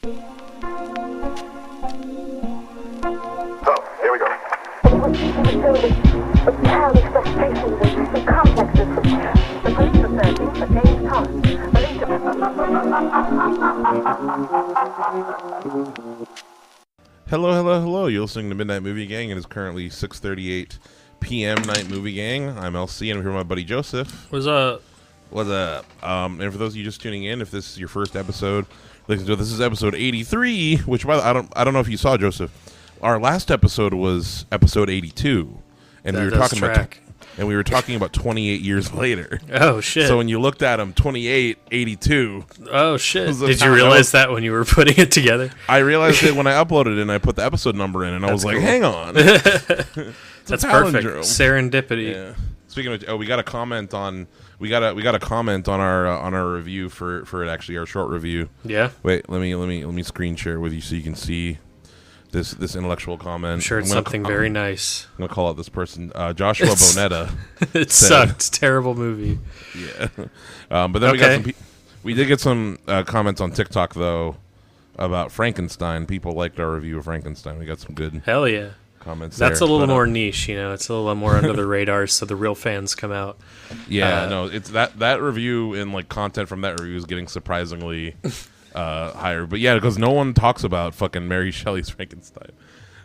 So, here we go. With childish frustrations and complexes. The police are searching for James Thomas. Hello. You're listening to Midnight Movie Gang. It is currently 6:38 p.m. Night Movie Gang. I'm LC, and I'm here with my buddy Joseph. What's up? What's up? And for those of you just tuning in, if this is your first episode, ladies and gentlemen, this is episode 83. Which, by the way, I don't know if you saw, Joseph. Our last episode was episode 82, and we were talking about 28 years later. Oh shit! So when you looked at them, 28, 82. Oh shit! Did you realize that when you were putting it together? I realized it when I uploaded it and I put the episode number in, and I was like, cool. "Hang on, That's perfect. Serendipity. Yeah. Speaking of, we got a comment on our review for it, actually, our short review. Yeah. Wait, let me screen share with you so you can see this intellectual comment. I'm sure it's something very nice. I'm gonna call out this person, Joshua Bonetta. It sucked. It's a terrible movie. Yeah. But then we did get some comments on TikTok though about Frankenstein. People liked our review of Frankenstein. We got some good Hell yeah comments. That's there, a little more niche, you know. It's a little more under the radar, so the real fans come out. Yeah, no, it's that review and like content from that review is getting surprisingly higher. But yeah, because no one talks about fucking Mary Shelley's Frankenstein.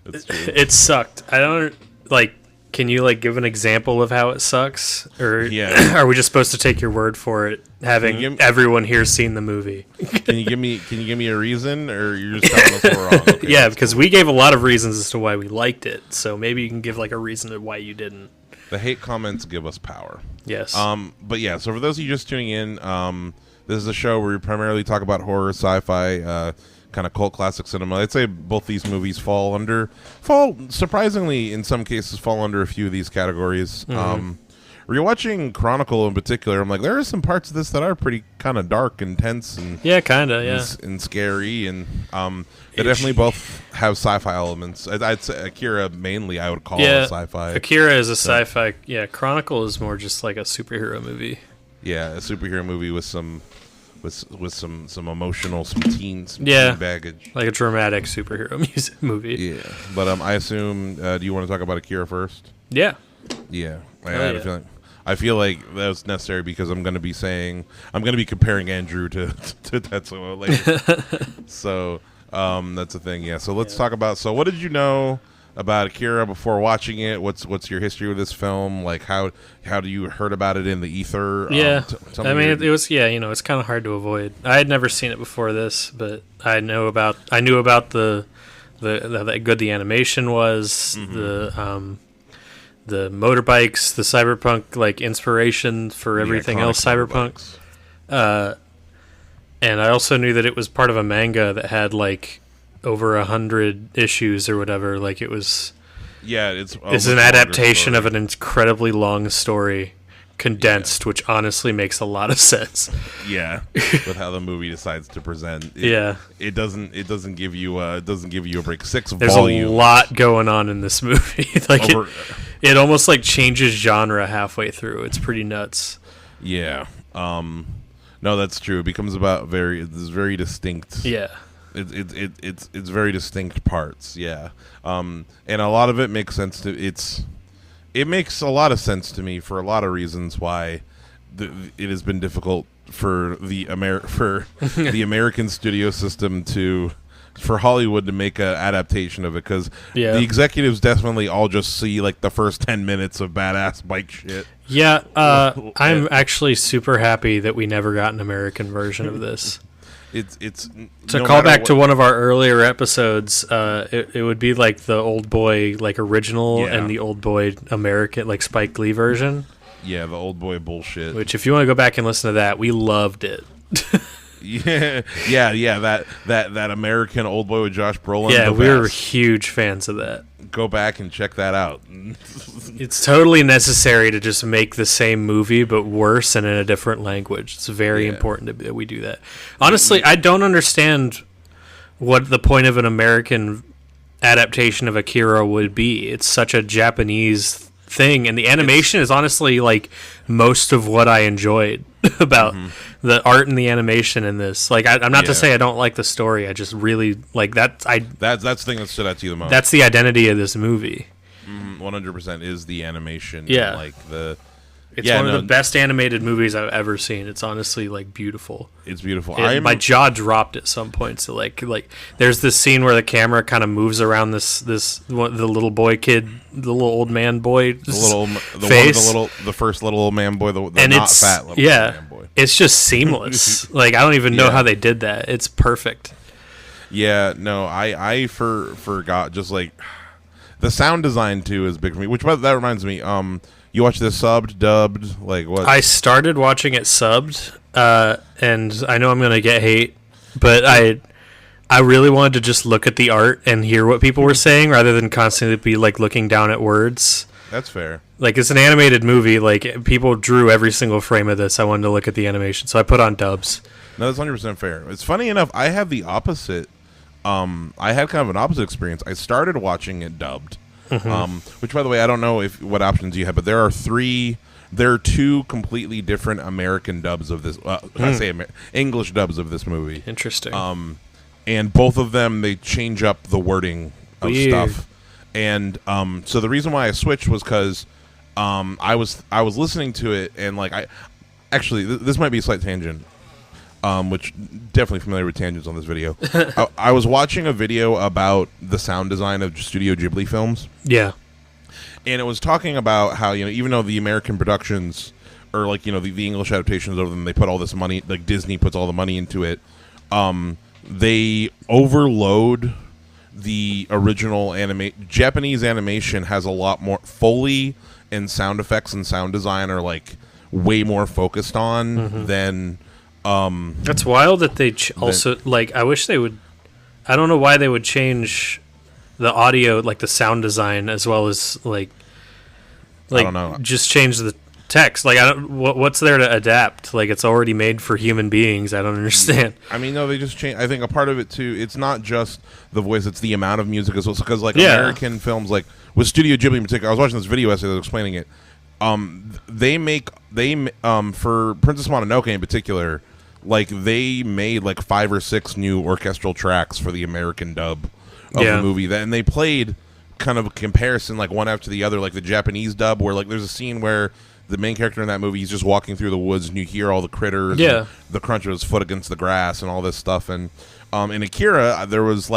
That's true. It sucked. I don't like. Can you like give an example of how it sucks, or are we just supposed to take your word for it, having everyone here seen the movie? Can you give me a reason, or you're just telling us we're wrong? Okay, yeah, because we gave a lot of reasons as to why we liked it, so maybe you can give like a reason to why you didn't. The hate comments give us power. Yes. But yeah, so for those of you just tuning in, this is a show where we primarily talk about horror, sci-fi, kind of cult classic cinema. I'd say both these movies fall surprisingly in some cases fall under a few of these categories. Mm-hmm. Rewatching Chronicle in particular, I'm like, there are some parts of this that are pretty kind of dark and tense and and scary, and they definitely both have sci-fi elements. I'd say Akira mainly I would call it sci-fi. Akira is a sci-fi. Yeah, Chronicle is more just like a superhero movie. Yeah, a superhero movie with some emotional, some teen baggage, like a dramatic superhero movie. Yeah, but I assume. Do you want to talk about Akira first? Yeah. Yeah, I feel like that's necessary because I'm going to be comparing Andrew to Tetsuo later. So that's the thing. Yeah. So let's talk about. So what did you know about Akira before watching it? What's your history with this film? Like how do you heard about it in the ether? Yeah, it was it's kind of hard to avoid. I had never seen it before this, but I knew about the good the animation was, the motorbikes, the cyberpunk like inspiration for everything else cyberpunk. And I also knew that it was part of a manga that had like over 100 issues or whatever. Like it was. Yeah, it's an adaptation of an incredibly long story, condensed, which honestly makes a lot of sense. Yeah, with how the movie decides to present. It doesn't give you a break. There's volumes. A lot going on in this movie. Like it almost like changes genre halfway through. It's pretty nuts. Yeah. No, that's true. It becomes about it's very distinct. Yeah. It's very distinct parts, yeah, and a lot of it makes sense it makes a lot of sense to me for a lot of reasons why it has been difficult for the American studio system for Hollywood to make an adaptation of it, because the executives definitely all just see like the first 10 minutes of badass bike shit. Yeah, I'm actually super happy that we never got an American version of this. It's to call back to one of our earlier episodes. It would be like the Old Boy like original and the Old Boy American like Spike Lee version. Yeah, the Old Boy bullshit. Which, if you want to go back and listen to that, we loved it. Yeah. That American Old Boy with Josh Brolin. Yeah, we were huge fans of that. Go back and check that out. It's totally necessary to just make the same movie but worse and in a different language. It's very important that we do that. Honestly, I don't understand what the point of an American adaptation of Akira would be. It's such a Japanese thing, and the animation is honestly like most of what I enjoyed about the art and the animation in this. Like, I'm not to say I don't like the story. I just really like that. That's the thing that stood out to you the most. That's the identity of this movie. 100% is the animation. Yeah, and, like it's one of the best animated movies I've ever seen. It's honestly like beautiful. It's beautiful. My jaw dropped at some point. So like there's this scene where the camera kind of moves around the little boy kid, the little old man boy, the first little old man boy, the not fat little old man boy. It's just seamless. Like, I don't even know how they did that. It's perfect. Yeah, no, I forgot. Just like the sound design too is big for me. Which that reminds me. You watch this subbed, dubbed, like what? I started watching it subbed, and I know I'm gonna get hate, but I really wanted to just look at the art and hear what people were saying rather than constantly be like looking down at words. That's fair. Like, it's an animated movie. Like, people drew every single frame of this. I wanted to look at the animation, so I put on dubs. No, that's 100% fair. It's funny enough. I have the opposite. I had kind of an opposite experience. I started watching it dubbed. Which, by the way, I don't know what options you have, but there are two completely different American dubs of this. I say English dubs of this movie. Interesting. And both of them, they change up the wording of stuff. And so the reason why I switched was because I was listening to it, and like this might be a slight tangent. Which definitely familiar with tangents on this video. I was watching a video about the sound design of Studio Ghibli films. Yeah. And it was talking about how, even though the American productions or like, the English adaptations of them, they put all this money, like Disney puts all the money into it. They overload the original Japanese animation has a lot more Foley and sound effects and sound design are like way more focused on than that's wild that they also like. I wish they would. I don't know why they would change the audio, like the sound design, as well as like I don't know. Just change the text. Like, I don't. What's there to adapt? Like, it's already made for human beings. I don't understand. I mean, no, they just change. I think a part of it too. It's not just the voice; it's the amount of music as well. Because American films, like with Studio Ghibli in particular, I was watching this video essay that was explaining it. They for Princess Mononoke in particular. Like, they made like 5 or 6 new orchestral tracks for the American dub of the movie, and they played kind of a comparison, like one after the other, like the Japanese dub, where like there's a scene where the main character in that movie, he's just walking through the woods and you hear all the critters, and the crunch of his foot against the grass and all this stuff. And in Akira, there was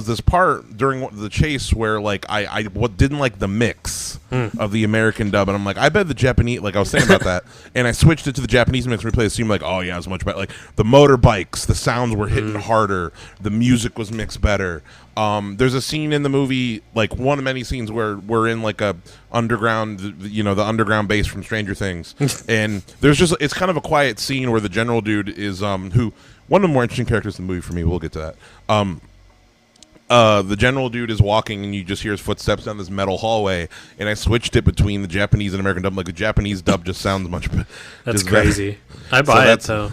this part during the chase where like I didn't like the mix of the American dub, and I'm like, I bet the Japanese, like I was saying about that, and I switched it to the Japanese mix and replayed the scene, like, oh yeah, it was much better. Like the motorbikes, the sounds were hitting harder, the music was mixed better. There's a scene in the movie, like one of many scenes where we're in like a underground, the underground base from Stranger Things, and it's kind of a quiet scene where the general dude is who one of the more interesting characters in the movie for me. We'll get to that. The general dude is walking, and you just hear his footsteps down this metal hallway. And I switched it between the Japanese and American dub. Like the Japanese dub just sounds much better. That's crazy. I buy it though.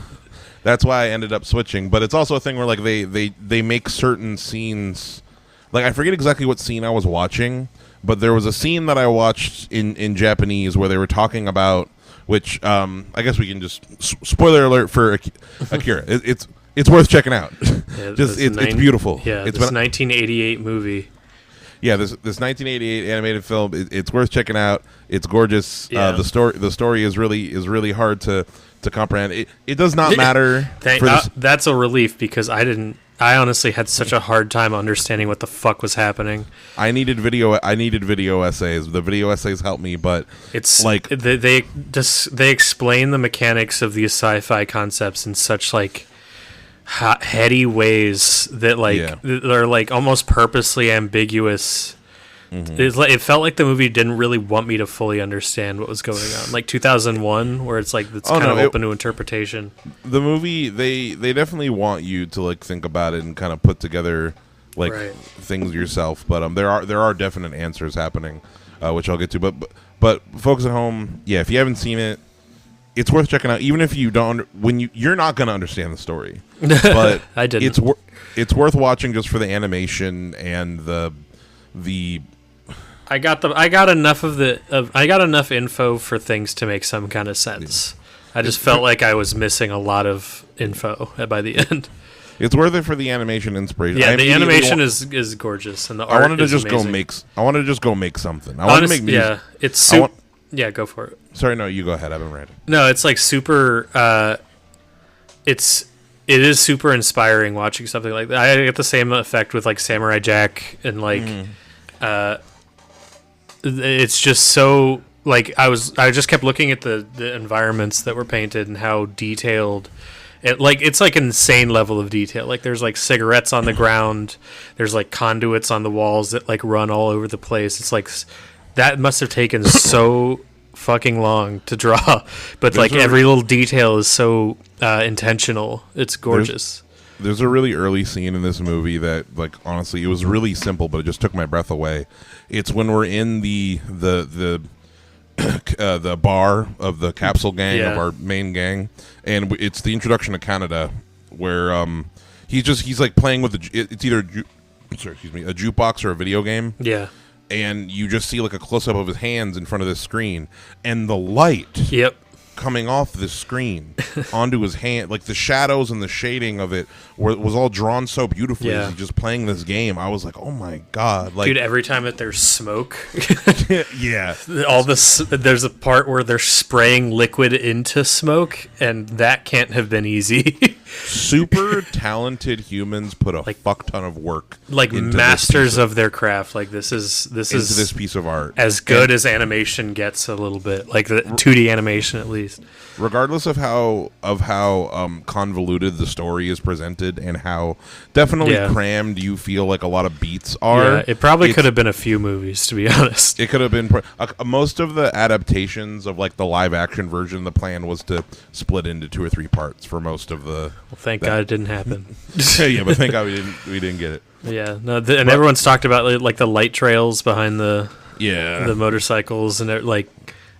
That's why I ended up switching. But it's also a thing where like they make certain scenes. Like I forget exactly what scene I was watching, but there was a scene that I watched in Japanese where they were talking about, which I guess we can just spoiler alert for Akira. It's worth checking out. Yeah, it's beautiful. Yeah, it's 1988 movie. Yeah, this 1988 animated film. It's worth checking out. It's gorgeous. Yeah. The story is really hard to comprehend. It does not matter. That's a relief because I honestly had such a hard time understanding what the fuck was happening. I needed video essays. The video essays helped me, but it's like they explain the mechanics of these sci-fi concepts in such like heady ways that they're like almost purposely ambiguous. It felt like the movie didn't really want me to fully understand what was going on, like 2001, where it's like open to interpretation. The movie they definitely want you to like think about it and kind of put together like things yourself, but there are definite answers happening, which I'll get to. But folks at home, if you haven't seen it, it's worth checking out, even if you don't. You're not going to understand the story, but I didn't. It's worth watching just for the animation and the I got enough I got enough info for things to make some kind of sense. I just felt like I was missing a lot of info by the end. It's worth it for the animation inspiration. Yeah, the animation is gorgeous, and the art. I wanted to just amazing. go make something. I want to make music. Yeah, it's yeah, go for it. Sorry, no, you go ahead. I've been ready. No, it's like super. It is super inspiring watching something like that. I get the same effect with like Samurai Jack and like. It's just so like I just kept looking at the environments that were painted and how detailed. It's like an insane level of detail. Like there's like cigarettes on the ground. There's like conduits on the walls that like run all over the place. It's like that must have taken so fucking long to draw, but like every little detail is so intentional. It's gorgeous. There's a really early scene in this movie that, like, honestly, it was really simple, but it just took my breath away. It's when we're in the bar of the capsule gang of our main gang, and it's the introduction to Canada, where he's like playing with it's either a jukebox or a video game. Yeah. And you just see like a close up of his hands in front of this screen, and the light. Yep. Coming off this screen onto his hand, like the shadows and the shading of it was all drawn so beautifully as he's just playing this game. I was like, oh my god, like, dude, every time that there's smoke, yeah, all this, there's a part where they're spraying liquid into smoke, and that can't have been easy. Super talented humans put a fuck ton of work, like masters of their craft. Like this is this piece of art as good as animation gets, a little bit, like the 2D animation at least. Regardless of how convoluted the story is presented and how definitely crammed you feel like a lot of beats are, it probably could have been a few movies, to be honest. It could have been most of the adaptations of like the live action version. The plan was to split into 2 or 3 parts for most of the. Well, thank God it didn't happen. Yeah, but thank God we didn't get it. Yeah, no, and everyone's talked about like the light trails behind the motorcycles, and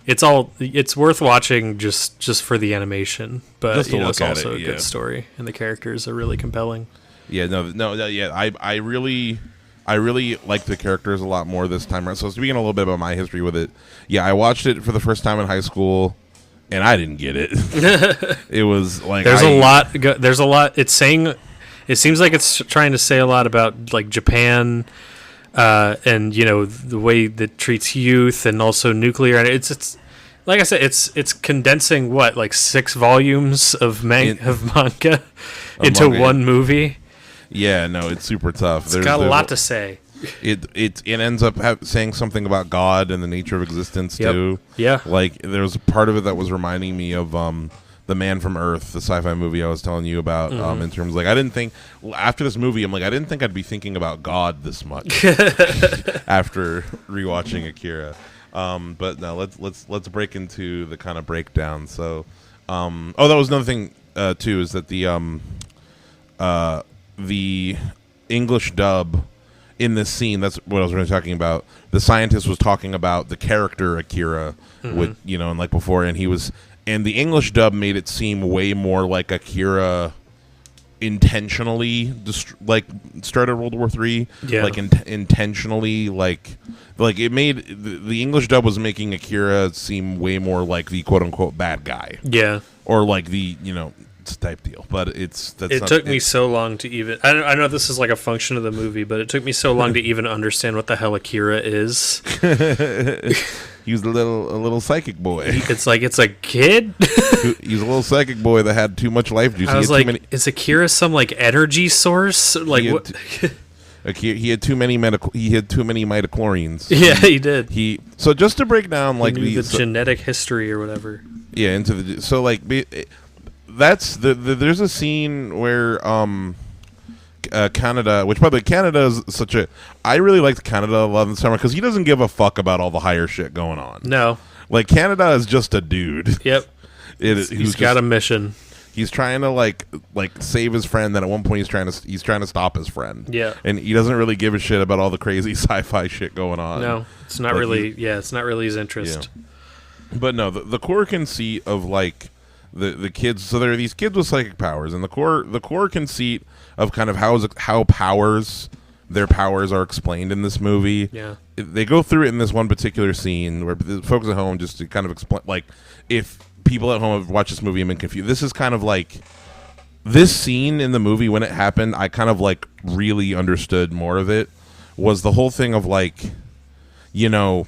it's worth watching just for the animation, but it's also a good story, and the characters are really compelling. Yeah, I really like the characters a lot more this time around. So speaking a little bit about my history with it, I watched it for the first time in high school, and I didn't get it. It was like there's a lot. It seems like it's trying to say a lot about like Japan. And the way that treats youth, and also nuclear, and it's like I said, it's condensing like 6 volumes of manga into one movie. Yeah, no, it's super tough. It's got a lot to say. It ends up saying something about God and the nature of existence too. Yeah, like there was a part of it that was reminding me of The Man from Earth, the sci-fi movie I was telling you about, in terms of, like, I didn't think, after this movie, I'm like, I didn't think I'd be thinking about God this much after rewatching Akira. But now let's break into the kind of breakdown. So, that was another thing, too, is that the English dub in this scene, that's what I was really talking about. The scientist was talking about the character Akira, with, and like before, and he was... And the English dub made it seem way more like Akira intentionally started World War III. Yeah. Like intentionally, like it made the English dub was making Akira seem way more like the quote unquote bad guy. Yeah. Or like the type deal. But it took me so long to even. I know this is like a function of the movie, but it took me so long to even understand what the hell Akira is. He was a little psychic boy. It's like it's a kid. He's a little psychic boy that had too much life juice. I was like, is Akira some like energy source? Like what? He had too many midichlorians. Yeah, he did. So just to break down like the genetic history or whatever. Yeah, there's a scene where Canada, which by the way, Canada is such a... I really liked Canada a lot in the summer because he doesn't give a fuck about all the higher shit going on. No. Like, Canada is just a dude. Yep. He's got a mission. He's trying to like save his friend. Then at one point he's trying to stop his friend. Yeah. And he doesn't really give a shit about all the crazy sci-fi shit going on. No, it's not really. It's not really his interest. Yeah. But no, the core conceit of like the kids. So there are these kids with psychic powers, and the core conceit of kind of how powers their powers are explained in this movie. Yeah. They go through it in this one particular scene where folks at home, just to kind of explain, like, if people at home have watched this movie and been confused, this is kind of like, this scene in the movie when it happened, I kind of like really understood more of it, was the whole thing of like, you know,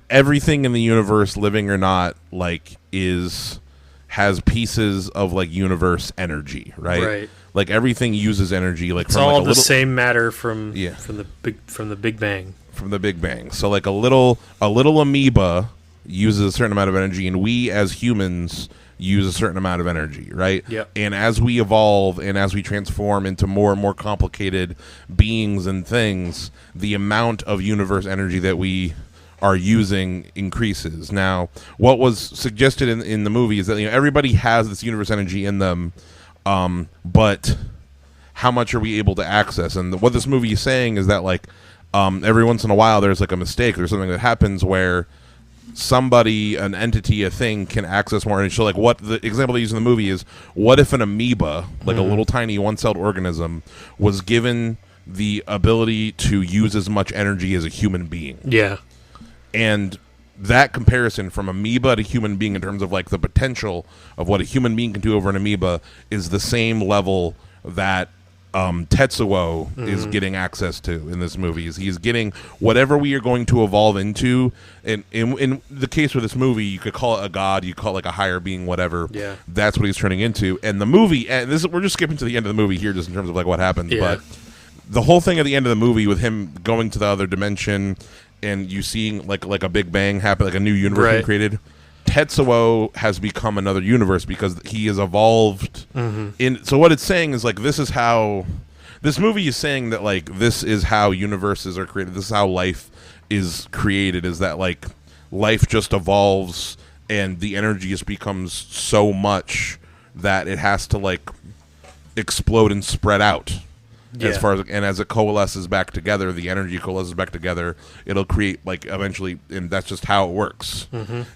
everything in the universe, living or not, like, has pieces of like universe energy, right? Like everything uses energy. Like, it's from all like the same matter from the Big Bang. From the Big Bang. So like a little amoeba uses a certain amount of energy, and we as humans use a certain amount of energy, right? Yep. And as we evolve and as we transform into more and more complicated beings and things, the amount of universe energy that we are using increases. Now, what was suggested in the movie is that, you know, everybody has this universe energy in them, but how much are we able to access? And what this movie is saying is that, like, every once in a while there's like a mistake, there's something that happens where somebody, an entity, a thing can access more energy. So like, what the example they use in the movie is, what if an amoeba, like a little tiny one-celled organism, was given the ability to use as much energy as a human being? Yeah. And that comparison from amoeba to human being in terms of like the potential of what a human being can do over an amoeba is the same level that Tetsuo is getting access to in this movie. He's getting whatever we are going to evolve into. And in the case with this movie, you could call it a god, you call it like a higher being, whatever. Yeah. That's what he's turning into. And the movie, and we're just skipping to the end of the movie here, just in terms of like what happens. Yeah. But the whole thing at the end of the movie with him going to the other dimension, and you seeing like a Big Bang happen, like a new universe being created. Tetsuo has become another universe because he has evolved. So what it's saying is like, this is how this movie is saying that, like, this is how universes are created. This is how life is created. Is that like life just evolves and the energy just becomes so much that it has to like explode and spread out. Yeah. As far as, and as it coalesces back together, the energy coalesces back together, it'll create like eventually, and that's just how it works.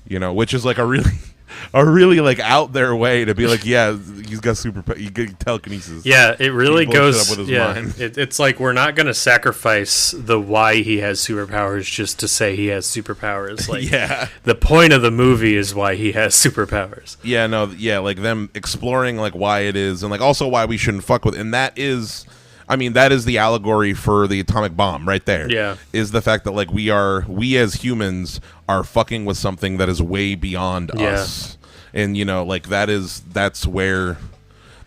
You know, which is like a really like out there way to be like, yeah, he's got you get telekinesis. Yeah, it really goes. Up with his yeah, mind. It's like, we're not going to sacrifice the why he has superpowers just to say he has superpowers. Like, yeah, the point of the movie is why he has superpowers. Yeah, no, yeah, like them exploring like why it is, and like also why we shouldn't fuck with, and that is. I mean, that is the allegory for the atomic bomb right there. Yeah. Is the fact that like we as humans are fucking with something that is way beyond us. And you know, like that's where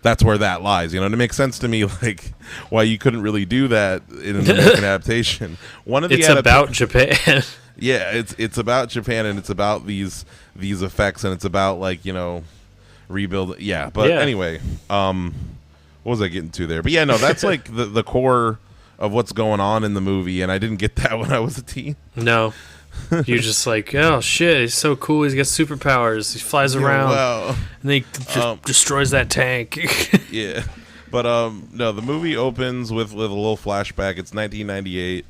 that lies. You know, and it makes sense to me like why you couldn't really do that in an American adaptation. It's about Japan. Yeah, it's about Japan, and it's about these effects, and it's about like, you know, rebuild. Yeah, but anyway, what was I getting to there? But yeah, no, that's like the core of what's going on in the movie, and I didn't get that when I was a teen. No. You're just like, oh shit, he's so cool, he's got superpowers, he flies around, and then he just destroys that tank. Yeah. But no, the movie opens with a little flashback. It's 1998.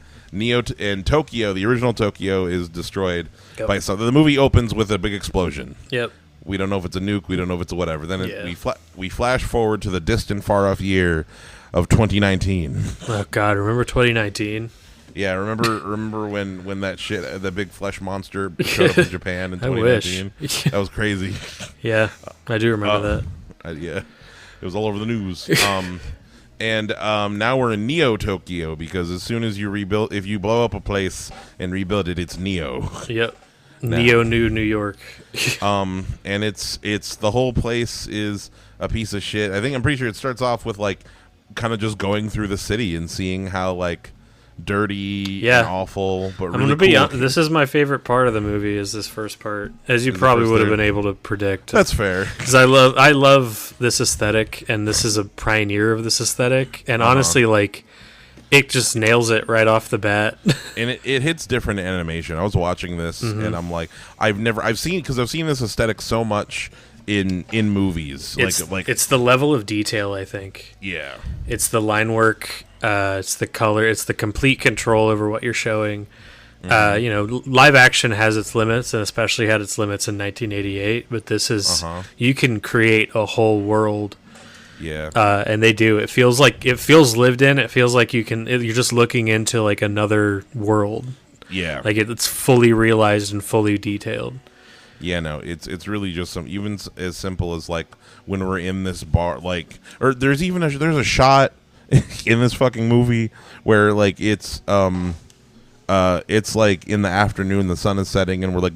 And Tokyo, the original Tokyo, is destroyed by something. The movie opens with a big explosion. Yep. We don't know if it's a nuke. We don't know if it's a whatever. Then we flash forward to the distant, far-off year of 2019. Oh, God. Remember 2019? Yeah, remember when that shit, the big flesh monster showed up in Japan in 2019? I wish. That was crazy. Yeah, I do remember that. Yeah. It was all over the news. And now we're in Neo Tokyo, because as soon as if you blow up a place and rebuild it, it's Neo. Yep. Neo New York. And it's the whole place is a piece of shit. I'm pretty sure it starts off with like kind of just going through the city and seeing how like dirty and awful, but really cool. This is my favorite part of the movie, is this first part, as you probably would have been able to predict. That's fair, because I love this aesthetic, and this is a pioneer of this aesthetic, and honestly, like, it just nails it right off the bat. And it hits different in animation. I was watching this, and I'm like, I've seen this aesthetic so much in movies. It's the level of detail, I think. Yeah. It's the line work, it's the color, it's the complete control over what you're showing. You know, live action has its limits, and especially had its limits in 1988, but this is, you can create a whole world Yeah. And they do. It feels lived in. It feels like you're just looking into like another world. Yeah. Like it's fully realized and fully detailed. Yeah, no, it's really just even as simple as like when we're in this bar, like, or there's a shot in this fucking movie where like it's like in the afternoon, the sun is setting, and we're like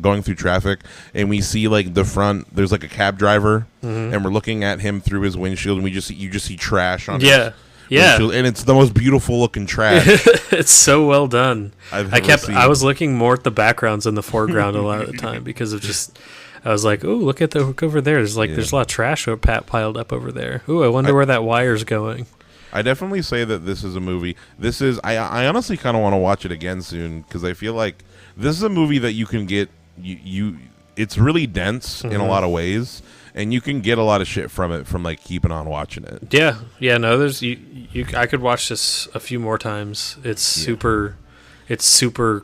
going through traffic, and we see like the front. There's like a cab driver, and we're looking at him through his windshield, and you just see trash on his windshield, and it's the most beautiful looking trash. It's so well done. I was looking more at the backgrounds than the foreground a lot of the time because of just. I was like, "Ooh, look over there. There's a lot of trash piled up over there. Ooh, I wonder where that wire's going." I definitely say that this is a movie. I honestly kind of want to watch it again soon because I feel like this is a movie that you can get. It's really dense in a lot of ways, and you can get a lot of shit from it from like keeping on watching it. Yeah. No, there's I could watch this a few more times. It's super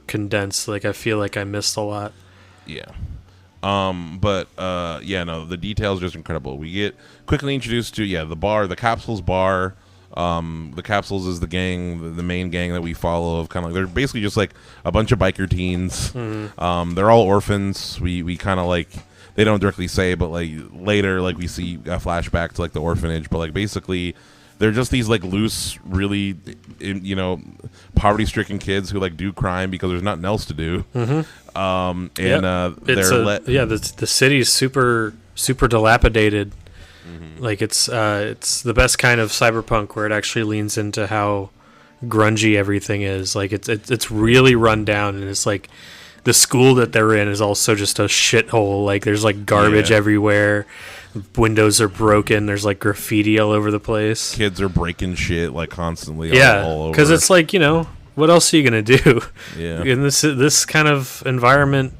condensed. Like I feel like I missed a lot. Yeah. The details are just incredible. We get quickly introduced to the Capsules bar. The Capsules is the gang, the main gang that we follow. Of kind of they're basically just like a bunch of biker teens. They're all orphans. We kind of like they don't directly say, but like later, like we see a flashback to like the orphanage. But like basically, they're just these like loose, really, poverty-stricken kids who like do crime because there's nothing else to do. The city's super dilapidated. Like it's the best kind of cyberpunk where it actually leans into how grungy everything is. Like it's really run down, and it's like the school that they're in is also just a shithole. Like there's like garbage everywhere. Windows are broken. There's like graffiti all over the place. Kids are breaking shit like constantly. Yeah, because it's like what else are you gonna do? Yeah, in this kind of environment.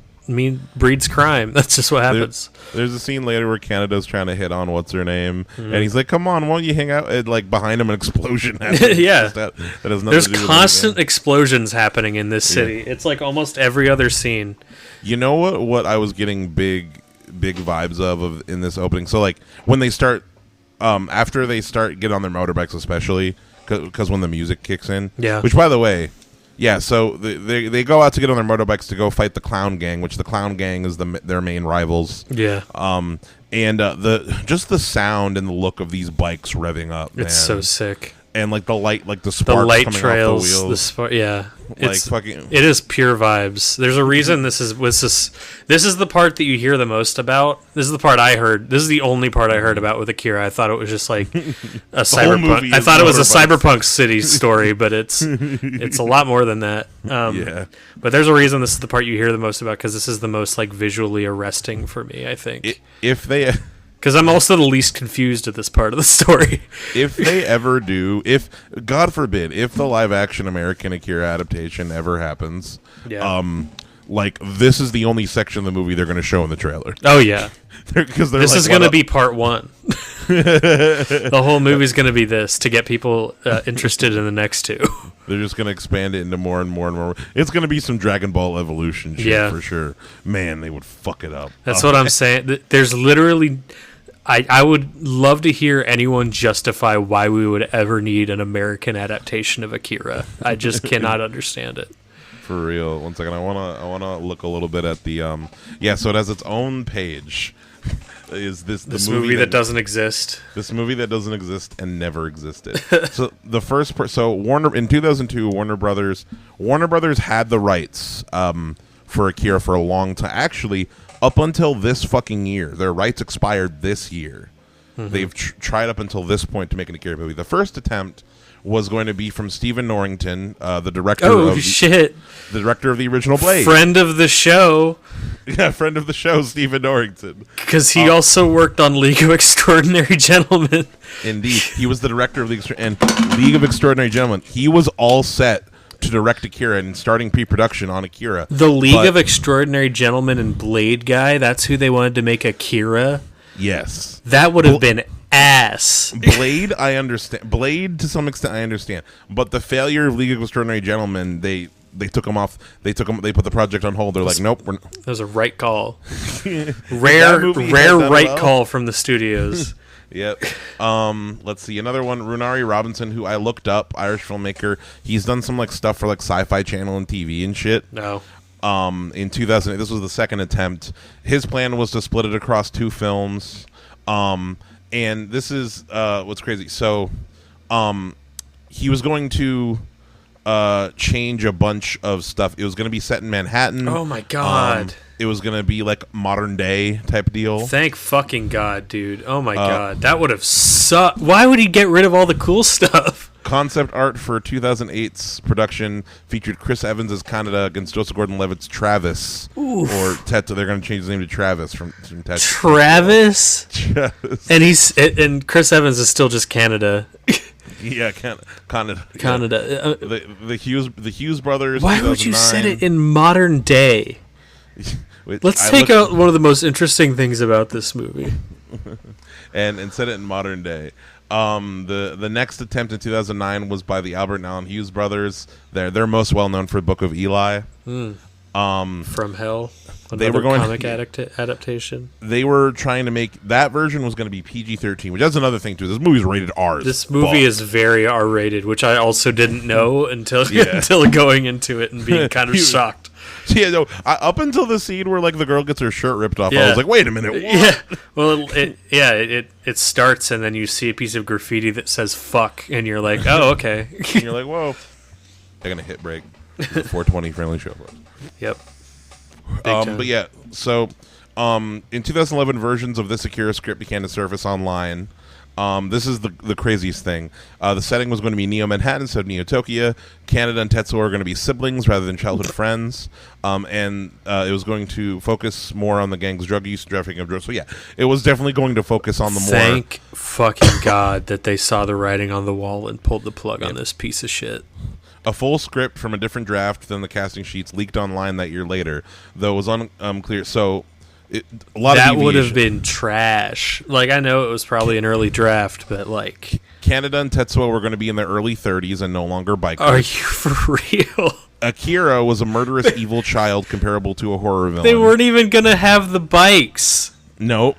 Breeds crime. That's just what happens. There's a scene later where Canada's trying to hit on what's her name, and he's like, "Come on, won't you hang out?" And like behind him, an explosion happens. Yeah, that has nothing there's to do with constant explosions happening in this city. It's like almost every other scene. You know what I was getting big vibes of in this opening. So like when they start, after they get on their motorbikes, especially because when the music kicks in. Yeah. Which, by the way. Yeah, so they go out to get on their motorbikes to go fight the Clown Gang, which the Clown Gang is their main rivals. Yeah. And the sound and the look of these bikes revving up, man. It's so sick. And like the light, like the sparks the light coming trails, off the wheels. It is pure vibes. There's a reason this is the part that you hear the most about. This is the part I heard. This is the only part I heard about with Akira. I thought it was just like a cyberpunk. I thought it was a cyberpunk city story, but it's a lot more than that. But there's a reason this is the part you hear the most about because this is the most like visually arresting for me. I think because I'm also the least confused at this part of the story. If they ever do, God forbid, if the live-action American Akira adaptation ever happens, like this is the only section of the movie they're going to show in the trailer. Oh yeah, because this is going to be part one. The whole movie's going to be this to get people interested in the next two. They're just going to expand it into more and more and more. It's going to be some Dragon Ball Evolution shit for sure. Man, they would fuck it up. That's what I'm saying. There's literally... I would love to hear anyone justify why we would ever need an American adaptation of Akira. I just cannot understand it. For real. One second. I wanna look a little bit at the so it has its own page. Is this movie that doesn't exist? This movie that doesn't exist and never existed. So the first Warner in 2002, Warner Brothers had the rights for Akira for a long time. Actually, up until this fucking year, their rights expired this year. They've tried up until this point to make an Akira movie. The first attempt was going to be from Stephen Norrington, the director. The director of the original Blade, friend of the show. Yeah, friend of the show, Stephen Norrington, because he also worked on League of Extraordinary Gentlemen. Indeed, he was the director of League of Extraordinary Gentlemen. He was all set to direct Akira and starting pre-production on Akira. The League of Extraordinary Gentlemen and Blade guy. That's who they wanted to make Akira. Yes, that would have been ass. Blade, I understand. Blade, to some extent, I understand. But the failure of League of Extraordinary Gentlemen, they took him off. They put the project on hold. They're like, nope. That was a right call. rare right call from the studios. Yep. Let's see. Another one, Runari Robinson, who I looked up, Irish filmmaker. He's done some like stuff for like Sci-Fi Channel and TV and shit. No. In 2008, this was the second attempt. His plan was to split it across 2 films. And this is what's crazy. So, he was going to change a bunch of stuff. It was going to be set in Manhattan. Oh my god. It was going to be like modern day type deal. Thank fucking god, dude. Oh my god. That would have sucked. Why would he get rid of all the cool stuff? Concept art for 2008's production featured Chris Evans as Canada against Joseph Gordon-Levitt's Travis. Oof. Or Teto. They're going to change his name to Travis from Teto. Travis? And Chris Evans is still just Canada. Yeah, Canada. Canada. The Hughes brothers. Why would you set it in modern day? Let's take out one of the most interesting things about this movie. and set it in modern day. The next attempt in 2009 was by the Albert and Allen Hughes brothers. They're most well known for the Book of Eli. From Hell. They were going comic adaptation. They were trying to make that version was going to be PG-13, which that's another thing too. This movie's rated R. This movie is very R-rated, which I also didn't know until going into it and being kind of shocked. Yeah, no. Up until the scene where like the girl gets her shirt ripped off, I was like, "Wait a minute!" What? Yeah, well, it starts and then you see a piece of graffiti that says "fuck" and you're like, "Oh, okay." And you're like, "Whoa!" They're gonna hit break. It's a 420 friendly show for us. Yep. But yeah, so in 2011, versions of this Akira script began to surface online. This is the craziest thing. The setting was going to be Neo Manhattan instead of Neo Tokyo. Canada and Tetsuo are going to be siblings rather than childhood friends. And it was going to focus more on the gang's drug use, trafficking of drugs. So yeah, it was definitely going to focus on the more. Thank fucking God that they saw the writing on the wall and pulled the plug on this piece of shit. A full script from a different draft than the casting sheets leaked online that year later, though it was unclear. So. A lot that of would have been trash. Like, I know it was probably an early draft, but like Canada and Tetsuo were going to be in their early 30s and no longer bikers. Are you for real? Akira was a murderous evil child comparable to a horror villain. They weren't even going to have the bikes. Nope.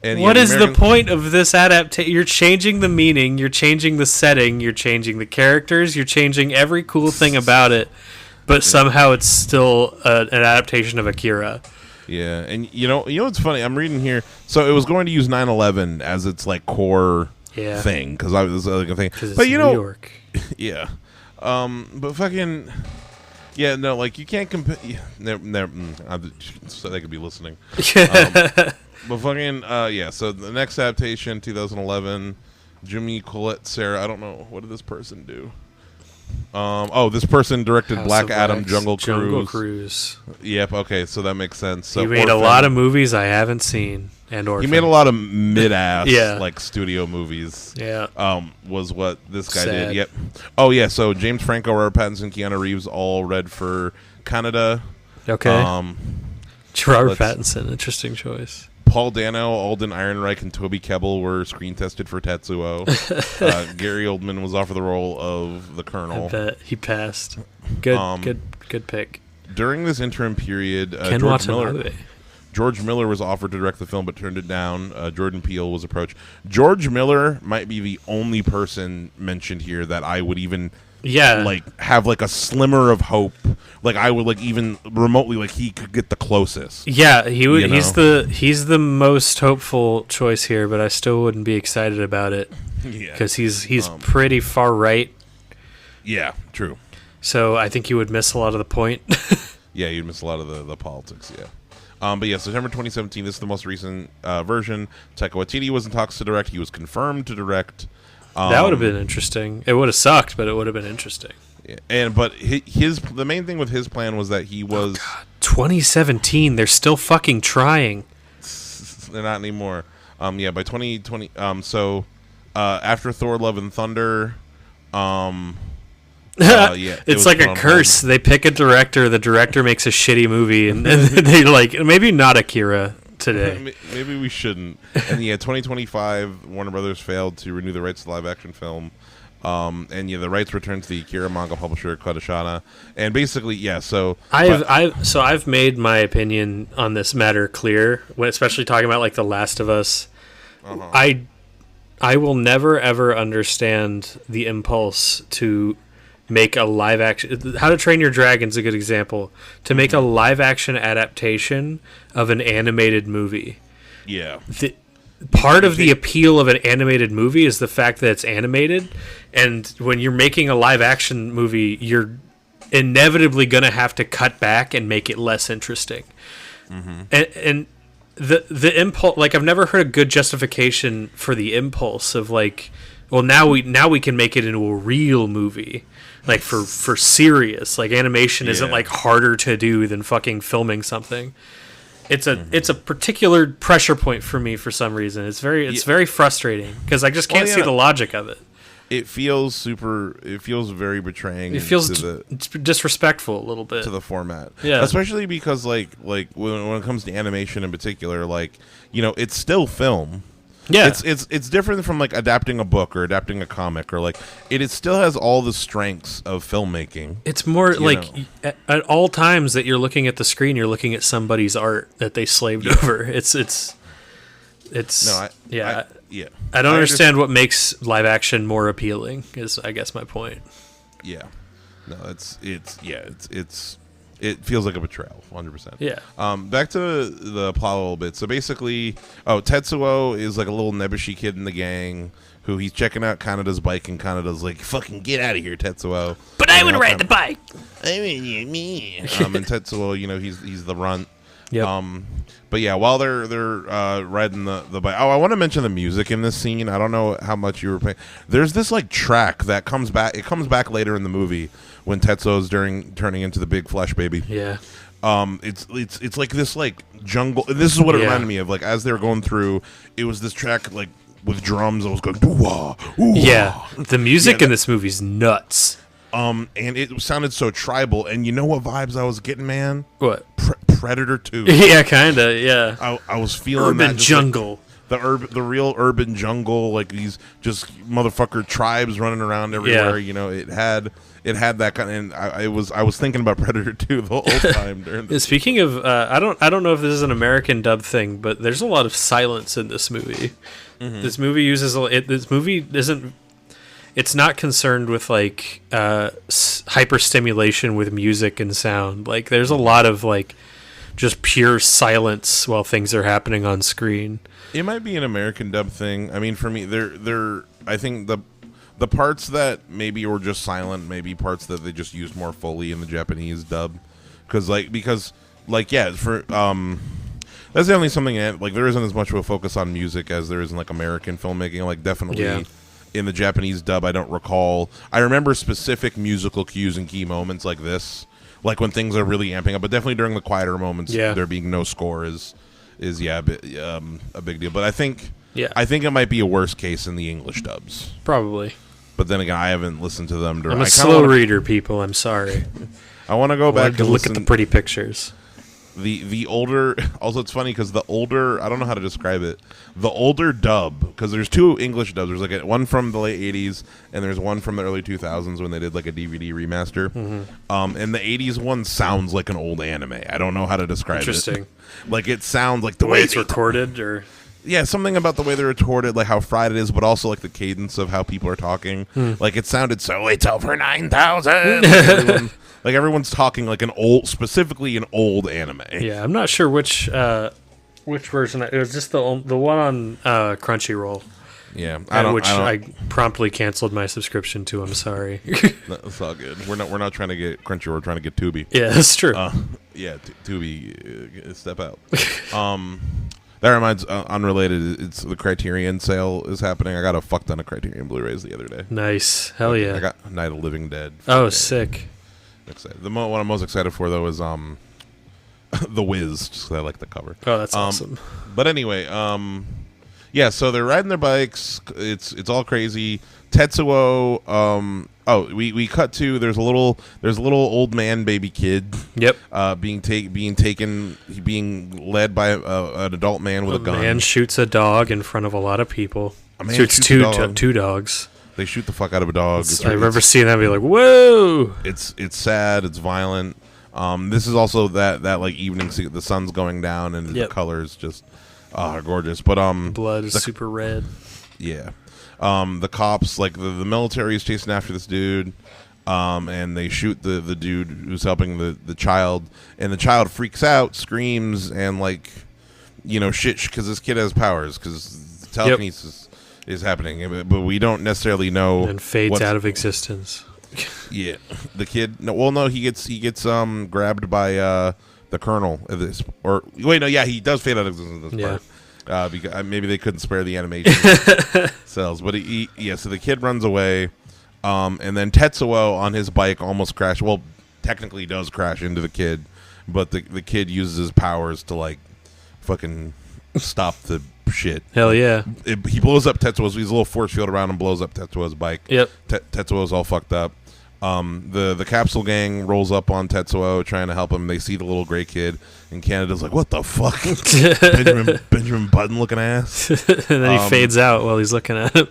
And what is the point of this adaptation? You're changing the meaning, you're changing the setting, you're changing the characters, you're changing every cool thing about it, but somehow it's still an adaptation of Akira. Yeah, and you know what's funny? I'm reading here. So it was going to use 9/11 as its like core thing because I was like a thing. But New York. Yeah. But fucking no, like you can't compare. So they could be listening. But fucking So the next adaptation, 2011, Jimmy Colette Sarah. I don't know, what did this person do? This person directed House Black of Adam, Wax, Jungle Cruise. Yep. Okay, so that makes sense. So he made a lot of movies I haven't seen, and Orphan. He made a lot of mid-ass Yeah. like studio movies. Yeah. Was what this guy Sad. did. Yep. Oh yeah. So James Franco, Robert Pattinson, Keanu Reeves all read for Canada. Okay. Robert Pattinson, interesting choice. Paul Dano, Alden Ehrenreich, and Toby Kebbell were screen tested for Tetsuo. Gary Oldman was offered the role of the Colonel. I bet he passed. Good pick. During this interim period, George Miller was offered to direct the film but turned it down. Jordan Peele was approached. George Miller might be the only person mentioned here that I would even have like a slimmer of hope. Like I would like even remotely like he could get the closest. Yeah, he would. He's the most hopeful choice here, but I still wouldn't be excited about it. Yeah, because he's pretty far right. Yeah, true. So I think you would miss a lot of the point. Yeah, you'd miss a lot of the politics. Yeah. But yeah, September 2017. This is the most recent version. Taika Waititi was in talks to direct. He was confirmed to direct. That would have been interesting. It would have sucked, but it would have been interesting. Yeah, but the main thing with his plan was that he was 2017. They're still fucking trying. They're not anymore. By 2020. After Thor: Love and Thunder. It's like a curse. They pick a director. The director makes a shitty movie, and they like maybe not Akira today. Maybe we shouldn't. And 2025, Warner Brothers failed to renew the rights to the live-action film. The rights returned to the Akira manga publisher Kodansha. And basically, I've made my opinion on this matter clear, especially talking about like The Last of Us. Uh-huh. I I will never ever understand the impulse to make a live action. How to Train Your Dragon's a good example. To make a live action adaptation of an animated movie. Yeah. Part of the appeal of an animated movie is the fact that it's animated, and when you're making a live action movie, you're inevitably going to have to cut back and make it less interesting. And the impulse, like, I've never heard a good justification for the impulse of, like, well, now we can make it into a real movie, like, for serious, like, animation isn't like harder to do than fucking filming something. It's a particular pressure point for me for some reason. It's very frustrating because I just can't see the logic of it. It feels very betraying. It feels disrespectful a little bit to the format. Yeah. Especially because like when it comes to animation in particular, like, you know, it's still film. Yeah. It's different from like adapting a book or adapting a comic, or like it still has all the strengths of filmmaking. It's more like at all times that you're looking at the screen, you're looking at somebody's art that they slaved over. It's no, I don't understand what makes live action more appealing, is I guess my point. Yeah. No, it feels like a betrayal, 100%. Yeah. Back to the plot a little bit. So basically, Tetsuo is like a little nebushy kid in the gang who he's checking out Kanada's bike, and Kanada's like, "Fucking get out of here, Tetsuo." But I would ride the bike. I mean, me. And Tetsuo, you know, he's the runt. Yep. But yeah, while they're riding the bike. Oh, I want to mention the music in this scene. I don't know how much you were paying. There's this like track that comes back. It comes back later in the movie when Tetsuo's turning into the big flesh baby. Yeah. It's like this like jungle. This is what it reminded me of. Like as they were going through, it was this track like with drums. It was going doo-wah, ooh-wah. Yeah. The music in this movie's nuts. And it sounded so tribal. And you know what vibes I was getting, man? What? Predator 2. Yeah, kind of. Yeah. I was feeling urban that jungle. Like, the real urban jungle, like these just motherfucker tribes running around everywhere. Yeah. You know, it had that kind of, and I was thinking about Predator 2 the whole time during this. Speaking of, I don't know if this is an American dub thing, but there's a lot of silence in this movie. Mm-hmm. This movie uses this movie isn't. It's not concerned with like hyperstimulation with music and sound. Like there's a lot of like just pure silence while things are happening on screen. It might be an American dub thing. I mean, for me, I think the parts that maybe were just silent, maybe parts that they just used more fully in the Japanese dub, because for that's definitely something that, like, there isn't as much of a focus on music as there is in like American filmmaking. Like definitely. Yeah. In the Japanese dub, I don't recall. I remember specific musical cues and key moments like this, like when things are really amping up. But definitely during the quieter moments, there being no score is a big deal. But I think it might be a worse case in the English dubs, probably. But then again, I haven't listened to them. I'm a slow reader, people. I'm sorry. I want to go back to look at the pretty pictures. The older, also it's funny because the older, I don't know how to describe it, the older dub, because there's two English dubs. There's like one from the late 80s and there's one from the early 2000s when they did like a DVD remaster. Mm-hmm. And the 80s one sounds like an old anime. I don't know how to describe it. Interesting. Like it sounds like the way it's recorded, or yeah, something about the way they're recorded, like how fried it is, but also like the cadence of how people are talking. Like it sounded so, it's over 9,000. Like everyone's talking like specifically an old anime. Yeah, I'm not sure which version. It was just the one on Crunchyroll. Yeah, I promptly canceled my subscription to. I'm sorry. That's all good. We're not trying to get Crunchyroll. We're trying to get Tubi. Yeah, that's true. Tubi, step out. That reminds, unrelated, it's the Criterion sale is happening. I got a fuck ton of Criterion Blu-rays the other day. Nice, hell yeah. I got Night of the Living Dead. Oh, sick. Excited. What I'm most excited for though is The Wiz, just 'cause I like the cover. Oh, that's awesome. But anyway, so they're riding their bikes. It's all crazy. Tetsuo. We cut to there's a little old man baby kid. Yep. Being led by an adult man with a gun. A man shoots a dog in front of a lot of people. Shoots two dogs. They shoot the fuck out of a dog. I remember seeing that and be like, whoa! It's sad. It's violent. This is also that like evening scene. The sun's going down and the colors just are gorgeous. But blood is super red. Yeah. The cops, like the military, is chasing after this dude. And they shoot the dude who's helping the child, and the child freaks out, screams, and like, shit, because this kid has powers, because telekinesis is happening, but we don't necessarily know. And fades out of existence. Yeah, the kid. No, he gets grabbed by the colonel. He does fade out of existence in this part. Because maybe they couldn't spare the animation cells, but so the kid runs away. And then Tetsuo on his bike almost crashed. Well, technically he does crash into the kid, but the kid uses his powers to like fucking stop the shit. Hell yeah. He blows up Tetsuo's. He's a little force field around and blows up Tetsuo's bike. Yep. Tetsuo's all fucked up. The capsule gang rolls up on Tetsuo trying to help him. They see the little gray kid, and Canada's like, "What the fuck, Benjamin Button looking ass?" And then he fades out while he's looking at him.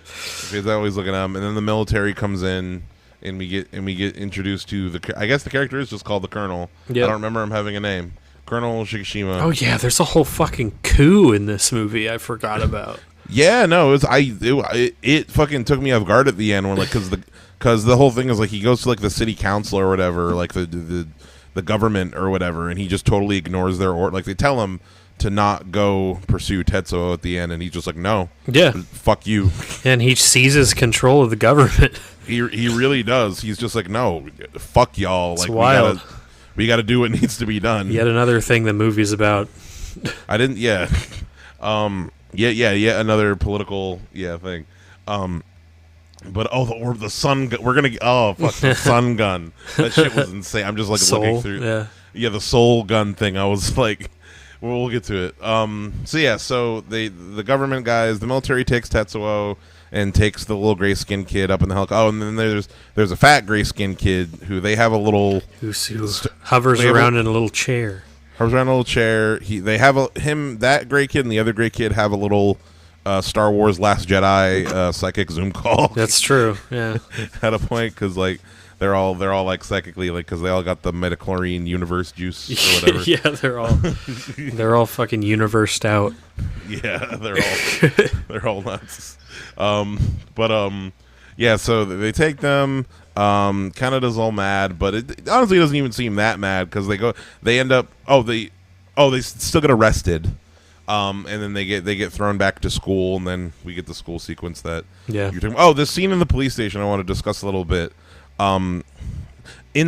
And then the military comes in, and we get introduced to I guess the character is just called the Colonel. Yep. I don't remember him having a name. Colonel Shikishima. Oh yeah, there's a whole fucking coup in this movie I forgot about. Yeah, no, it fucking took me off guard at the end when because the whole thing is like he goes to like the city council or whatever, like the government or whatever, and he just totally ignores their order. Like they tell him to not go pursue Tetsuo at the end, and he's just like, no, fuck you. And he seizes control of the government. He really does. He's just like, no, fuck y'all. It's like wild. We gotta do what needs to be done. Yet another thing the movie's about. I didn't. Yeah. Yet another political thing. But the sun gun, we're gonna the sun gun. That shit was insane. I'm just like looking through the soul gun thing. I was like, we'll get to it. So the government guys, the military takes Tetsuo and takes the little gray skinned kid up in the helicopter. Oh, and then there's a fat gray skinned kid who they have a little who hovers around in a little chair. That gray kid and the other gray kid have a little Star Wars Last Jedi psychic Zoom call. That's true. Yeah. At a point, because like they're all like psychically, like, because they all got the metachlorine universe juice or whatever. Yeah, they're all fucking universed out. Yeah, they're all nuts. So they take them. Canada's all mad, but it honestly doesn't even seem that mad because they still get arrested. And then they get thrown back to school, and then we get the school sequence that you're talking about. Oh, this scene in the police station I want to discuss a little bit. In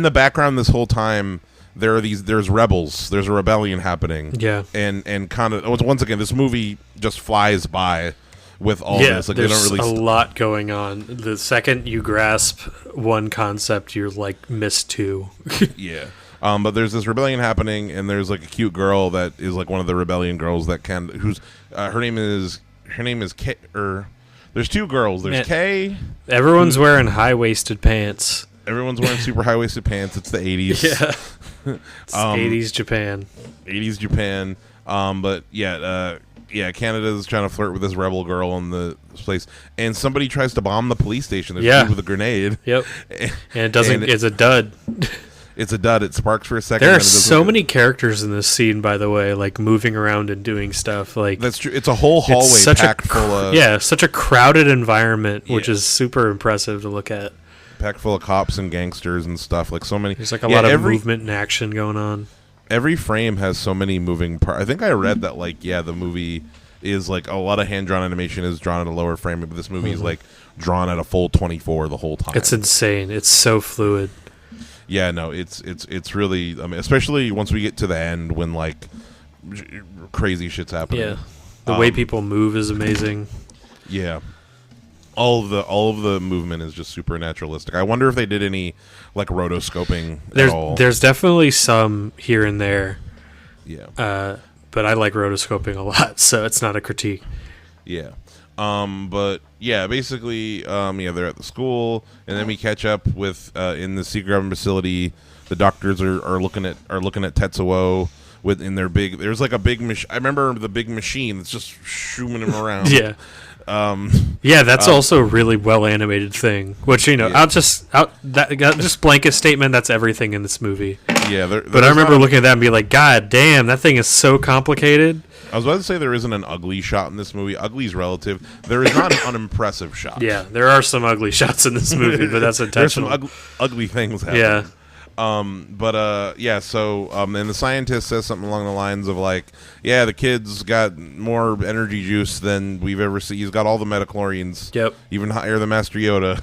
the background this whole time, there's rebels. There's a rebellion happening. Yeah. And kind of once again, this movie just flies by with all this. Like, there's they don't really a lot going on. The second you grasp one concept, you're like missed two. Yeah. But there's this rebellion happening, and there's like a cute girl that is like one of the rebellion girls who's her name is Kay. There's two girls. There's Kay. Everyone's wearing high-waisted pants. Everyone's wearing super high-waisted pants. It's the 80s. Yeah. It's 80s Japan. 80s Japan. Canada's trying to flirt with this rebel girl in this place, and somebody tries to bomb the police station. There's dude with a grenade. Yep. And it doesn't. It's a dud. It's a dud. It sparks for a second. There are so many characters in this scene, by the way, like moving around and doing stuff. Like that's true. It's a whole hallway packed full of such a crowded environment, which is super impressive to look at. Packed full of cops and gangsters and stuff. Like so many. There's like a lot of movement and action going on. Every frame has so many moving parts. I think I read that the movie is like a lot of hand drawn animation is drawn at a lower frame, but this movie is like drawn at a full 24 the whole time. It's insane. It's so fluid. Yeah, no, it's really. I mean, especially once we get to the end when like crazy shit's happening. Yeah, the way people move is amazing. Yeah, all of the movement is just super naturalistic. I wonder if they did any like rotoscoping at all. There's definitely some here and there. Yeah, but I like rotoscoping a lot, so it's not a critique. Yeah. But yeah, basically, they're at the school, and then we catch up with in the secret government facility. The doctors are looking at Tetsuo in their big. There's like a big machine. I remember the big machine that's just shooing him around. Yeah. That's also a really well animated thing. Which I'll just blanket statement. That's everything in this movie. Yeah, but I remember looking at that and be like, God damn, that thing is so complicated. I was about to say there isn't an ugly shot in this movie. Ugly is relative. There is not an unimpressive shot. Yeah, there are some ugly shots in this movie, but that's intentional. There's some ugly things happening. Yeah. And the scientist says something along the lines of like, yeah, the kid's got more energy juice than we've ever seen. He's got all the metachlorians. Yep. Even higher than Master Yoda.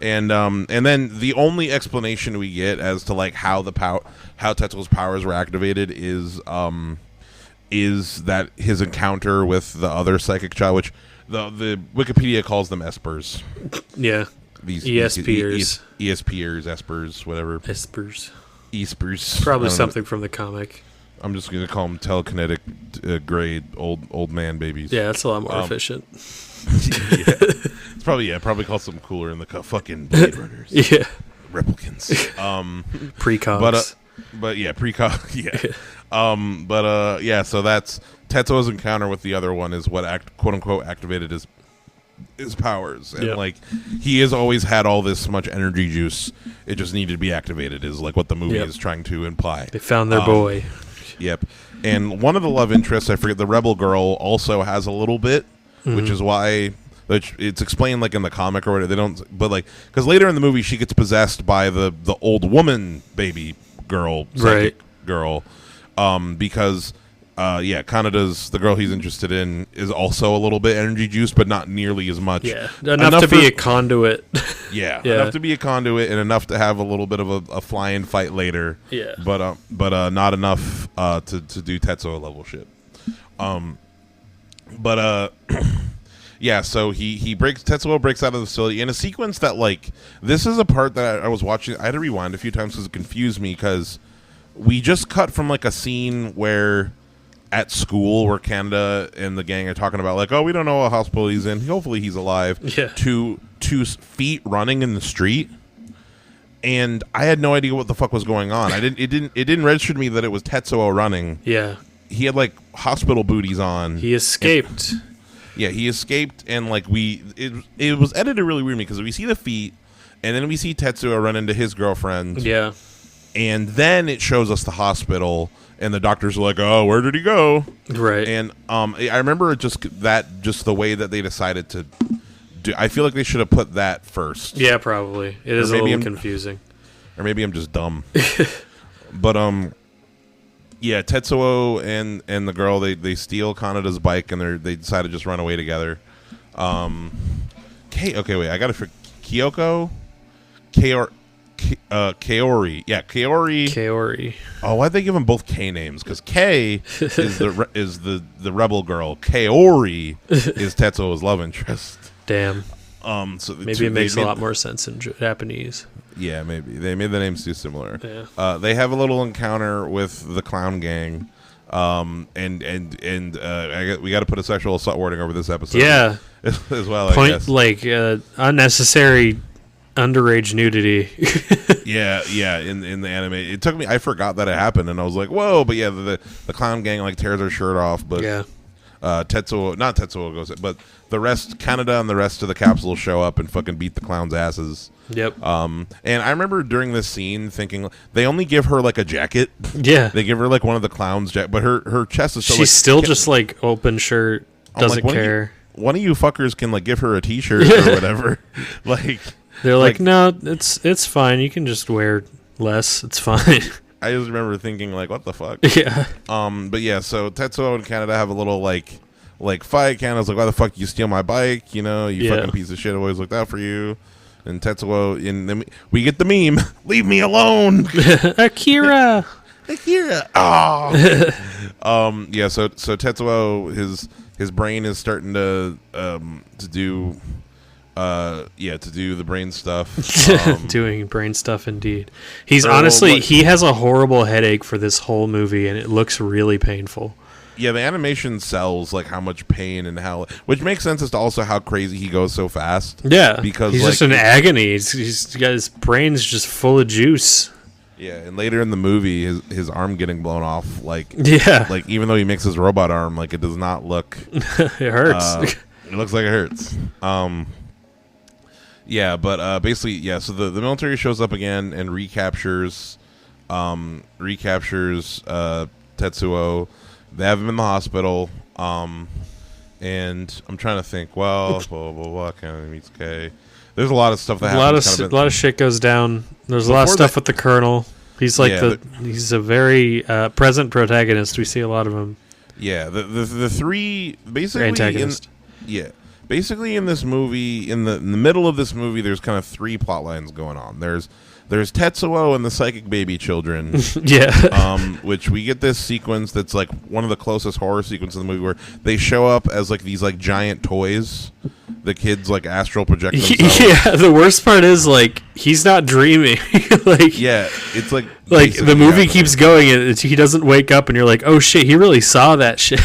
And then the only explanation we get as to like how Tetsuo's powers were activated is that his encounter with the other psychic child, which the Wikipedia calls them espers. Yeah. These ESPers. ESPers, espers, whatever. Espers. Probably something from the comic. I'm just going to call them telekinetic grade old man babies. Yeah, that's a lot more efficient. It's probably called something cooler in the fucking Blade Runners. Yeah. Replicants. Precogs. But yeah, precog. Yeah. So that's Tetsuo's encounter with the other one is what quote unquote activated his powers, and like he has always had all this much energy juice. It just needed to be activated. Is like what the movie is trying to imply. They found their boy. Yep. And one of the love interests, I forget, the rebel girl also has a little bit, which is why it's explained like in the comic or whatever. They don't, but like because later in the movie she gets possessed by the old woman baby girl, psychic girl, because. Kanada's the girl he's interested in is also a little bit energy juiced, but not nearly as much. Yeah, enough to be a conduit. Enough to be a conduit and enough to have a little bit of a fly-in fight later. Yeah, but not enough to do Tetsuo level shit. So Tetsuo breaks out of the facility in a sequence that like this is a part that I was watching. I had to rewind a few times because it confused me because we just cut from like a scene where. At school, where Canada and the gang are talking about, like, oh, we don't know what hospital he's in. Hopefully, he's alive. Yeah. To feet running in the street, and I had no idea what the fuck was going on. It didn't register to me that it was Tetsuo running. Yeah. He had like hospital booties on. He escaped. He escaped, and like it was edited really weird because we see the feet, and then we see Tetsuo run into his girlfriend. Yeah. And then it shows us the hospital. And the doctors are like, "Oh, where did he go?" Right. And I remember just the way that they decided to do. I feel like they should have put that first. Yeah, probably. It is a little confusing. Or maybe I'm just dumb. But Tetsuo and the girl they steal Kanada's bike and they decide to just run away together. Okay, wait, I got to Kyoko, Kaori. Yeah, Kaori. Oh, why'd they give them both K names? Because K is the rebel girl. Kaori is Tetsuo's love interest. Damn. So maybe it makes a lot more sense in Japanese. Yeah, maybe they made the names too similar. Yeah. They have a little encounter with the clown gang. We got to put a sexual assault warning over this episode. Yeah. as well. I guess. Like unnecessary. Underage nudity. yeah. In the anime, it took me. I forgot that it happened, and I was like, "Whoa!" But yeah, the clown gang like tears her shirt off. But not Tetsuo goes, but the rest, Canada and the rest of the capsule show up and fucking beat the clowns' asses. Yep. And I remember during this scene thinking they only give her like a jacket. Yeah. They give her like one of the clowns' jacket, but her chest is so. She's still just like open shirt, doesn't care. One of you fuckers can like give her a T-shirt or whatever, like. They're like, no, it's fine. You can just wear less. It's fine. I just remember thinking, like, what the fuck? Yeah. But yeah, so Tetsuo and Canada have a little like fight. Canada's like, why the fuck you steal my bike? You know, you fucking piece of shit. I always looked out for you. And Tetsuo, and then we get the meme. Leave me alone, Akira. Oh. Yeah. So Tetsuo, his brain is starting to do the brain stuff. Doing brain stuff, indeed. He's honestly, he has a horrible headache for this whole movie, and it looks really painful. Yeah, the animation sells like how much pain and how, which makes sense as to also how crazy he goes so fast. Yeah, because he's just in agony. He's got his brain's just full of juice. Yeah, and later in the movie, his arm getting blown off, like even though he makes his robot arm, like it does not look. It hurts. It looks like it hurts. Yeah, but basically, yeah. So the military shows up again and recaptures Tetsuo. They have him in the hospital. And I'm trying to think. Well, blah blah blah. Kennedy meets Kay. There's a lot of stuff that happens. A lot of shit goes down. There's a lot of stuff with the Colonel. He's like he's a very present protagonist. We see a lot of him. Yeah, the three basically antagonist. Basically in this movie, in the middle of this movie, there's kind of three plot lines going on. There's Tetsuo and the psychic baby children. Which we get this sequence that's like one of the closest horror sequences in the movie where they show up as like these like giant toys. The kids like astral project themselves. Yeah, the worst part is like he's not dreaming. It's like the movie keeps going and he doesn't wake up and you're like, oh shit, he really saw that shit.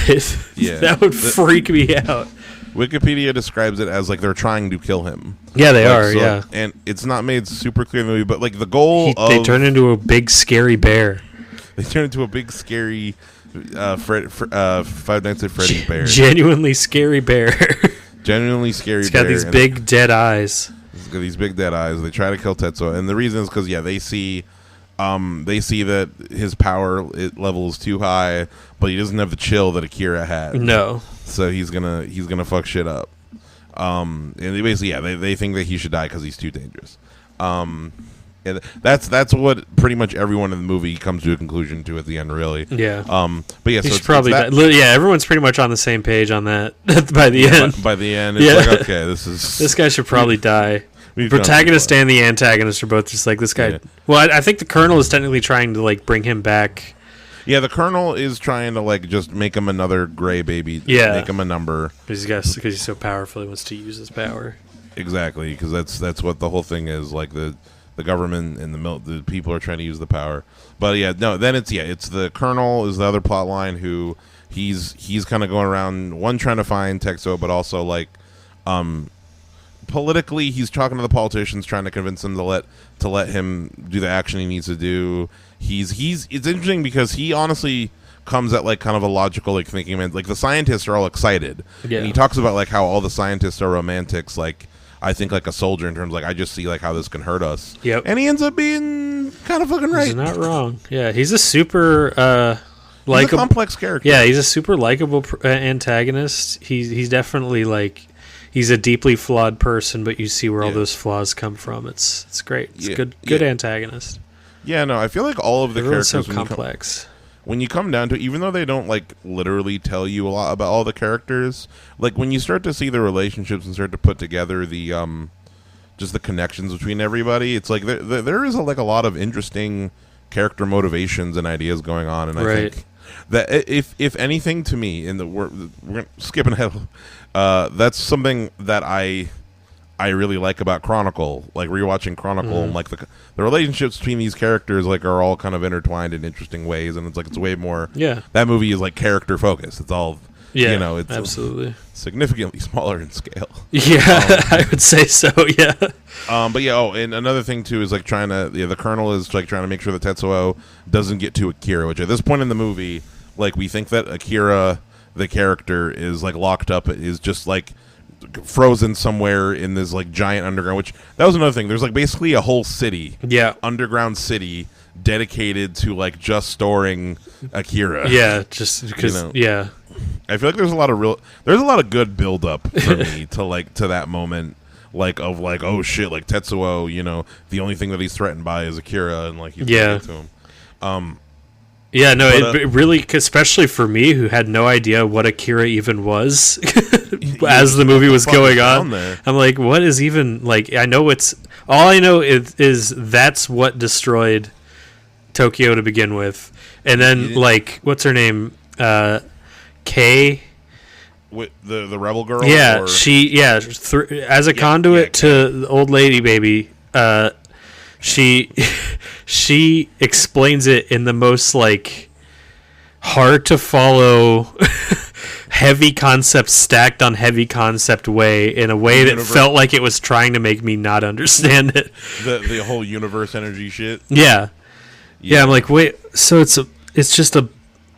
Yeah, that would freak me out. Wikipedia describes it as like they're trying to kill him. Yeah, they are. Yeah, and it's not made super clear in the movie, but like the goal they turn into a big scary bear. They turn into a big scary Five Nights at Freddy's bear. Genuinely scary bear. Genuinely scary. It's got bear, these big dead eyes. It's got these big dead eyes. They try to kill Tetsuo, and the reason is because they see that his power level is too high, but he doesn't have the chill that Akira had. No. So he's gonna fuck shit up. And they basically they think that he should die because he's too dangerous. And that's what pretty much everyone in the movie comes to a conclusion to at the end, really. Yeah. But yeah, he so should probably everyone's pretty much on the same page on that by the end. By the end, it's like, okay, this guy should probably die. The protagonist and the antagonist are both just like this guy. Yeah. Well, I think the Colonel is technically trying to like bring him back. Yeah, the Colonel is trying to like just make him another gray baby. Yeah, make him a number. Because he's so powerful, he wants to use his power. Exactly, because that's what the whole thing is. Like the government and the people are trying to use the power. But yeah, no. Then it's the Colonel is the other plot line who he's kind of going around trying to find Tetsuo, but also like politically he's talking to the politicians, trying to convince them to let him do the action he needs to do. It's interesting because he honestly comes at like kind of a logical like thinking man. Like the scientists are all excited, and he talks about like how all the scientists are romantics. Like I think like a soldier in terms of, like I just see like how this can hurt us. Yep. And he ends up being kind of fucking right. He's not wrong. Yeah, he's a super he's a complex character. Yeah, he's a super likable antagonist. He's definitely like he's a deeply flawed person, but you see where all those flaws come from. It's great. It's good antagonist. Yeah, no, I feel like all of the Everyone's characters so complex. When you come down to it, even though they don't like literally tell you a lot about all the characters, like when you start to see the relationships and start to put together the just the connections between everybody, it's like there is a lot of interesting character motivations and ideas going on, and I think that if anything to me we're skipping ahead, that's something that I really like about Chronicle, like rewatching Chronicle, and like the relationships between these characters like are all kind of intertwined in interesting ways, and it's like it's way more. Yeah, that movie is like character focused. It's all it's absolutely significantly smaller in scale. Yeah, I would say so. Yeah. But yeah. Oh, and another thing too is like trying to the Colonel is like trying to make sure that Tetsuo doesn't get to Akira, which at this point in the movie, like we think that Akira, the character, is like locked up, is just like frozen somewhere in this like giant underground, which that was another thing. There's like basically a whole city, underground city dedicated to like just storing Akira. Yeah, just because I feel like there's a lot of good build up for me to that moment, like of like, oh shit, like Tetsuo, the only thing that he's threatened by is Akira, and like he's to him. Yeah, no, it really, especially for me, who had no idea what Akira even was as the movie was going on. I'm like, what is even, like, I know all I know is that's what destroyed Tokyo to begin with. And then, like, what's her name? Kay? With the rebel girl? Yeah, as a conduit to the old lady baby, she explains it in the most like hard to follow heavy concept stacked on heavy concept way, in a way that felt like it was trying to make me not understand it. The whole universe energy shit. Yeah, I'm like, wait, so it's just a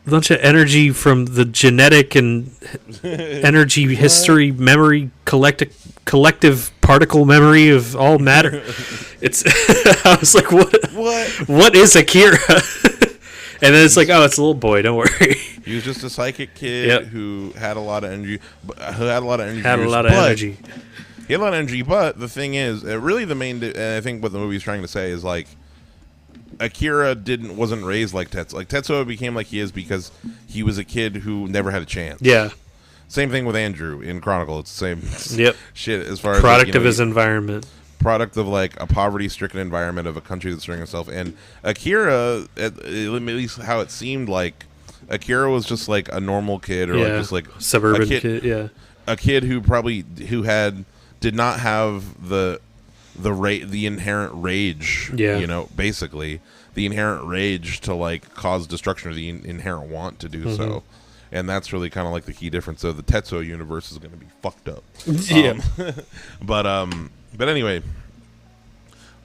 bunch of energy from the genetic and energy history memory collective particle memory of all matter. It's I was like, what is Akira? And then it's like, oh, it's a little boy. Don't worry. He was just a psychic kid who had a lot of energy. He had a lot of energy, but the thing is, really the main, and I think what the movie's trying to say is like, Akira wasn't raised like Tetsuo. Like Tetsuo became like he is because he was a kid who never had a chance. Yeah. Same thing with Andrew in Chronicle. It's the same shit as far as product of his environment. Product of like a poverty-stricken environment of a country that's destroying itself. And Akira, at least how it seemed like, Akira was just like a normal kid, or like just like suburban kid. A kid who did not have the inherent rage. Basically the inherent rage to like cause destruction, or the inherent want to do so. And that's really kind of like the key difference. So the Tetsuo universe is going to be fucked up. But anyway,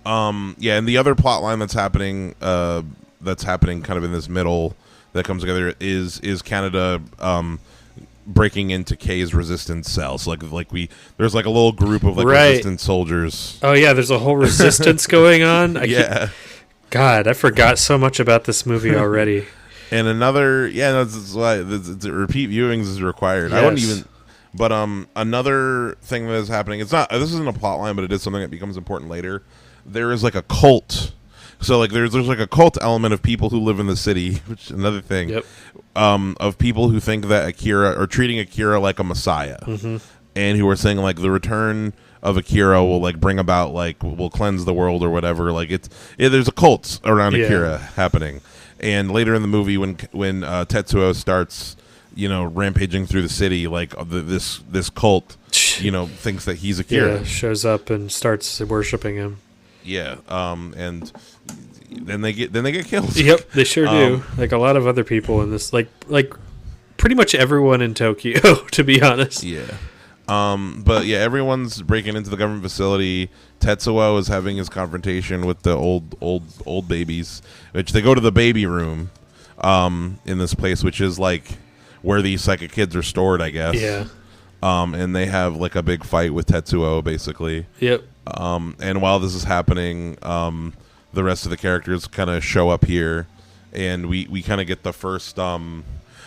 and the other plot line that's happening kind of in this middle that comes together is Canada breaking into K's resistance cells. There's like a little group of like resistance soldiers. Oh yeah, there's a whole resistance going on. God, I forgot so much about this movie already. And another, that's why repeat viewings is required. Yes. I wouldn't even. But another thing that is happening, this isn't a plot line, but it is something that becomes important later. There is like a cult. So like there's like a cult element of people who live in the city, which is another thing. Yep. Of people who think that Akira, or treating Akira like a messiah, and who are saying like the return of Akira will like bring about will cleanse the world or whatever. Like there's a cult around Akira happening. And later in the movie, when Tetsuo starts, rampaging through the city, like this cult, thinks that he's Akira. Yeah, shows up and starts worshiping him. Yeah, and then they get killed. Yep, they sure do. Like a lot of other people in this, like pretty much everyone in Tokyo, to be honest. Yeah. But yeah, everyone's breaking into the government facility. Tetsuo is having his confrontation with the old babies, which they go to the baby room, in this place, which is like where these psychic kids are stored, I guess. Yeah. And they have like a big fight with Tetsuo, basically. Yep. And while this is happening, the rest of the characters kind of show up here, and we kind of get the first,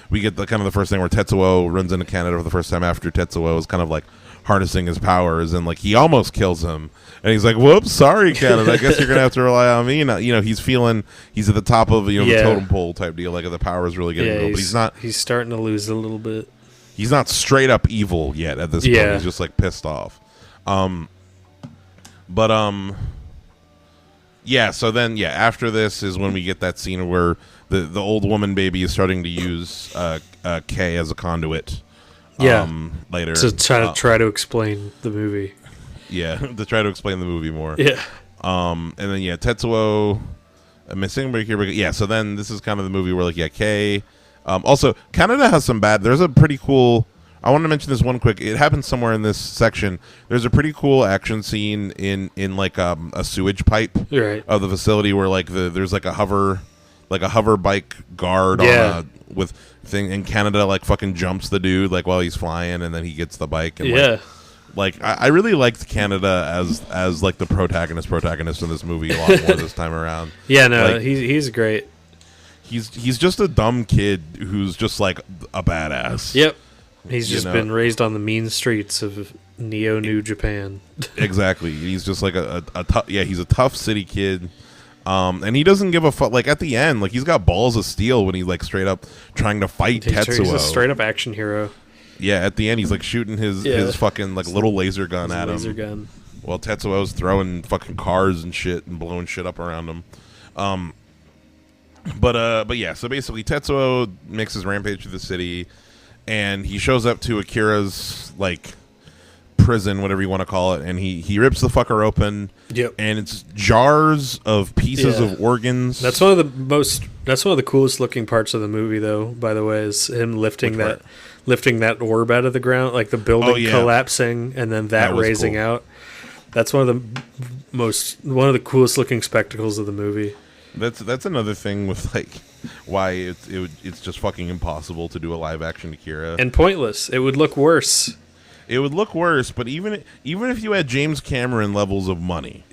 we get the first thing where Tetsuo runs into Canada for the first time after Tetsuo is kind of like harnessing his powers, and like he almost kills him, and he's like, "Whoops, sorry, Canada. I guess you're gonna have to rely on me." Now, he's at the top of the totem pole type deal. Like the power is really getting to go, but he's not. He's starting to lose a little bit. He's not straight up evil yet at this point. He's just like pissed off. So then after this is when we get that scene where the old woman baby is starting to use K as a conduit. Later to try to explain the movie. Yeah, to try to explain the movie more. Yeah. And then Tetsuo, am I saying right here? Yeah. So then this is kind of the movie where K. Also, Canada has some bad. There's a pretty cool. I want to mention this one quick. It happens somewhere in this section. There's a pretty cool action scene in like a sewage pipe of the facility where there's like a hover bike guard with thing, and Canada fucking jumps the dude while he's flying, and then he gets the bike. And, I really liked Canada as the protagonist in this movie a lot more this time around. Yeah, no, he's great. He's just a dumb kid who's just a badass. Yep. He's just been raised on the mean streets of New Japan. Exactly. He's just he's a tough city kid. And he doesn't give a fuck. At the end, he's got balls of steel when he's straight up trying to fight Tetsuo. He's a straight up action hero. Yeah, at the end he's shooting his fucking little laser gun at him. Laser gun. While Tetsuo's throwing fucking cars and shit and blowing shit up around him. But yeah, so basically Tetsuo makes his rampage through the city, and he shows up to Akira's prison, whatever you want to call it, and he rips the fucker open. Yep. And it's jars of pieces of organs. That's one of the coolest looking parts of the movie, though, by the way, is him lifting that orb out of the ground, the building collapsing and then that raising cool. out. That's one of the coolest looking spectacles of the movie. That's another thing with why it's just fucking impossible to do a live action Akira, and pointless. It would look worse. It would look worse, but even if you had James Cameron levels of money,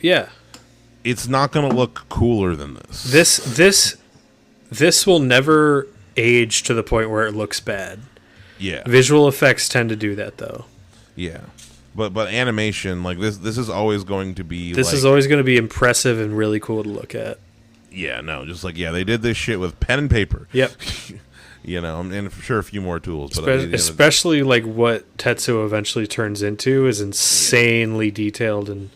it's not going to look cooler than this. this will never age to the point where it looks bad. Yeah. Visual effects tend to do that, though. Yeah. But animation, like, this is always going to be... This is always going to be impressive and really cool to look at. Yeah, no, just like, they did this shit with pen and paper. Yep. And for sure a few more tools. But especially, like, what Tetsuo eventually turns into is insanely detailed and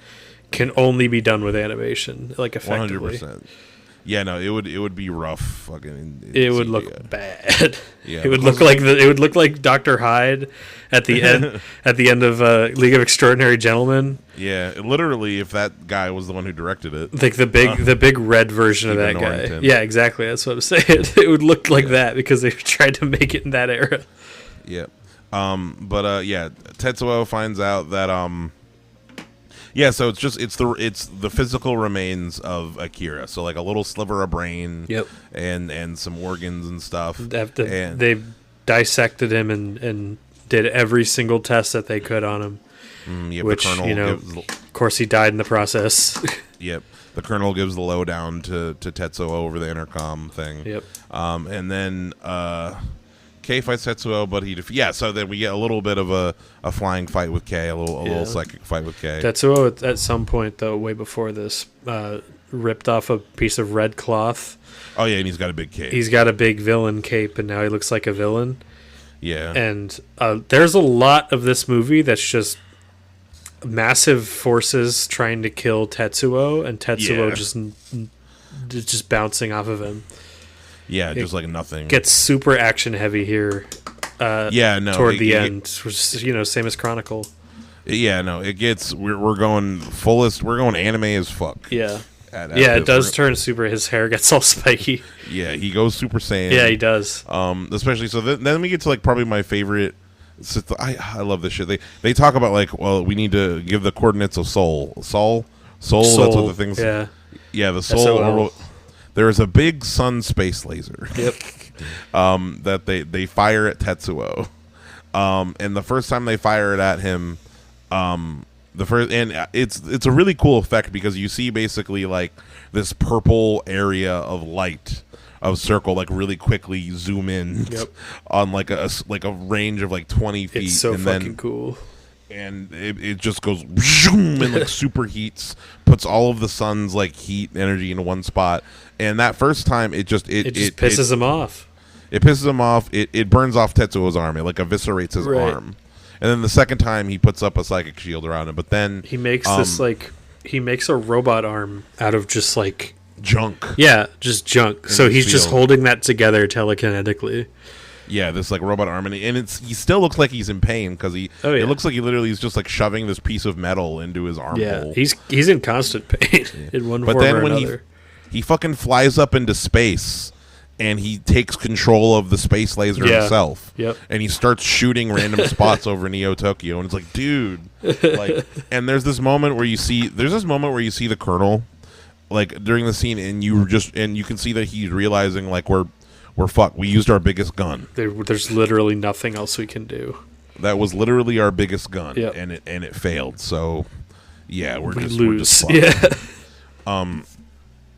can only be done with animation, like, effectively. 100%. Yeah, no, it would be rough. Fucking, it would look bad. Yeah, it would look like Dr. Hyde at the end of League of Extraordinary Gentlemen. Yeah, literally, if that guy was the one who directed it, like the big red version of that Norrington. guy. Yeah, exactly. That's what I'm saying. It would look like that because they tried to make it in that era. Yeah, Tetsuo finds out that so it's the physical remains of Akira. So like a little sliver of brain, yep, and some organs and stuff. They dissected him and did every single test that they could on him. Which, the Colonel of course, he died in the process. Yep, the Colonel gives the lowdown to Tetsuo over the intercom thing. Yep, and then K fights Tetsuo, but so then we get a little bit of a flying fight with K, a little psychic fight with K. Tetsuo at some point, though, way before this, ripped off a piece of red cloth. Oh yeah, and he's got a big cape. He's got a big villain cape, and now he looks like a villain. Yeah, and there's a lot of this movie that's just massive forces trying to kill Tetsuo, and Tetsuo just bouncing off of him. Yeah, just like nothing. Gets super action heavy here. Toward the end, same as Chronicle. Yeah, no, it gets. We're going fullest. We're going anime as fuck. Yeah, it does turn super. His hair gets all spiky. Yeah, he goes Super Saiyan. Yeah, he does. Especially so. Then we get to like probably my favorite. I love this shit. They talk about like, well, we need to give the coordinates of Soul. That's what the things. Yeah, the Soul. There is a big sun space laser. Yep. That they fire at Tetsuo, and the first time they fire it at him, it's a really cool effect because you see basically like this purple area of light of circle like really quickly zoom in on like a range of like 20 feet. It's so fucking cool. And it just goes zoom and like superheats, puts all of the sun's like heat and energy into one spot. And that first time it just pisses him off. It pisses him off. It burns off Tetsuo's arm. It like eviscerates his arm. And then the second time he puts up a psychic shield around him. But then he makes he makes a robot arm out of just like junk. Yeah, just junk. So he's just holding that together telekinetically. Yeah, this like robot arm, and he still looks like he's in pain because it looks like he literally is just like shoving this piece of metal into his arm hole. He's in constant pain in one form or another. He fucking flies up into space and he takes control of the space laser himself. Yep. And he starts shooting random spots over Neo Tokyo, and it's like, dude, like. And there's this moment where you see the Colonel, like during the scene, and you can see that he's realizing like we're fucked. We used our biggest gun. There's literally nothing else we can do. That was literally our biggest gun, and it failed. So, yeah, we lose. We're just fucked.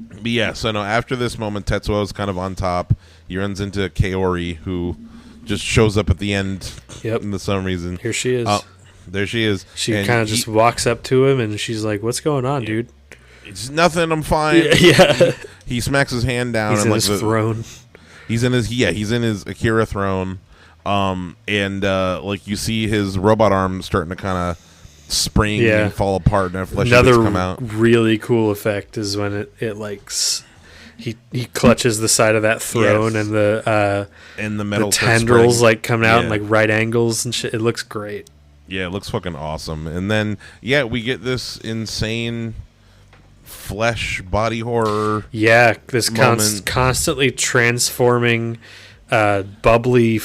But yeah, so no. After this moment, Tetsuo is kind of on top. He runs into Kaori, who just shows up at the end. Yep. For some reason, here she is. There she is. She kind of just walks up to him, and she's like, "What's going on, dude?" It's nothing. I'm fine. Yeah. He smacks his hand down. He's in his throne. He's in his Akira throne, and like you see his robot arm starting to kind of spring and fall apart, and flesh bits come out. Another really cool effect is when it like he clutches the side of that throne, and the metal tendrils like come out in like right angles and shit. It looks great. Yeah, it looks fucking awesome. And then we get this insane flesh body horror. Yeah, this constantly transforming, bubbly,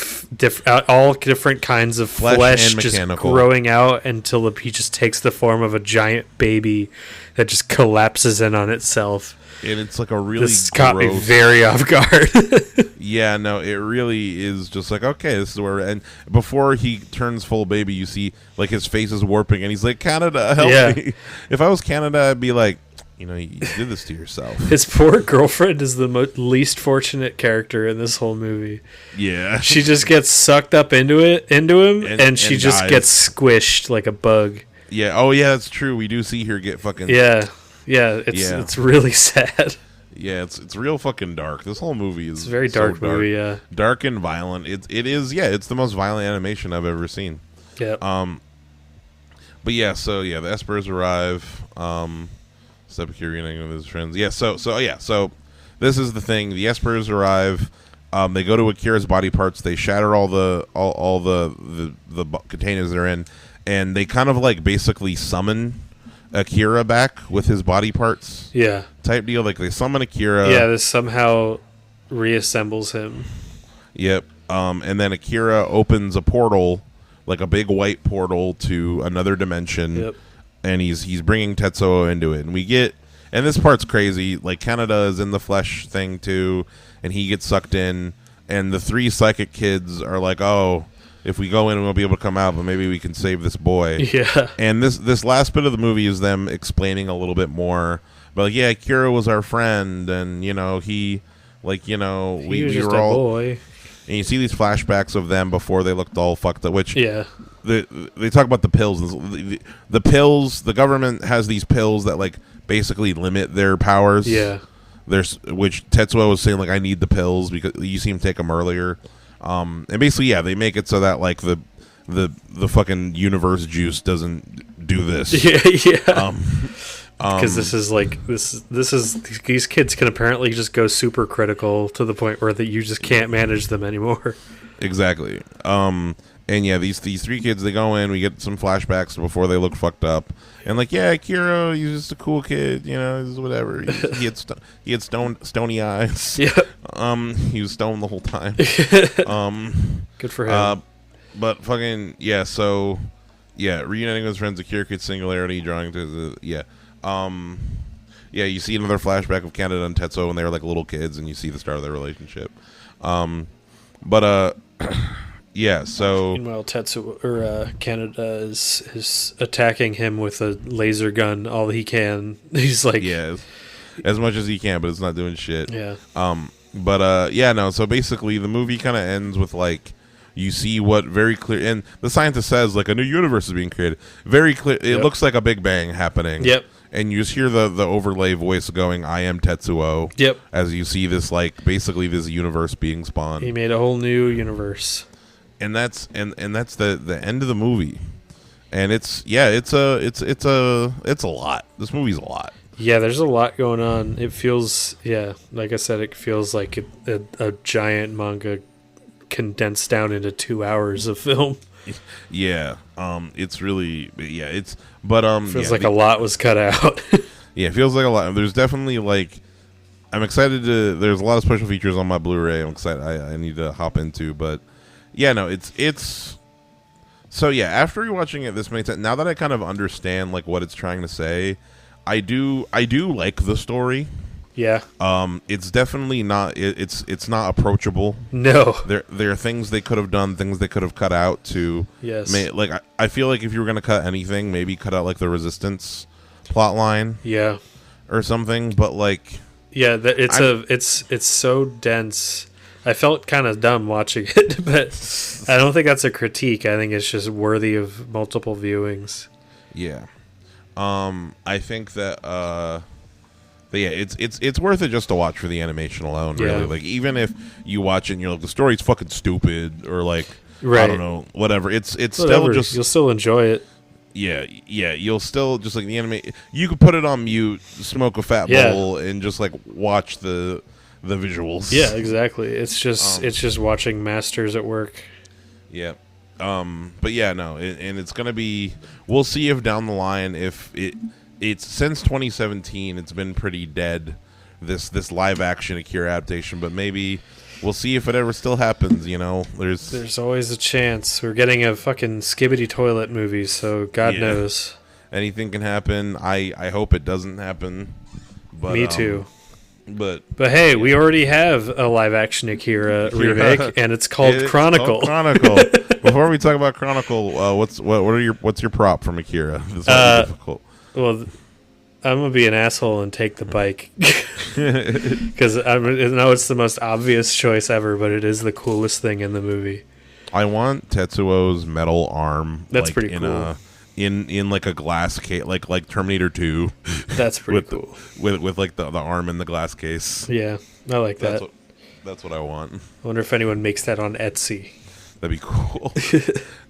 all different kinds of flesh just growing out until he just takes the form of a giant baby that just collapses in on itself. And it's like a really this caught me very off guard. Yeah, no, it really is just like, okay, this is where. And before he turns full baby, you see like his face is warping, and he's like, "Canada, help me!" If I was Canada, I'd be like, you did this to yourself. His poor girlfriend is the least fortunate character in this whole movie. Yeah. She just gets sucked up into him, and she just dies. gets squished like a bug. Yeah. Oh, yeah, that's true. We do see her get fucking... Yeah. It's really sad. Yeah, it's real fucking dark. This whole movie is... It's a very dark movie, yeah. Dark and violent. It is, yeah, it's the most violent animation I've ever seen. Yeah. But yeah, so yeah, the Espers arrive. Akira reuniting with his friends. Yeah, so this is the thing. The Espers arrive. They go to Akira's body parts. They shatter all the containers they're in, and they kind of like basically summon Akira back with his body parts. Yeah. Type deal. Like they summon Akira. Yeah, this somehow reassembles him. Yep. And then Akira opens a portal, like a big white portal to another dimension. Yep. And he's bringing Tetsuo into it. And we get... And this part's crazy. Like, Canada is in the flesh thing, too. And he gets sucked in. And the three psychic kids are like, oh, if we go in, we won't be able to come out, but maybe we can save this boy. Yeah. And this last bit of the movie is them explaining a little bit more. But, like, yeah, Akira was our friend. And, he... Like, he was we just were a all... boy. And you see these flashbacks of them before they looked all fucked up, which... Yeah. They talk about the pills. The pills, the government has these pills that, like, basically limit their powers. Yeah. Which Tetsuo was saying, like, I need the pills because you see him take them earlier. And basically, yeah, they make it so that, like, the fucking universe juice doesn't do this. Yeah. Because this is like these kids can apparently just go super critical to the point where that you just can't manage them anymore. Exactly. And yeah, these three kids, they go in. We get some flashbacks before they look fucked up, and like, yeah, Akira, he's just a cool kid, he's whatever. He had stony eyes. Yeah. He was stoned the whole time. Good for him. But fucking yeah. So yeah, reuniting with his friends, Akira creates singularity, drawing to the yeah. You see another flashback of Canada and Tetsuo when they were like little kids, and you see the start of their relationship. Yeah, so... Meanwhile, Canada is attacking him with a laser gun all he can. He's like... Yeah, as much as he can, but it's not doing shit. Yeah. So basically the movie kind of ends with, like, you see what very clear... And the scientist says, like, a new universe is being created. Very clear... It looks like a Big Bang happening. Yep. And you just hear the overlay voice going, I am Tetsuo. Yep. As you see this, like, basically this universe being spawned. He made a whole new universe. And that's the end of the movie, and it's a lot. This movie's a lot. Yeah, there's a lot going on. It feels like I said, it feels like a giant manga condensed down into 2 hours of film. Yeah, it's really it's feels like a lot was cut out. Yeah, it feels like a lot. There's definitely like I'm excited to. There's a lot of special features on my Blu-ray. I'm excited. I need to hop into, but. Yeah, no, it's so yeah, after rewatching it this many times, now that I kind of understand like what it's trying to say, I do like the story. Yeah. It's definitely not it's not approachable. No. There are things they could have done, things they could have cut out to like I feel like if you were going to cut anything, maybe cut out like the Resistance plot line. Yeah. Or something, but like it's so dense. I felt kind of dumb watching it, but I don't think that's a critique. I think it's just worthy of multiple viewings. Yeah. I think that but yeah, it's worth it just to watch for the animation alone, really. Yeah. Like even if you watch it and you're like the story's fucking stupid or like right. I don't know, whatever. It's whatever. Still just you'll still enjoy it. Yeah, you'll still just like the anime. You could put it on mute, smoke a fat bowl, and just like watch the visuals. Yeah, exactly. It's just watching masters at work. Yeah. But yeah, no, and it's gonna be. We'll see if down the line, if it's since 2017, it's been pretty dead. This live action Akira adaptation, but maybe we'll see if it ever still happens. There's always a chance. We're getting a fucking Skibbity Toilet movie, so God knows. Anything can happen. I hope it doesn't happen. But, me too. But hey, we already have a live action Akira remake, and it's called Chronicle. Chronicle. Before we talk about Chronicle, what's your prop from Akira? This might be difficult. Well, I'm gonna be an asshole and take the bike because I know it's the most obvious choice ever, but it is the coolest thing in the movie. I want Tetsuo's metal arm. That's like, pretty cool. In like a glass case, like Terminator 2. That's pretty cool. With like the arm in the glass case. Yeah, I like that. That's what I want. I wonder if anyone makes that on Etsy. That'd be cool.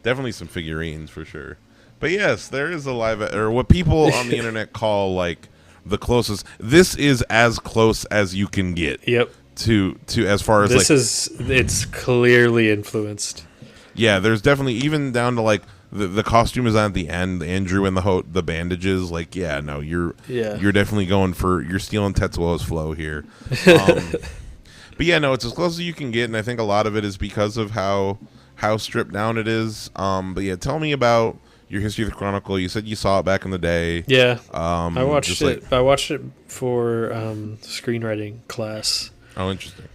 Definitely some figurines for sure. But yes, there is a or what people on the internet call like the closest. This is as close as you can get. Yep. To as far as it's clearly influenced. Yeah, there's definitely even down to like the costume is at the end. Andrew and the bandages. Like, yeah, no, you're definitely you're stealing Tetsuo's flow here. But yeah, no, it's as close as you can get, and I think a lot of it is because of how stripped down it is. But yeah, tell me about your history of the Chronicle. You said you saw it back in the day. Yeah, I watched it. I watched it for screenwriting class. Oh, interesting.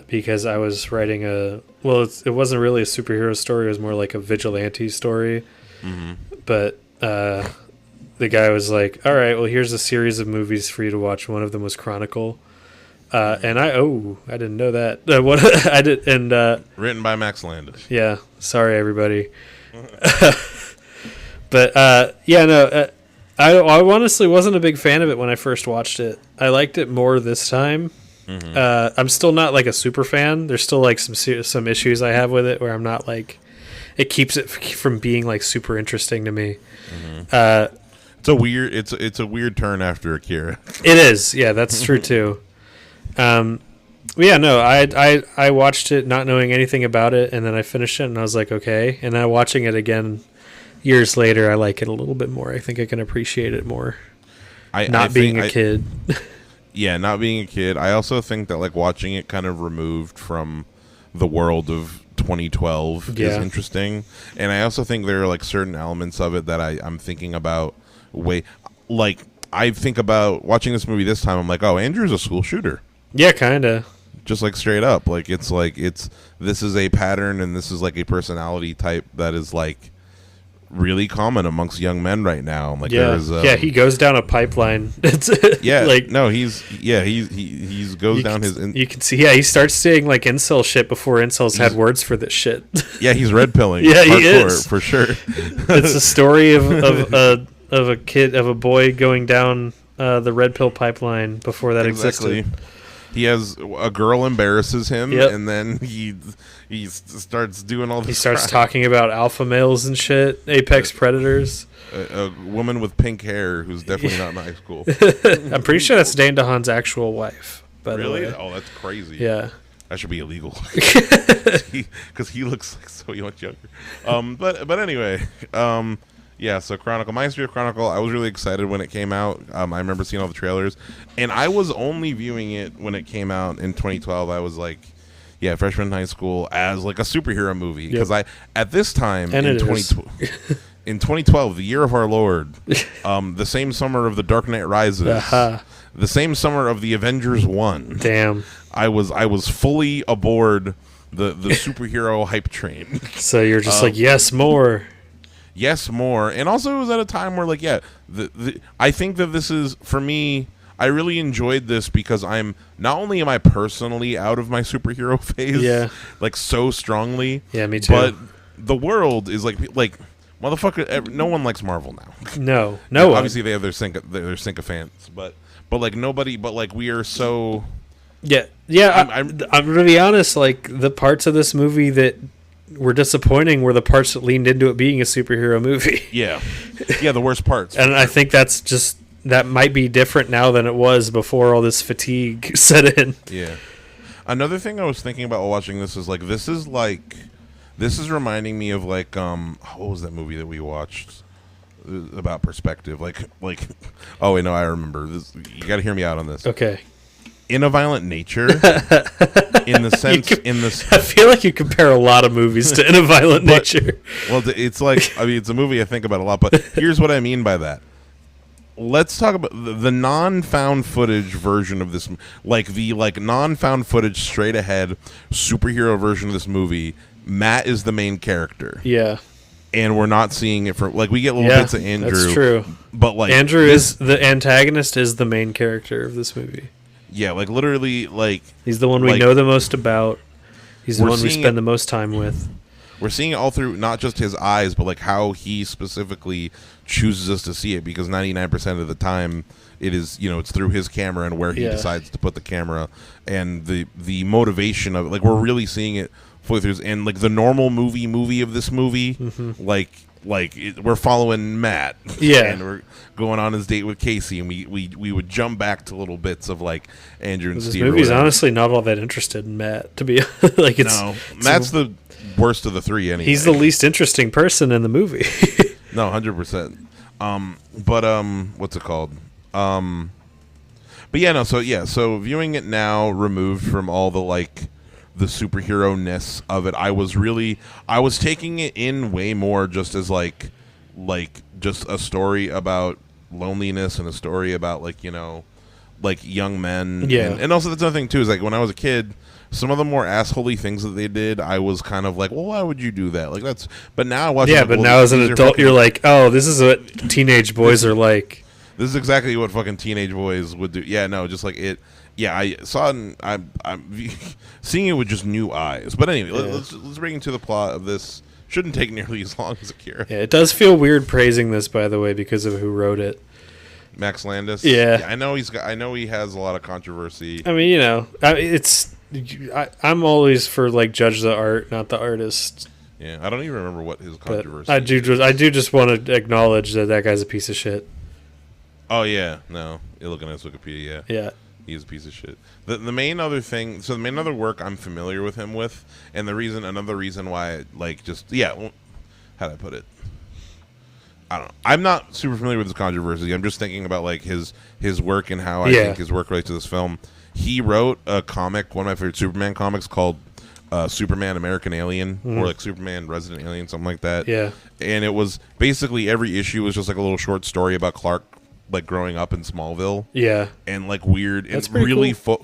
Because I was writing it wasn't really a superhero story. It was more like a vigilante story. Mm-hmm. But the guy was like, "All right, well, here's a series of movies for you to watch." One of them was Chronicle. And I didn't know that. What I did, and written by Max Landis. Yeah, sorry everybody. But I honestly wasn't a big fan of it when I first watched it. I liked it more this time. Mm-hmm. I'm still not like a super fan. There's still like some issues I have with it where I'm not like it keeps it from being like super interesting to me. Mm-hmm. It's a weird turn after Akira. It is, yeah, that's true too. I watched it not knowing anything about it, and then I finished it, and I was like, okay. And then watching it again years later, I like it a little bit more. I think I can appreciate it more. Not being a kid. Yeah, not being a kid. I also think that like watching it kind of removed from the world of 2012 is interesting, and I also think there are like certain elements of it that I'm thinking about. I think about watching this movie this time. I'm like, oh, Andrew's a school shooter. Yeah, kind of. Just like straight up, like this is a pattern, and this is like a personality type that is like really common amongst young men right now. Like he goes down a pipeline. He goes down his. You can see, he starts saying like incel shit before incels had words for this shit. Yeah, he's red pilling. Yeah, he is for sure. It's a story of a boy going down the red pill pipeline before that existed. He has a girl embarrasses him, and then he starts doing all this. He starts talking about alpha males and shit, apex predators. A woman with pink hair who's definitely not in high school. I'm pretty sure that's Dane DeHaan's actual wife. By the way. Oh, that's crazy. Yeah, that should be illegal because he looks like so much younger. But anyway. Yeah, so Chronicle. My history of Chronicle, I was really excited when it came out. I remember seeing all the trailers. And I was only viewing it when it came out in 2012. I was like, freshman in high school as like a superhero movie. Because at this time, in 2012, the year of our Lord, the same summer of The Dark Knight Rises, the same summer of The Avengers 1. Damn. I was fully aboard the superhero hype train. So you're just like, yes, more. Yes, more. And also it was at a time where, like, I think that this is, for me, I really enjoyed this because not only am I personally out of my superhero phase, like, so strongly. Yeah, me too. But the world is, like motherfucker, no one likes Marvel now. No one. Obviously, they have their sycophants, but, like, nobody, but, like, we are so... Yeah, I'm going to be honest, like, the parts of this movie that were disappointing were the parts that leaned into it being a superhero movie. Yeah, the worst parts. And I think that might be different now than it was before all this fatigue set in. Yeah. Another thing I was thinking about while watching this is this is reminding me of what was that movie that we watched about perspective? Oh wait, no, I remember this. You got to hear me out on this. Okay. In a Violent Nature, in the sense, I feel like you compare a lot of movies to In a Violent Nature. Well, it's it's a movie I think about a lot, but here's what I mean by that. Let's talk about the non-found footage version of this, the non-found footage straight ahead superhero version of this movie. Matt is the main character. Yeah. and we're not seeing it from like we get little bits of Andrew. That's true. But like Andrew is the antagonist, is the main character of this movie. Yeah, like literally, like he's the one we know the most about. He's the one we spend the most time with. We're seeing it all through not just his eyes, but like how he specifically chooses us to see it, because 99% of the time it is, it's through his camera and where he decides to put the camera, and the motivation of it. Like we're really seeing it fully through, and like the normal movie of this movie, we're following Matt, and we're going on his date with Casey, and we would jump back to little bits of like Andrew and Steve. This movie's honestly not all that interested in Matt, to be like Matt's the worst of the three anyway. He's the least interesting person in the movie. No, 100%. What's it called? But yeah, no. So viewing it now, removed from all the like the superhero-ness of it, I was taking it in way more just as like just a story about loneliness and a story about like young men. Yeah, and also that's another thing too, is like when I was a kid, some of the more assholey things that they did, I was kind of like, well, why would you do that? Like that's. But now I watch. Yeah, but now as an adult, you're like, oh, this is what teenage boys are like. This is exactly what fucking teenage boys would do. Yeah, no, just like it. Yeah, I saw it, and I'm seeing it with just new eyes. But anyway, let's bring into the plot of this. Shouldn't take nearly as long as Akira. Yeah, it does feel weird praising this, by the way, because of who wrote it. Max Landis. Yeah, I know he has a lot of controversy. I mean, I'm always for like judge the art, not the artist. Yeah, I don't even remember what his controversy. But I do just want to acknowledge that guy's a piece of shit. Oh yeah, no, you're looking at his Wikipedia. Yeah. He's a piece of shit. The main other thing, so the main other work I'm familiar with him with, and another reason why, how do I put it? I don't know. I'm not super familiar with his controversy. I'm just thinking about like his work and how I think his work relates to this film. He wrote a comic, one of my favorite Superman comics, called Superman American Alien, or like Superman Resident Alien, something like that. Yeah. And it was basically every issue was just like a little short story about Clark, like growing up in Smallville. Yeah. And like weird. That's and really cool.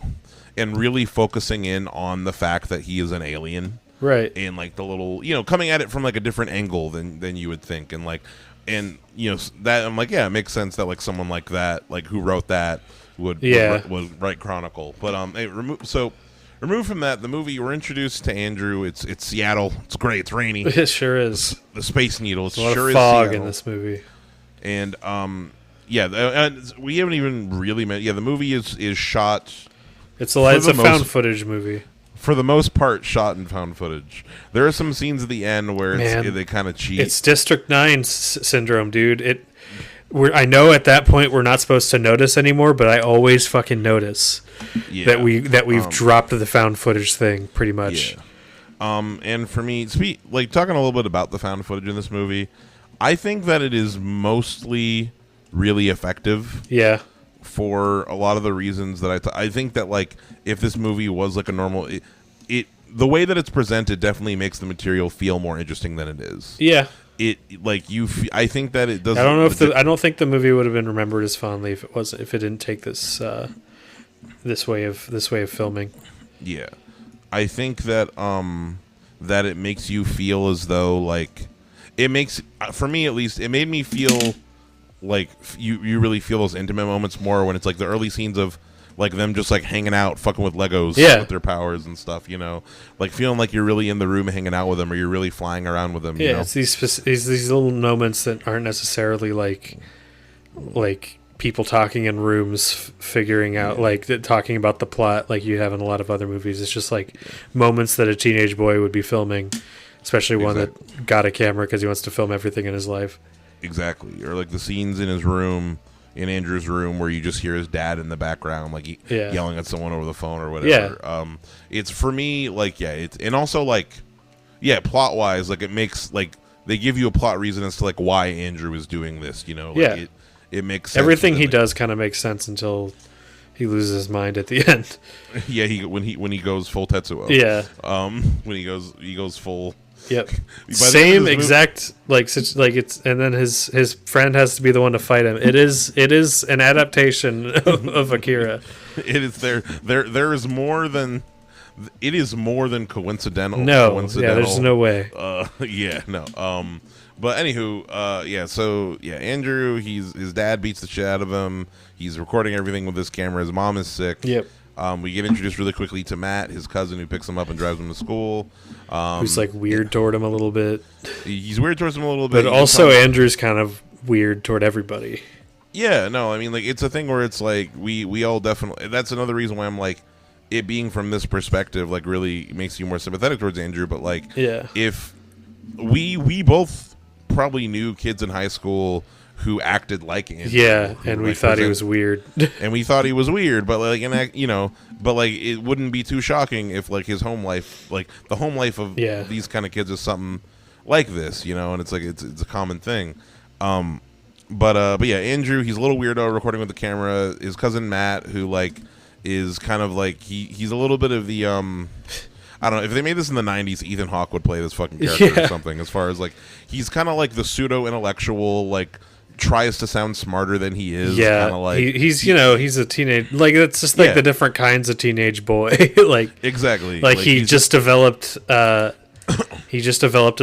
And really focusing in on the fact that he is an alien. Right. And like the little, coming at it from like a different angle than you would think. And like, that I'm like, yeah, it makes sense that like someone like that, like who wrote that would write Chronicle. But removed from that, the movie, we're introduced to Andrew. It's Seattle. It's great. It's rainy. It sure is. The Space Needle. It's a lot sure of fog is Seattle. in this movie. And we haven't even really met. Yeah, the movie is shot. It's a found footage movie. For the most part, shot in found footage. There are some scenes at the end where they kind of cheat. It's District 9 syndrome, dude. I know at that point we're not supposed to notice anymore, but I always fucking notice that we've dropped the found footage thing pretty much. Yeah. And for me, talking a little bit about the found footage in this movie, I think that it is mostly really effective. Yeah. For a lot of the reasons that I think that like if this movie was like a normal, the way that it's presented definitely makes the material feel more interesting than it is. Yeah. I think that it doesn't. I don't know I don't think the movie would have been remembered as fondly if it didn't take this way of filming. Yeah, I think that that it makes you feel as though like it makes, for me at least, it made me feel like you really feel those intimate moments more when it's like the early scenes of like them just like hanging out, fucking with Legos with their powers and stuff, like feeling like you're really in the room hanging out with them, or you're really flying around with them. Yeah, it's these little moments that aren't necessarily like people talking in rooms, figuring out talking about the plot like you have in a lot of other movies. It's just like moments that a teenage boy would be filming, especially one that got a camera because he wants to film everything in his life. Exactly, or like the scenes in his room, in Andrew's room, where you just hear his dad in the background, like yelling at someone over the phone or whatever. Yeah. It's for me, it's and also plot wise, like it makes like they give you a plot reason as to like why Andrew is doing this. It makes sense. Everything he does kind of makes sense until he loses his mind at the end. Yeah, when he goes full Tetsuo. Yeah. When he goes full. Yep. Same exact it's, and then his friend has to be the one to fight him. It is an adaptation of Akira. It is there is more than it is more than coincidental. No, yeah, there's no way. Yeah, no. But anywho, Andrew, his dad beats the shit out of him. He's recording everything with his camera. His mom is sick. Yep. We get introduced really quickly to Matt, his cousin, who picks him up and drives him to school. Who's like weird toward him a little bit. He's weird towards him a little bit. But also Andrew's kind of weird toward everybody. Yeah, no, I mean, like, it's a thing where it's like we all definitely. That's another reason why I'm like, it being from this perspective, like, really makes you more sympathetic towards Andrew. But like, if we both probably knew kids in high school who acted like Andrew. Yeah, and we thought he was weird. And we thought he was weird, but like, it wouldn't be too shocking if like his home life, like the home life of these kind of kids, is something like this, and it's like it's a common thing. But yeah, Andrew, he's a little weirdo recording with the camera. His cousin Matt, who like is kind of like he's a little bit of the I don't know, if they made this in the 90s, Ethan Hawke would play this fucking character or something, as far as like he's kind of like the pseudo intellectual, like tries to sound smarter than he is. Yeah, like, he's a teenage, like it's just like the different kinds of teenage boy. Like exactly, like he just developed a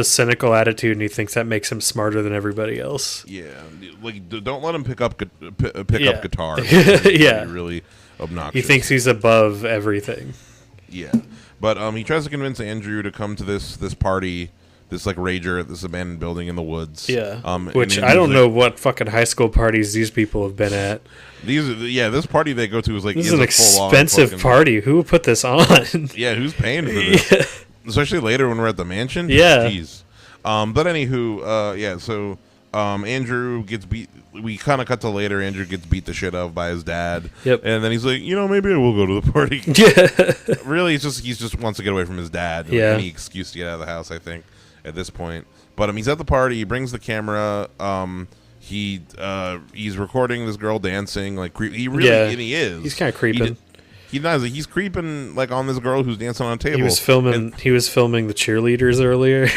cynical attitude, and he thinks that makes him smarter than everybody else. Yeah, like don't let him pick up guitar. Yeah, really obnoxious. He thinks he's above everything. Yeah, but he tries to convince Andrew to come to this party, this like rager at this abandoned building in the woods. Yeah, which I don't know what fucking high school parties these people have been at. This party they go to is like this is an expensive party. Who put this on? Yeah, who's paying for this? Yeah. Especially later when we're at the mansion. Yeah. Jeez. But anywho, so Andrew gets beat. We kind of cut to later. Andrew gets beat the shit of by his dad. Yep. And then he's like, maybe I will go to the party. Yeah. Really, he just wants to get away from his dad. Yeah. Any excuse to get out of the house, I think, at this point. But he's at the party. He brings the camera. He's recording this girl dancing. Like he really, and he is. He's kind of creeping. He's creeping like on this girl who's dancing on a table. He was filming the cheerleaders earlier,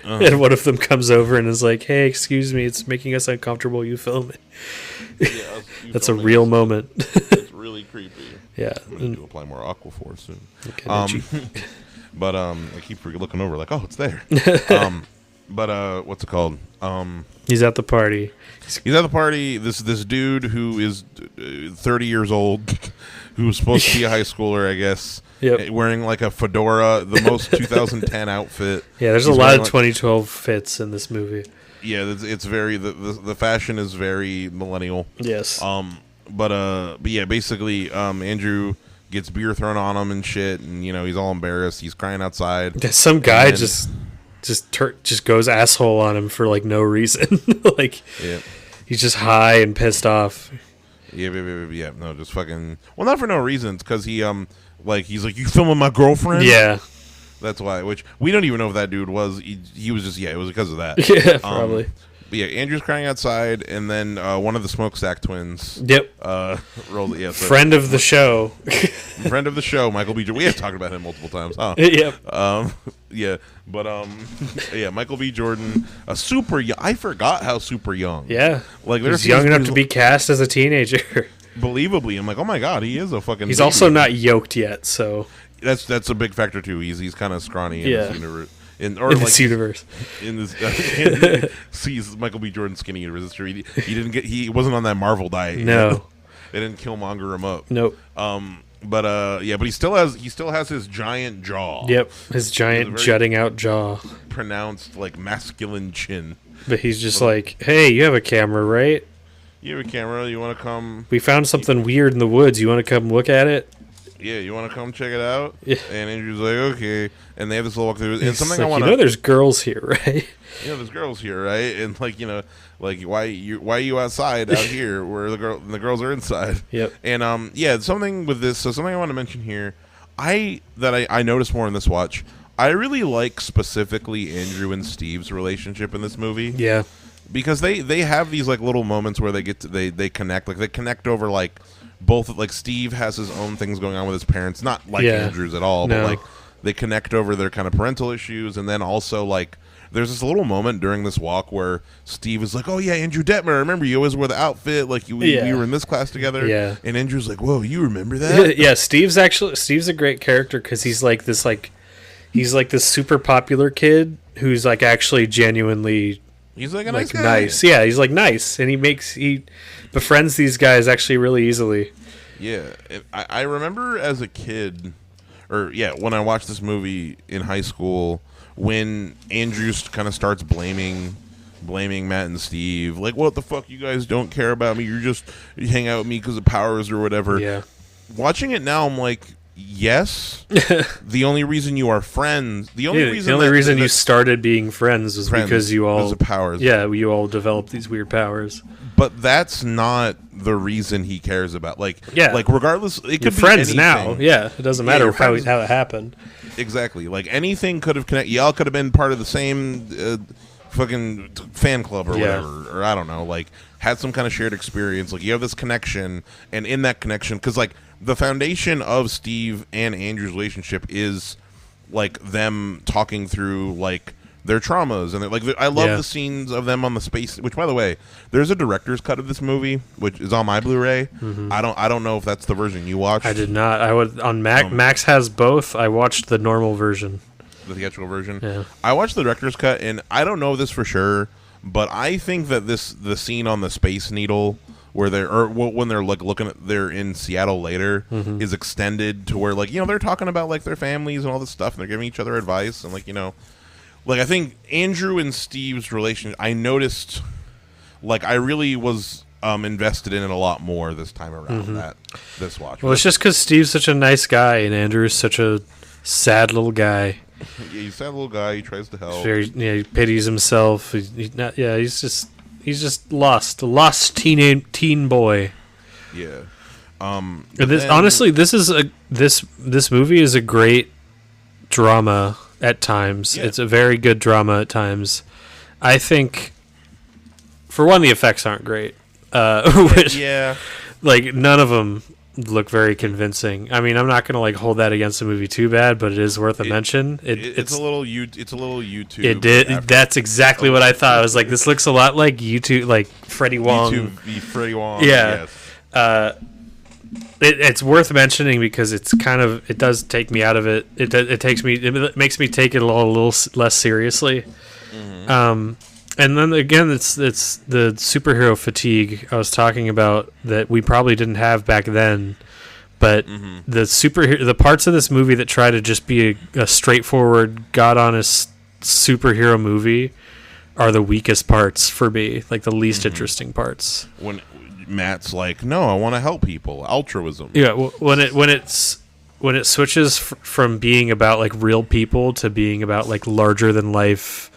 and one of them comes over and is like, "Hey, excuse me, it's making us uncomfortable. You film it." Yeah, that's a real moment. It's really creepy. Yeah, I'm going to apply more Aquaphor soon. But I keep looking over like, oh, it's there. But what's it called? He's at the party. He's at the party. This dude who is 30 years old, who was supposed to be a high schooler, I guess. Yep. Wearing like a fedora, the most 2010 outfit. Yeah, there's a lot of 2012 fits in this movie. Yeah, it's very the fashion is very millennial. Yes. But yeah, basically, Andrew gets beer thrown on him and shit, and he's all embarrassed. He's crying outside. Some guy just goes asshole on him for like no reason. Like, he's just high and pissed off. Yeah. No, just fucking. Well, not for no reason. It's because he's like, you filming my girlfriend? Yeah. That's why. Which we don't even know if that dude was. He was just. Yeah, it was because of that. Yeah, probably. But yeah, Andrew's crying outside, and then one of the Smokestack twins. Yep. Rolled. Yeah. So, friend of the show. Friend of the show, Michael B. We have talked about him multiple times. Huh? Yep. Yeah. But yeah, Michael B. Jordan, super young. I forgot how super young. Yeah. Like he's young enough to be cast as a teenager. Believably, I'm like, oh my god, he is a fucking. He's baby. Also not yoked yet, so that's a big factor too. He's kind of scrawny in this universe. In this universe. In this, sees Michael B. Jordan skinny universe. It's true. He wasn't on that Marvel diet. No, they didn't Killmonger him up. Nope. But he still has his giant jaw. Yep, his giant jutting out jaw. Pronounced like masculine chin. But he's just like, hey, you have a camera, right? You have a camera. You want to come? We found something weird in the woods. You want to come look at it? Yeah, you want to come check it out? Yeah. And Andrew's like, okay. And they have this little walkthrough. And something like, I want to. There's girls here, right? There's girls here, right? And like, why are you outside out here where the girls are inside? Yep. And something with this. So something I want to mention here, I noticed more in this watch. I really like specifically Andrew and Steve's relationship in this movie. Yeah. Because they have these like little moments where they connect. Like they connect over like. Both like Steve has his own things going on with his parents, not like Andrew's at all, but like they connect over their kind of parental issues, and then also like there's this little moment during this walk where Steve is like, "Oh yeah, Andrew Detmer, remember you always wore the outfit, like we were in this class together." Yeah, and Andrew's like, "Whoa, you remember that?" Yeah, Steve's a great character because he's like this super popular kid who's like actually genuinely He's like a like nice guy. Yeah, he's like nice, and he befriends these guys actually really easily. Yeah, I remember as a kid, when I watched this movie in high school, when Andrew kind of starts blaming Matt and Steve, like, what the fuck, you guys don't care about me, you hang out with me because of powers or whatever. Yeah. Watching it now, I'm like, yes. The only reason you are friends, the only reason you started being friends was because you all of powers. Yeah, you all developed these weird powers. But that's not the reason he cares about. Like regardless, it could be friends anything. now. Yeah, it doesn't matter how it happened. Exactly. Like anything could have connected. Y'all could have been part of the same fucking fan club or whatever, or I don't know. Like had some kind of shared experience. Like you have this connection, and in that connection, because like the foundation of Steve and Andrew's relationship is like them talking through like their traumas, and like I love the scenes of them on the space. Which, by the way, there's a director's cut of this movie, which is on my Blu-ray. Mm-hmm. I don't know if that's the version you watched. I did not. I would on Max has both. I watched the normal version, the theatrical version. Yeah, I watched the director's cut, and I don't know this for sure, but I think that the scene on the Space Needle where when they're like they're in Seattle later is extended to where like they're talking about like their families and all this stuff, and they're giving each other advice, and like like, I think Andrew and Steve's relationship, I noticed, like, I really was invested in it a lot more this time around, this watch. Well, it's just because Steve's such a nice guy, and Andrew's such a sad little guy. Yeah, he's a sad little guy. He tries to help. He pities himself. He's just lost. A lost teen boy. Yeah. Honestly, this movie is a great drama at times. Yeah. It's a very good drama at times. I think, for one, the effects aren't great. Like none of them look very convincing. I mean, I'm not going to like hold that against the movie too bad, but it is worth a mention. It's a little YouTube. It did. That's exactly what I thought. I was like, this looks a lot like YouTube, like Freddie Wong. Freddie Wong. Yeah. Yes. It's worth mentioning because it does take me out of it. It makes me take it a little less seriously. Mm-hmm. And then again, it's the superhero fatigue I was talking about that we probably didn't have back then. But the parts of this movie that try to just be a straightforward, God honest superhero movie are the weakest parts for me, like the least interesting parts. When Matt's like, no, I want to help people. Altruism. Yeah, when it switches from being about like real people to being about like larger than life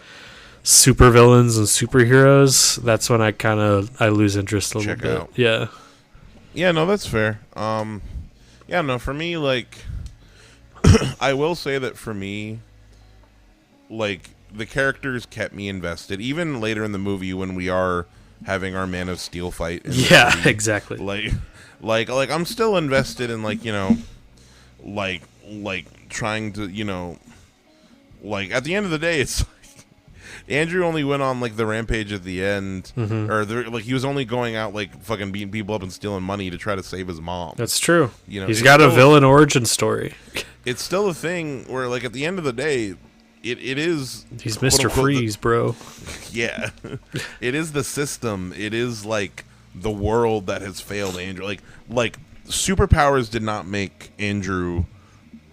supervillains and superheroes, that's when I lose interest a little bit. Out. Yeah. Yeah, no, that's fair. Yeah, no, for me, like, I will say that for me, like, the characters kept me invested, even later in the movie when we are having our Man of Steel fight. Yeah, exactly. Like I'm still invested in, like, like trying to, like, at the end of the day, it's Andrew only went on like the rampage at the end, or like he was only going out like fucking beating people up and stealing money to try to save his mom. That's true. He's got a villain origin story. It's still a thing where, like, at the end of the day, it is. He's Mr. Freeze, bro. Yeah, it is the system. It is like the world that has failed Andrew. Like superpowers did not make Andrew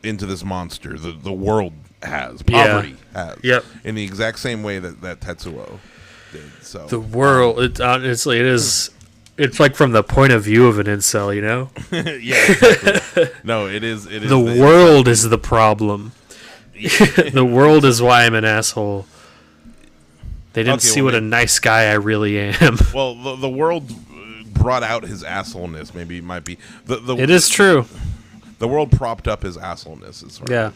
into this monster. The world has. Poverty has. Yep. In the exact same way that Tetsuo did. So the world, it is. It's like from the point of view of an incel, Yeah. Exactly. No, it is. The world is the problem. The world is why I'm an asshole. They didn't see what a nice guy I really am. Well, the world brought out his assholeness. Maybe it might be it is true. The world propped up his assholeness. Yeah.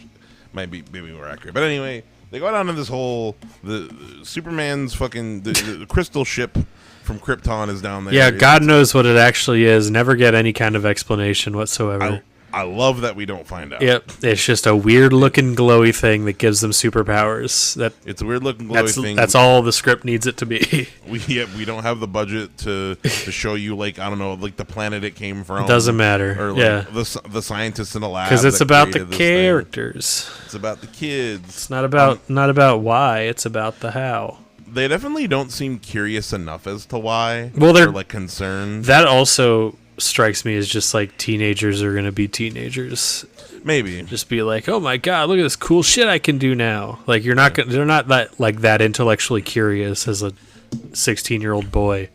Maybe more accurate, but anyway, they go down to this whole the Superman's fucking the crystal ship from Krypton is down there. Yeah, God knows what it actually is. Never get any kind of explanation whatsoever. I love that we don't find out. Yep, it's just a weird looking glowy thing that gives them superpowers. It's a weird looking glowy thing. That's all the script needs it to be. We don't have the budget to show you, like, I don't know, like the planet it came from. It doesn't matter. Or like the scientists in the lab. Because it's about the characters. It's about the kids. It's not about why. It's about the how. They definitely don't seem curious enough as to why. Well, they're like concerned. That also strikes me as just like teenagers are gonna be teenagers. Maybe just be like, oh my god, look at this cool shit I can do now. Like you're not gonna, they're not that intellectually curious as a 16-year-old boy.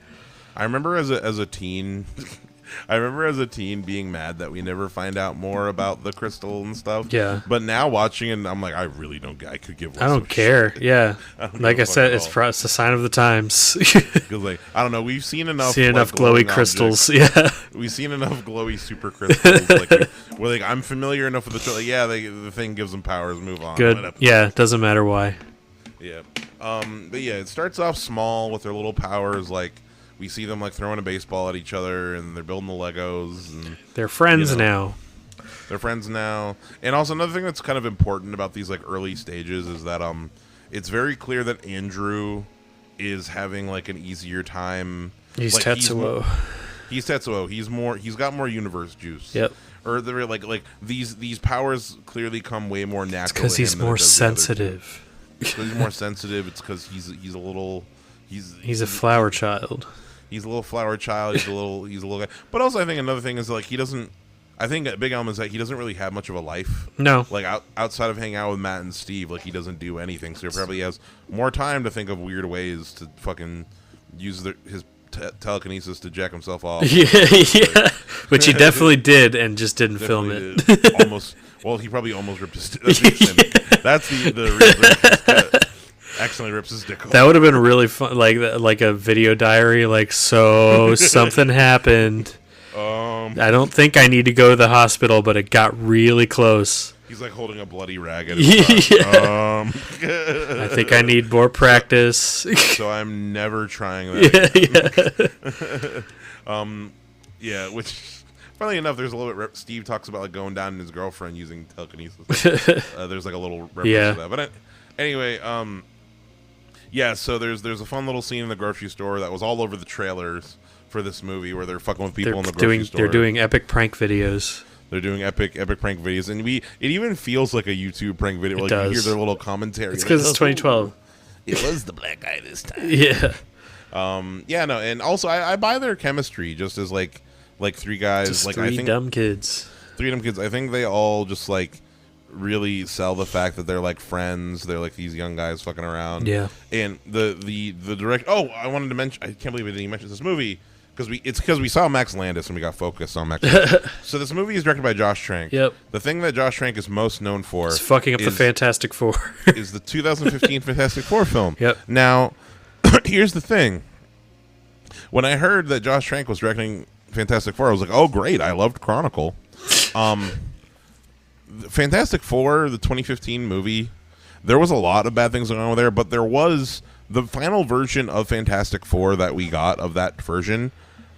I remember as a teen. I remember as a teen being mad that we never find out more about the crystal and stuff. Yeah. But now watching it, I'm like, I really don't. I could give less. I don't care. Shit. Yeah. Like I said, it's a sign of the times. Because like I don't know, we've seen enough. Glowy crystals. Objects. Yeah. We've seen enough glowy super crystals. Like we're like, I'm familiar enough with the. Like, yeah, the thing gives them powers. Move on. Good. Yeah. Doesn't matter why. Yeah. But yeah, it starts off small with their little powers. Like we see them like throwing a baseball at each other, and they're building the Legos. And they're friends now. They're friends now. And also another thing that's kind of important about these like early stages is that it's very clear that Andrew is having like an easier time. He's like, Tetsuo. He's Tetsuo. He's got more universe juice. Yep. Or they're like these powers clearly come way more natural. Because he's more sensitive. Because he's more sensitive. It's because he's a little. He's a flower child. He's a little flower child. He's a little guy. But also, I think another thing is like he doesn't. I think a big element is that he doesn't really have much of a life. No. Like outside of hanging out with Matt and Steve, like he doesn't do anything. So he probably has more time to think of weird ways to fucking use his telekinesis to jack himself off. Yeah. Which he definitely did and just didn't film it. Almost. Well, he probably almost ripped his. That's the reason. Accidentally rips his dick off. That would have been really fun, like a video diary. Like, so something happened. I don't think I need to go to the hospital, but it got really close. He's like holding a bloody rag at his I think I need more practice. So I'm never trying that. Yeah. Which, funnily enough, there's a little bit. Steve talks about like going down on his girlfriend using telekinesis. There's like a little reference to that. But anyway, yeah. So there's a fun little scene in the grocery store that was all over the trailers for this movie where they're fucking with people in the grocery store. They're doing epic prank videos. They're doing epic prank videos, and it even feels like a YouTube prank video. Like you hear their little commentary. It's because it's 2012. It was the black guy this time. Yeah. Yeah. No, and also I buy their chemistry just as like three guys, just like three I think dumb kids. Three dumb kids. I think they all just like really sell the fact that they're like friends. They're like these young guys fucking around. Yeah. And the direct. Oh, I wanted to mention. I can't believe I didn't even mention this movie. Because we saw Max Landis and we got focused on Max Landis. So this movie is directed by Josh Trank. Yep. The thing that Josh Trank is most known for is fucking up the Fantastic Four. Is the 2015 Fantastic Four film. Yep. Now, here's the thing. When I heard that Josh Trank was directing Fantastic Four, I was like, oh, great. I loved Chronicle. Fantastic Four, the 2015 movie, there was a lot of bad things going on with there, but there was the final version of Fantastic Four that we got of that version.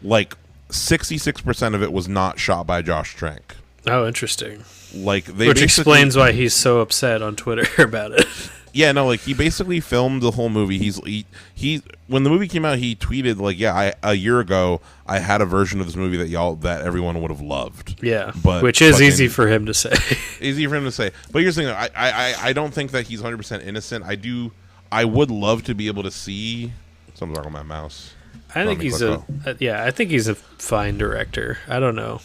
Like 66% of it was not shot by Josh Trank. Oh, interesting. Which explains why he's so upset on Twitter about it. Yeah, no, like he basically filmed the whole movie. He when the movie came out, he tweeted like, "Yeah, a year ago, I had a version of this movie that everyone would have loved." Yeah, which is easy for him to say. Easy for him to say. But here's the thing: I don't think that he's 100% innocent. I would love to be able to see. Something's wrong with my mouse. I think he's I think he's a fine director. I don't know.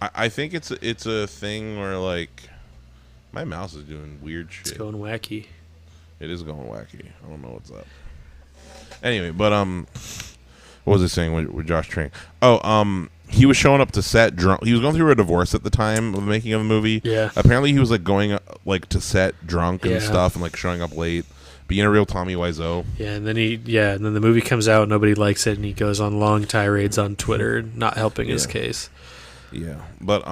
I think it's a thing where like my mouse is doing weird shit. It's going wacky. It is going wacky. I don't know what's up. Anyway, but what was I saying with Josh Trank? Oh, he was showing up to set drunk. He was going through a divorce at the time of the making of the movie. Yeah. Apparently, he was like going like to set drunk and stuff, and like showing up late. Being a real Tommy Wiseau. Yeah, and then the movie comes out, nobody likes it, and he goes on long tirades on Twitter, not helping his case. Yeah, but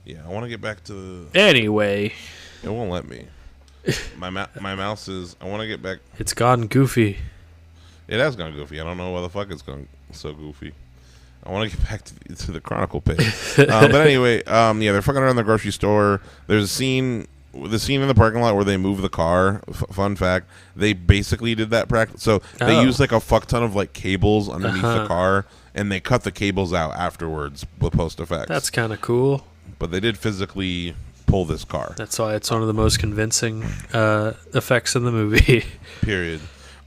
yeah, I want to get back to. Anyway, it won't let me. My mouse is. I want to get back. It's gone goofy. It has gone goofy. I don't know why the fuck it's gone so goofy. I want to get back to the Chronicle page. But anyway, yeah, they're fucking around the grocery store. There's a scene. The scene in the parking lot where they move the car. Fun fact: they basically did that practice. So they used like a fuck ton of like cables underneath the car, and they cut the cables out afterwards with post effects. That's kind of cool. But they did physically pull pull this car. That's why it's one of the most convincing effects in the movie. Period.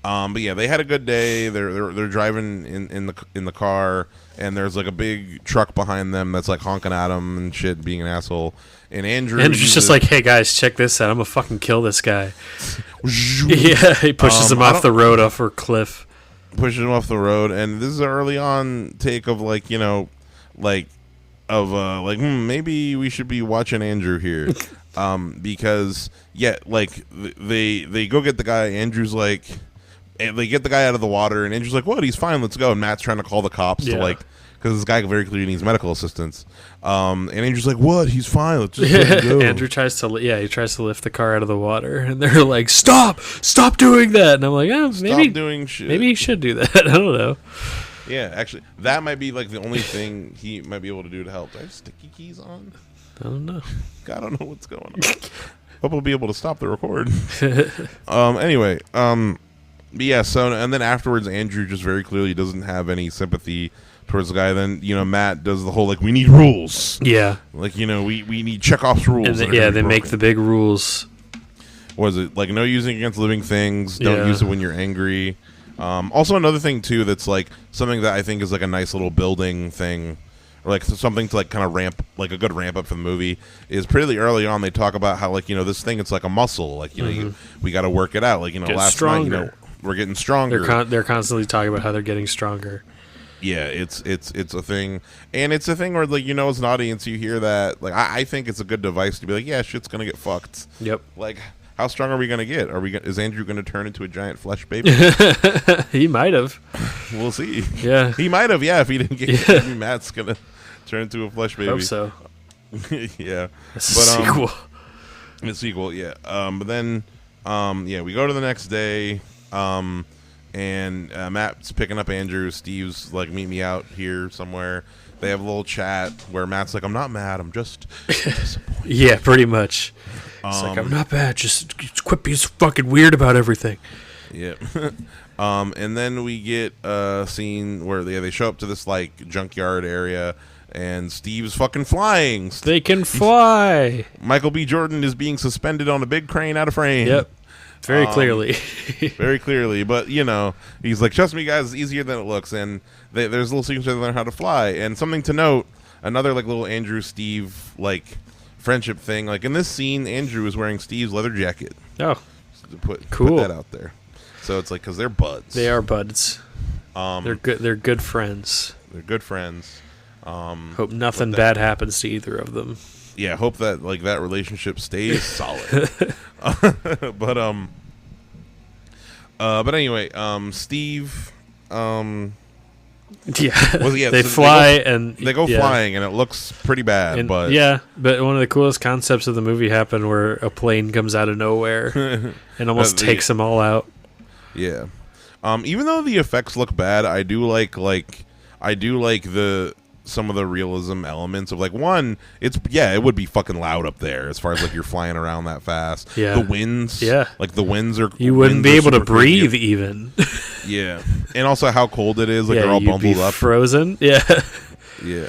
But yeah, they had a good day. They're driving in the car, and there's like a big truck behind them that's like honking at them and shit, being an asshole. And Andrew's just like, hey guys, check this out. I'm gonna fucking kill this guy. Yeah, he pushes him off the road, off a cliff. Pushes him off the road, and this is an early on take of like, you know, like of maybe we should be watching Andrew here. Because yeah, like they go get the guy. Andrew's like, and they get the guy out of the water, and Andrew's like, "What? He's fine. Let's go." And Matt's trying to call the cops to like, because this guy very clearly needs medical assistance. And Andrew's like, "What? He's fine. Let's just let him go." Andrew tries to lift the car out of the water, and they're like, "Stop doing that!" And I'm like, maybe stop doing shit. Maybe he should do that. I don't know. Yeah, actually, that might be like the only thing he might be able to do to help. Do I have sticky keys on? I don't know. I don't know what's going on. Hope we'll be able to stop the record. Anyway, but yeah, so, and then afterwards, Andrew just very clearly doesn't have any sympathy towards the guy. Then, you know, Matt does the whole, like, we need rules. Yeah. Like, you know, we need Chekhov's rules. And they make the big rules. What is it? Like, no using against living things. Don't use it when you're angry. Also, another thing, too, that's, like, something that I think is, like, a nice little building thing, or, like, something to, like, kind of ramp, like, a good ramp up for the movie, is pretty early on they talk about how, like, you know, this thing, it's like a muscle. Like, you know, we got to work it out. Like, you know, last night, you know, we're getting stronger. They're constantly talking about how they're getting stronger. Yeah, it's a thing, and it's a thing where, like, you know, as an audience, you hear that. Like, I think it's a good device to be like, yeah, shit's gonna get fucked. Yep. Like, how strong are we gonna get? Is Andrew gonna turn into a giant flesh baby? He might have. We'll see. Yeah, he might have. Yeah, if he didn't get maybe Matt's gonna turn into a flesh baby. Hope so. Yeah, sequel. The sequel. Yeah. But then, yeah, we go to the next day. And Matt's picking up Andrew. Steve's like, meet me out here somewhere. They have a little chat where Matt's like, I'm not mad, I'm just disappointed. Yeah, pretty much. It's like, I'm not bad, just quit being fucking weird about everything. Yeah. And then we get a scene where they show up to this like junkyard area, and Steve's fucking flying. They can fly. Michael B. Jordan is being suspended on a big crane out of frame. Yep. Very clearly. Very clearly. But, you know, he's like, trust me, guys, it's easier than it looks. And there's a little sequence where they learn how to fly. And something to note, another, like, little Andrew-Steve, like, friendship thing. Like, in this scene, Andrew is wearing Steve's leather jacket. Oh. Put that out there. So it's like, because they're buds. They are buds. They're good friends. They're good friends. Hope nothing bad happens to either of them. Yeah, hope that like that relationship stays solid. But anyway, Steve. They fly and they go flying, and it looks pretty bad. But one of the coolest concepts of the movie happened where a plane comes out of nowhere and almost takes them all out. Yeah. Even though the effects look bad, I do like some of the realism elements of like one, it would be fucking loud up there as far as like you're flying around that fast. Yeah. The winds. Yeah. Like the winds are. You wouldn't be able to breathe even. Yeah. And also how cold it is. Like they're all bundled up. Frozen. Yeah. Yeah.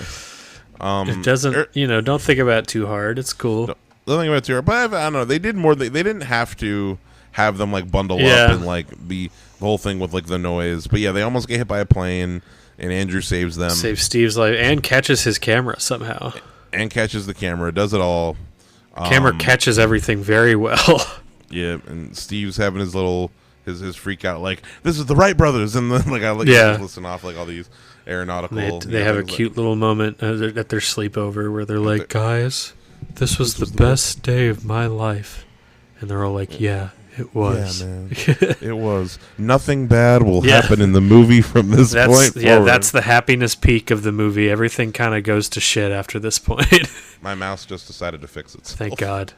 It doesn't. Don't think about it too hard. It's cool. Don't think about it too hard. But I don't know. They did more. They didn't have to have them like bundle up and like be the whole thing with like the noise. But yeah, they almost get hit by a plane. And Andrew saves them. Saves Steve's life and catches his camera somehow. And catches the camera. Does it all. Camera catches everything very well. Yeah, and Steve's having his little his freak out like, this is the Wright brothers, and then like I listen off like all these aeronautical. They have a cute little moment at their sleepover where they're like, guys, this was the best day of my life, and they're all like, yeah. It was. Yeah, man. It was. Nothing bad will happen in the movie from this point forward. Yeah, that's the happiness peak of the movie. Everything kind of goes to shit after this point. My mouse just decided to fix itself. Thank God.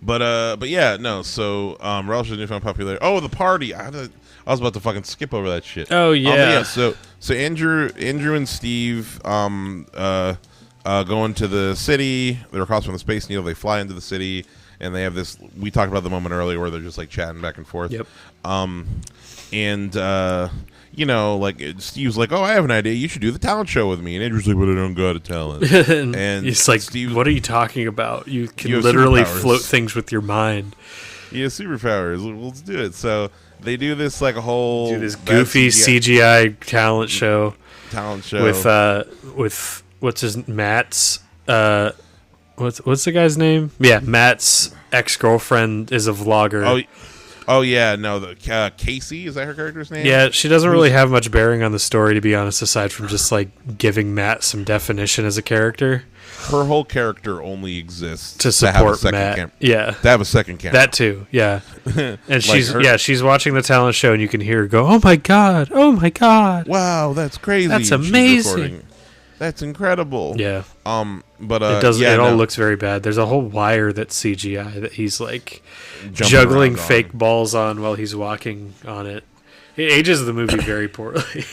But yeah, no. So Relish is newfound popularity. Oh, the party. I was about to fucking skip over that shit. Oh yeah. So Andrew and Steve go into the city. They're across from the Space Needle. They fly into the city. And they have this. We talked about the moment earlier where they're just like chatting back and forth. Yep. Steve's like, oh, I have an idea. You should do the talent show with me. And Andrew's like, but I don't got a talent. And he's like, Steve, what are you talking about? You can literally float things with your mind. You have superpowers. Let's do it. So they do this like a whole goofy CGI talent show. With Matt's what's the guy's name? Yeah, Matt's ex-girlfriend is a vlogger. Casey, is that her character's name? Yeah, she doesn't really have much bearing on the story, to be honest, aside from just like giving Matt some definition as a character. Her whole character only exists to support Matt. To have a second camera. That too, yeah. And she's watching the talent show, and you can hear her go, "Oh my god! Oh my god! Wow, that's crazy! That's amazing! That's incredible!" Yeah. But it all looks very bad. There's a whole wire that's CGI that he's like juggling fake balls on while he's walking on it. It ages the movie very poorly.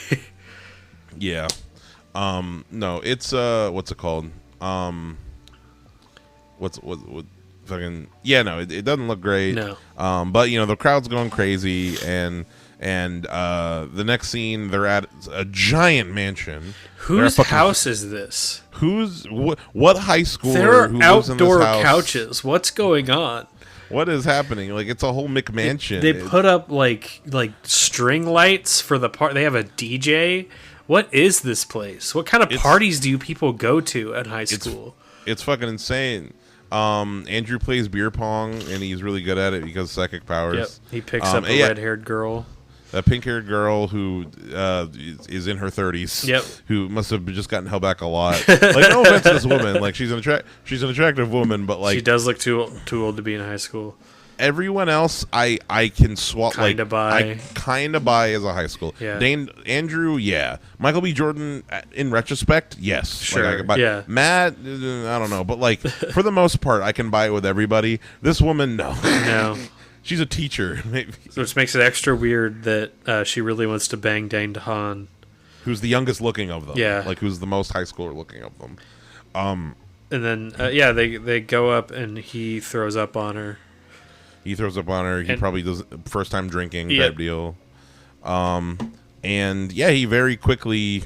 Yeah. No, it's what's it called? It doesn't look great. No. But the crowd's going crazy, and the next scene they're at a giant mansion. Whose house is this? What high schooler? There are who lives outdoor in this house? couches. What's going on? What is happening? Like, it's a whole McMansion. They put up like string lights for the part. They have a DJ. What is this place? What kind of parties do people go to at high school? It's fucking insane. Andrew plays beer pong, and he's really good at it because of psychic powers. Yep. He picks up a red-haired girl. A pink-haired girl who is in her 30s. Yep. Who must have just gotten held back a lot. Like, no offense to this woman. Like, she's an attractive woman, but like she does look too old to be in high school. Everyone else, I can swap. Kind of buy. I kind of buy as a high school. Yeah. Andrew, yeah. Michael B. Jordan, in retrospect, yes. Sure. Like, I can buy. Yeah. Matt, I don't know, but like for the most part, I can buy it with everybody. This woman, no. No. She's a teacher, maybe. Which makes it extra weird that she really wants to bang Dane DeHaan. Who's the youngest looking of them. Yeah. Like, who's the most high schooler looking of them. And then, they go up and he throws up on her. He throws up on her. He probably does first time drinking type deal. And, he very quickly,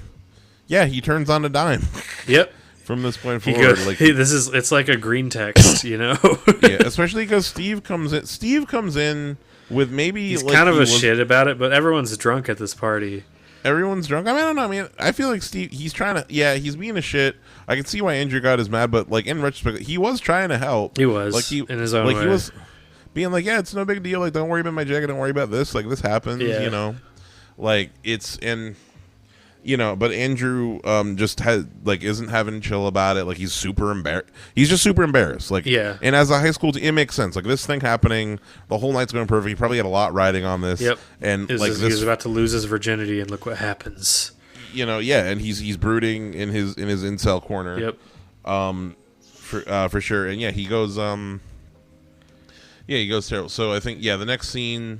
he turns on a dime. Yep. From this point forward, it's like a green text, Yeah, especially because Steve comes in with maybe he's kind of a shit about it, but everyone's drunk at this party. Everyone's drunk. I mean, I don't know. I mean, I feel like Steve. He's trying to. Yeah, he's being a shit. I can see why Andrew got his mad, but like in retrospect, he was trying to help. He was in his own way. He was being like, yeah, it's no big deal. Like, don't worry about my jacket. Don't worry about this. Like, this happens. Yeah. Like it's in. But Andrew just isn't having chill about it. Like, he's super embarrassed. He's just super embarrassed. Like, yeah. And as a high school, it makes sense. Like, this thing happening, the whole night's going perfect. He probably had a lot riding on this. Yep. And he was about to lose his virginity, and look what happens. And he's brooding in his incel corner. Yep. For sure. And he goes. He goes terrible. So I think the next scene.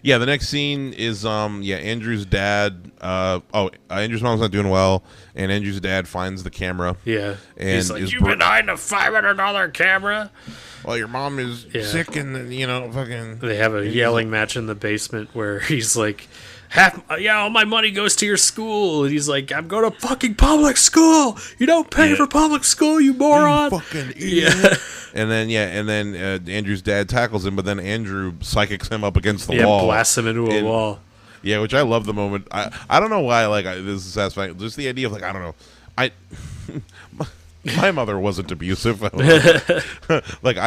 Yeah, the next scene is Andrew's dad. Andrew's mom's not doing well, and Andrew's dad finds the camera. Yeah, and he's like, "You've been hiding a $500 camera." Well, your mom is sick, and fucking. They have a yelling match in the basement where he's like, all my money goes to your school, and he's like, "I'm going to fucking public school. You don't pay for public school, you moron." You fucking idiot. Yeah. And then Andrew's dad tackles him, but then Andrew psychics him up against the wall. Yeah, blasts him into a wall. Yeah, which I love the moment. I don't know why. This is satisfying. Just the idea of I don't know. My mother wasn't abusive. I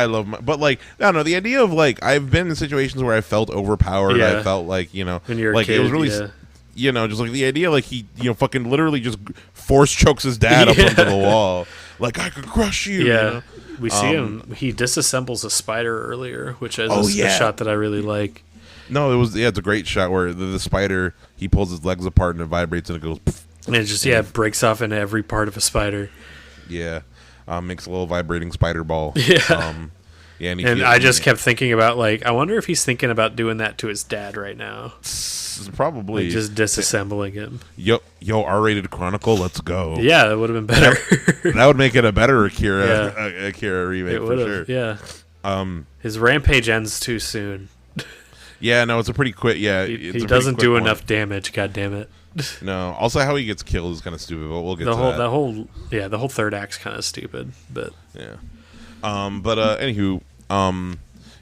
love but I don't know, the idea of I've been in situations where I felt overpowered. I felt when you're a like kid, it was really just the idea he fucking literally just force chokes his dad up into the wall. Like, I could crush you. Yeah. We see him. He disassembles a spider earlier, which is a shot that I really like. No, it's a great shot where the spider, he pulls his legs apart and it vibrates and it goes. Poof, and it just breaks off into every part of a spider. Yeah, makes a little vibrating spider ball. Yeah, and I just kept thinking about I wonder if he's thinking about doing that to his dad right now. Probably just disassembling him. Yo, R-rated Chronicle, let's go. Yeah, that would have been better. That would make it a better Akira remake for sure. Yeah. His rampage ends too soon. Yeah, no, it's a pretty quick. Yeah, he doesn't do enough damage. God damn it. No. Also, how he gets killed is kind of stupid, but we'll get to that. The whole third act's kind of stupid, but yeah. Anywho,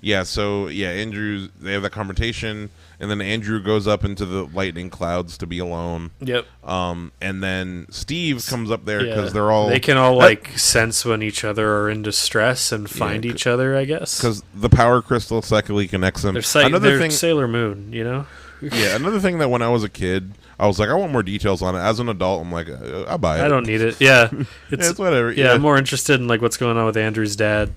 yeah. So yeah, Andrew. They have that confrontation, and then Andrew goes up into the lightning clouds to be alone. Yep. And then Steve comes up there because they can all like sense when each other are in distress and find each other. I guess because the power crystal psychically connects them. They're Sailor Moon, you know. Yeah, another thing that when I was a kid, I was like, I want more details on it. As an adult, I'm like, I'll buy it. I don't need it. Yeah, it's whatever. Yeah, I'm more interested in like what's going on with Andrew's dad.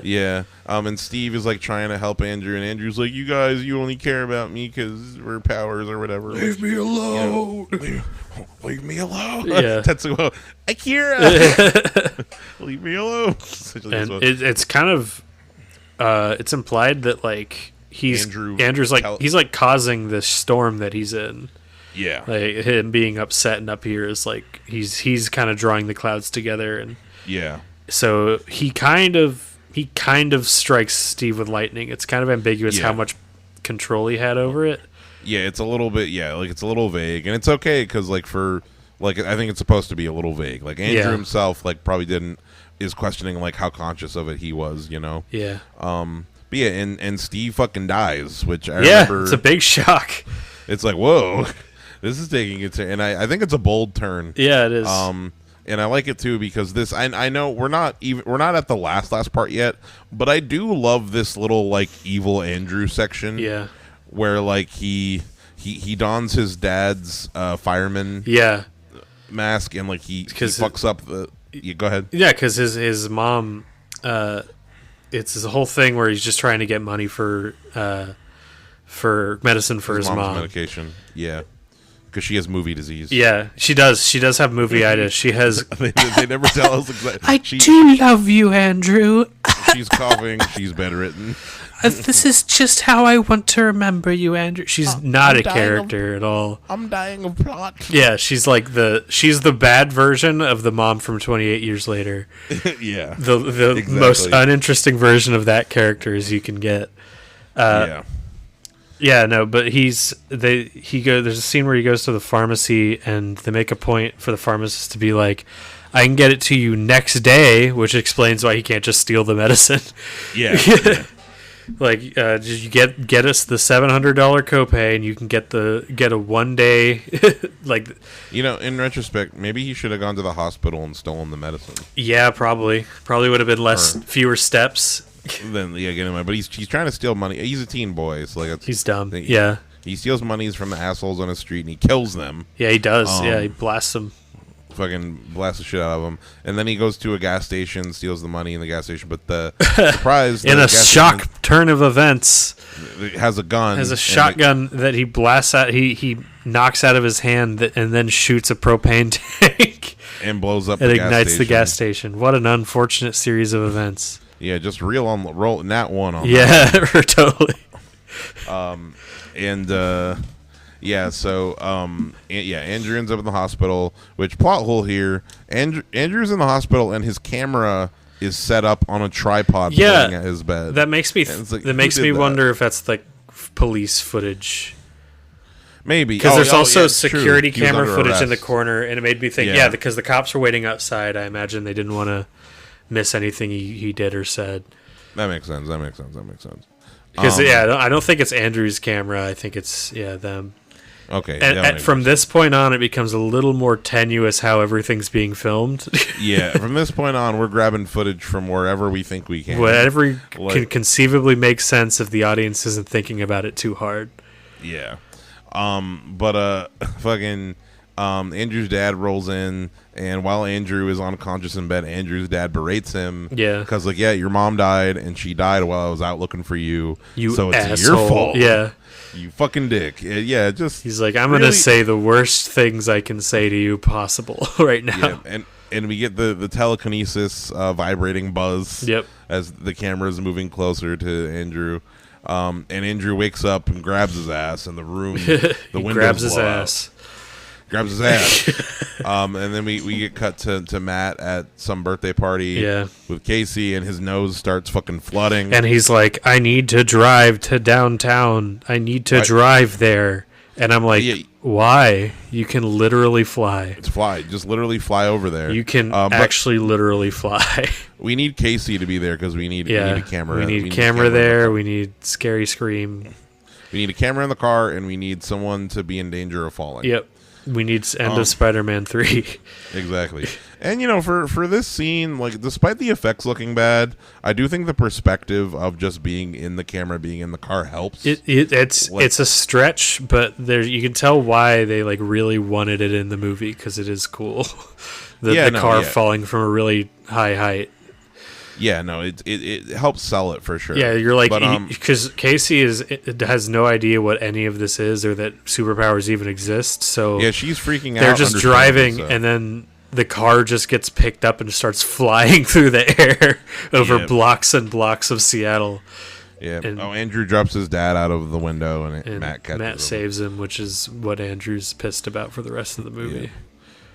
Yeah, and Steve is like trying to help Andrew, and Andrew's like, you guys, you only care about me because we're powers or whatever. Leave me alone. Leave me alone. Yeah, that's Akira. Leave me alone. And it's kind of, it's implied that like. Andrew's like he's like causing this storm that he's in. Yeah, like him being upset and up here is like he's kind of drawing the clouds together, and yeah. So he kind of strikes Steve with lightning. It's kind of ambiguous how much control he had over it. Yeah, it's a little bit. Yeah, like it's a little vague, and it's okay because like I think it's supposed to be a little vague. Like Andrew himself, like probably is questioning like how conscious of it he was. You know. Yeah. But yeah, and Steve fucking dies, which I remember. It's a big shock. It's like, whoa, this is taking it to, and I think it's a bold turn. Yeah, it is. And I like it too because this, I know we're not at the last part yet, but I do love this little like evil Andrew section. Yeah, where like he dons his dad's fireman mask and like he fucks up the. Go ahead. Yeah, because his mom. It's this whole thing where he's just trying to get money for medicine for his mom. Medication. Yeah, because she has movie disease. Yeah, she does. She does have movie-itis. She has. they never tell us exactly. I do love you, Andrew. She's coughing. She's bedridden. This is just how I want to remember you, Andrew. She's not a character at all. I'm dying of plot. Yeah, she's the bad version of the mom from 28 Years Later. Yeah. The exactly. Most uninteresting version of that character as you can get. Yeah, no, but there's a scene where he goes to the pharmacy and they make a point for the pharmacist to be like, I can get it to you next day, which explains why he can't just steal the medicine. Yeah. Like, you get us the $700 copay, and you can get a 1 day, like. You know, in retrospect, maybe he should have gone to the hospital and stolen the medicine. Yeah, probably would have been fewer steps. Then getting money, but he's trying to steal money. He's a teen boy, so like he's dumb. Yeah, he steals monies from the assholes on the street and he kills them. Yeah, he does. He blasts them. Fucking blasts the shit out of him, and then he goes to a gas station, steals the money in the gas station. But the surprise in a shock turn of events, has a gun, has a shotgun that he blasts out. He knocks out of his hand and then shoots a propane tank and blows up. It ignites the gas station. What an unfortunate series of events. Yeah, just roll nat one on. Yeah, totally. Yeah, so Andrew ends up in the hospital, which plot hole here, Andrew's in the hospital and his camera is set up on a tripod pointing at his bed. That makes me wonder if that's like police footage. Maybe. Because there's also security camera footage in the corner, and it made me think, because the cops were waiting outside, I imagine they didn't want to miss anything he did or said. That makes sense. Because, I don't think it's Andrew's camera. I think it's, them. Okay. And from this point on, it becomes a little more tenuous how everything's being filmed. Yeah, from this point on, we're grabbing footage from wherever we think we can. Whatever can conceivably make sense if the audience isn't thinking about it too hard. Yeah. Andrew's dad rolls in, and while Andrew is unconscious in bed, Andrew's dad berates him. Yeah. Because, your mom died, and she died while I was out looking for you. So it's asshole. Your fault. Yeah. You fucking dick. Yeah, just... He's like, I'm going to say the worst things I can say to you possible right now. Yeah, and we get the telekinesis vibrating buzz. Yep. As the camera is moving closer to Andrew. And Andrew wakes up and grabs his ass in the room. The windows grabs his blow ass. out. grabs his ass. And then we get cut to Matt at some birthday party with Casey, and his nose starts fucking flooding. And he's like, I need to drive to downtown. I need to drive there. And I'm like, why? You can literally fly. It's fly. Just literally fly over there. You can actually literally fly. We need Casey to be there because we need a camera. We need camera there. We need Scary Scream. We need a camera in the car, and we need someone to be in danger of falling. Yep. We need end of Spider-Man 3. Exactly. And, for this scene, like, despite the effects looking bad, I do think the perspective of just being in the camera, being in the car helps. It's a stretch, but you can tell why they, like, really wanted it in the movie, because it is cool. The car falling from a really high height. Yeah, no, it helps sell it for sure. Yeah, you're like, because Casey has no idea what any of this is or that superpowers even exist. So yeah, she's freaking out. They're just driving, and then the car just gets picked up and starts flying through the air over blocks and blocks of Seattle. Yeah. And Andrew drops his dad out of the window, and Matt catches him. Matt saves him, which is what Andrew's pissed about for the rest of the movie. Yeah.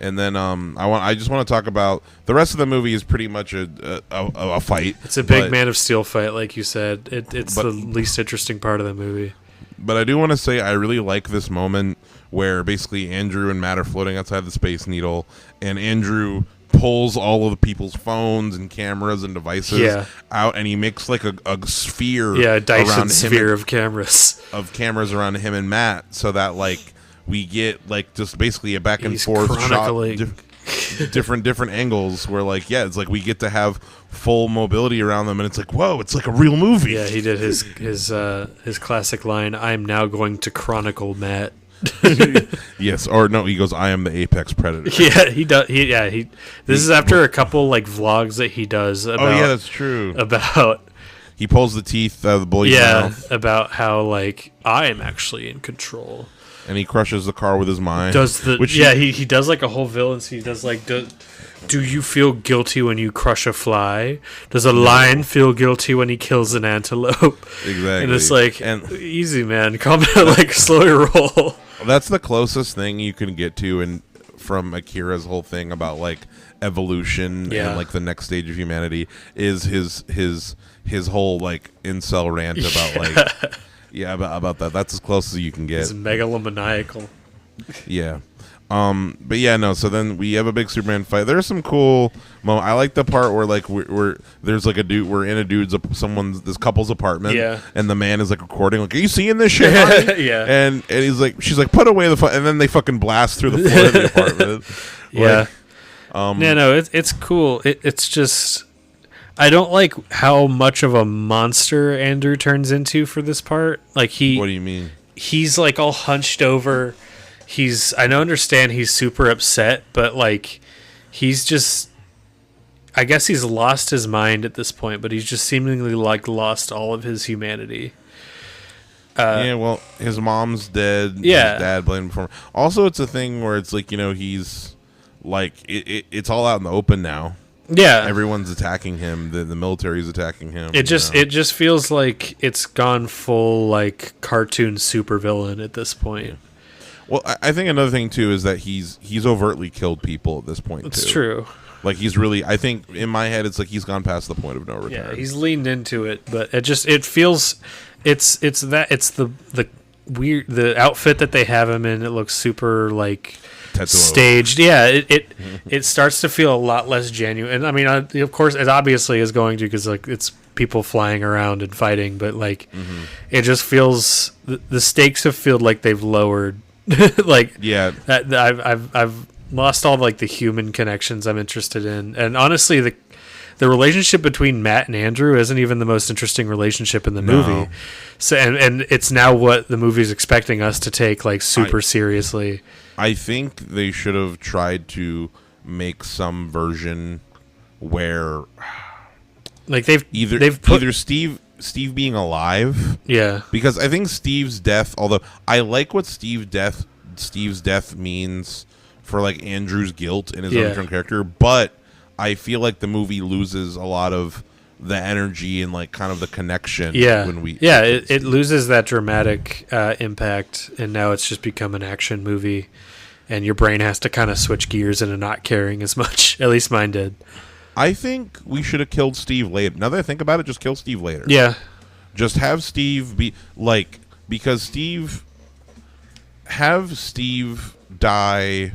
And then I just want to talk about the rest of the movie is pretty much a fight. It's a big Man of Steel fight, like you said. It's the least interesting part of the movie. But I do want to say I really like this moment where basically Andrew and Matt are floating outside the Space Needle, and Andrew pulls all of the people's phones and cameras and devices out, and he makes like a sphere, a Dyson sphere of cameras around him and Matt, so that like we get like just basically a back and forth shot, different angles where like it's like we get to have full mobility around them, and it's like, whoa, it's like a real movie. Yeah, he did his classic line, "I'm now going to Chronicle Matt." Yes, or no, he goes, "I am the apex predator." Yeah, he does. This is after a couple like vlogs that he does. About, that's true. About he pulls the teeth out of the bully's mouth. About how like I am actually in control. And he crushes the car with his mind. He does like a whole villain scene. He does like, do you feel guilty when you crush a fly? Does a lion feel guilty when he kills an antelope? Exactly. And it's like, easy, man. Calm down, like slow your roll. That's the closest thing you can get to from Akira's whole thing about like evolution and like the next stage of humanity is his whole like incel rant about like. Yeah, about that. That's as close as you can get. It's megalomaniacal. Yeah. But yeah, no. So then we have a big Superman fight. There's some cool moments. I like the part where like there's like a dude. We're in this couple's apartment. Yeah. And the man is like recording. Like, are you seeing this shit? Yeah. And he's like, she's like, put away the phone. And then they fucking blast through the floor of the apartment. Yeah. It's cool. It's just. I don't like how much of a monster Andrew turns into for this part. Like What do you mean? He's like all hunched over. I don't understand he's super upset, but like he's just I guess he's lost his mind at this point, but he's just seemingly like lost all of his humanity. Well, his mom's dead. Yeah. His dad blamed him for him. Also, it's a thing where it's like, he's like it's all out in the open now. Yeah, everyone's attacking him. The military's attacking him. It just feels like it's gone full like cartoon supervillain at this point. Yeah. Well, I think another thing too is that he's overtly killed people at this point. It's true. Like he's really. I think in my head it's like he's gone past the point of no return. Yeah, he's leaned into it, but it feels it's the weird the outfit that they have him in. It looks super like. Staged, yeah. It starts to feel a lot less genuine, and I mean, of course, it obviously is going to because like it's people flying around and fighting, but like it just feels the stakes have felt like they've lowered. Like that I've lost all like the human connections I'm interested in, and honestly, the relationship between Matt and Andrew isn't even the most interesting relationship in the movie. So and it's now what the movie's expecting us to take like super seriously. I think they should have tried to make some version where, like they've either Steve being alive, because I think Steve's death. Although I like what Steve's death means for like Andrew's guilt in his own character, but I feel like the movie loses a lot of the energy and like kind of the connection. It loses that dramatic impact, and now it's just become an action movie. and your brain has to kind of switch gears into not caring as much. At least mine did. I think we should have killed Steve later. Now that I think about it, just kill Steve later. Yeah. Just have Steve be like, because have Steve die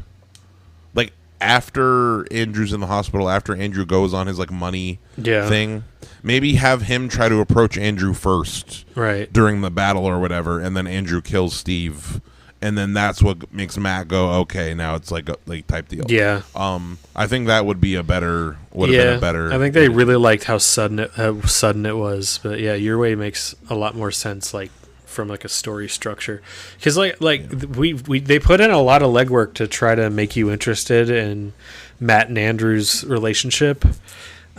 like after Andrew's in the hospital, after Andrew goes on his like money thing. Maybe have him try to approach Andrew first, right, during the battle or whatever, and then Andrew kills Steve, and then that's what makes Matt go, okay, now it's like a type deal. Yeah. I think that would be would have been a better. I think they really liked how sudden it was, but yeah, your way makes a lot more sense, like from like a story structure, because they put in a lot of legwork to try to make you interested in Matt and Andrew's relationship.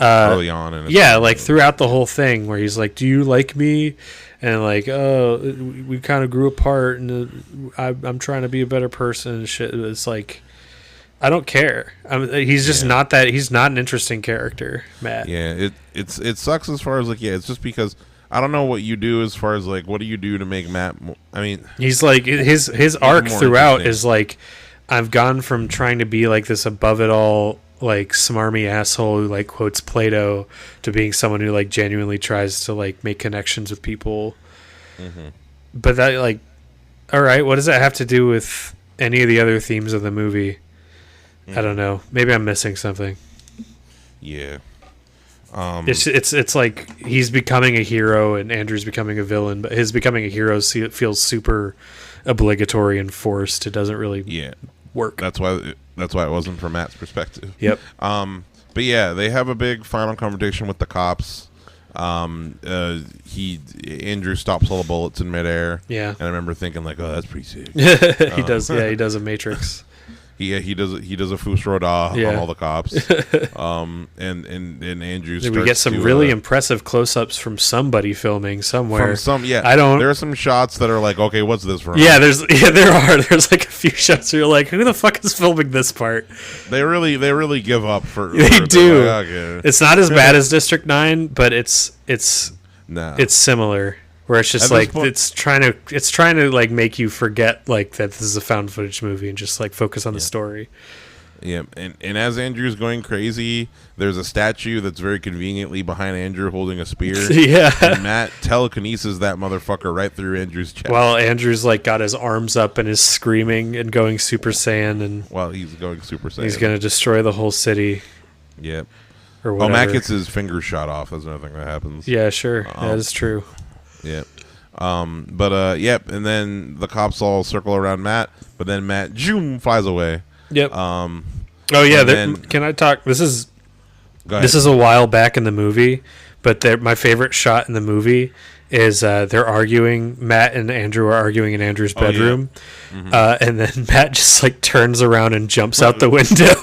Early on, and like throughout the whole thing, where he's like, "Do you like me?" And like, "Oh, we kind of grew apart, and I'm trying to be a better person." And shit. It's like, I don't care. He's just not that. He's not an interesting character, Matt. Yeah, it sucks as far as like, it's just because I don't know what you do as far as like, what do you do to make Matt? I mean, he's like his arc throughout is like, I've gone from trying to be like this above it all, like smarmy asshole who like quotes Plato, to being someone who like genuinely tries to like make connections with people. Mm-hmm. But that, like, all right, what does that have to do with any of the other themes of the movie? Mm-hmm. I don't know. Maybe I'm missing something. Yeah. It's like he's becoming a hero and Andrew's becoming a villain, but his becoming a hero feels super obligatory and forced. It doesn't really work. That's why it wasn't from Matt's perspective. Yep. But yeah, they have a big final confrontation with the cops. Andrew stops all the bullets in midair. Yeah. And I remember thinking like, oh, that's pretty sick. He does. Yeah, he does a Matrix. He does a Fus Roda on all the cops. And Andrew. We get some really impressive close-ups from somebody filming somewhere. There are some shots that are like, okay, what's this from? Yeah, there are. There's like a few shots where you're like, who the fuck is filming this part? They really give up for. They do. Like, okay. It's not as bad as District 9, but it's similar. Where it's just like it's trying to like make you forget like that this is a found footage movie and just like focus on the story. Yeah, and as Andrew's going crazy, there's a statue that's very conveniently behind Andrew holding a spear. Yeah, and Matt telekinesis that motherfucker right through Andrew's chest. While Andrew's like got his arms up and is screaming and going Super Saiyan, and while he's going Super Saiyan, he's gonna destroy the whole city. Yep. Or whatever. Matt gets his fingers shot off. That's another thing that happens. Yeah, sure, that is true. Yep. And then the cops all circle around Matt, but then Matt flies away. Yep. Can I talk? This is a while back in the movie, but my favorite shot in the movie is they're arguing. Matt and Andrew are arguing in Andrew's bedroom, and then Matt just like turns around and jumps out the window.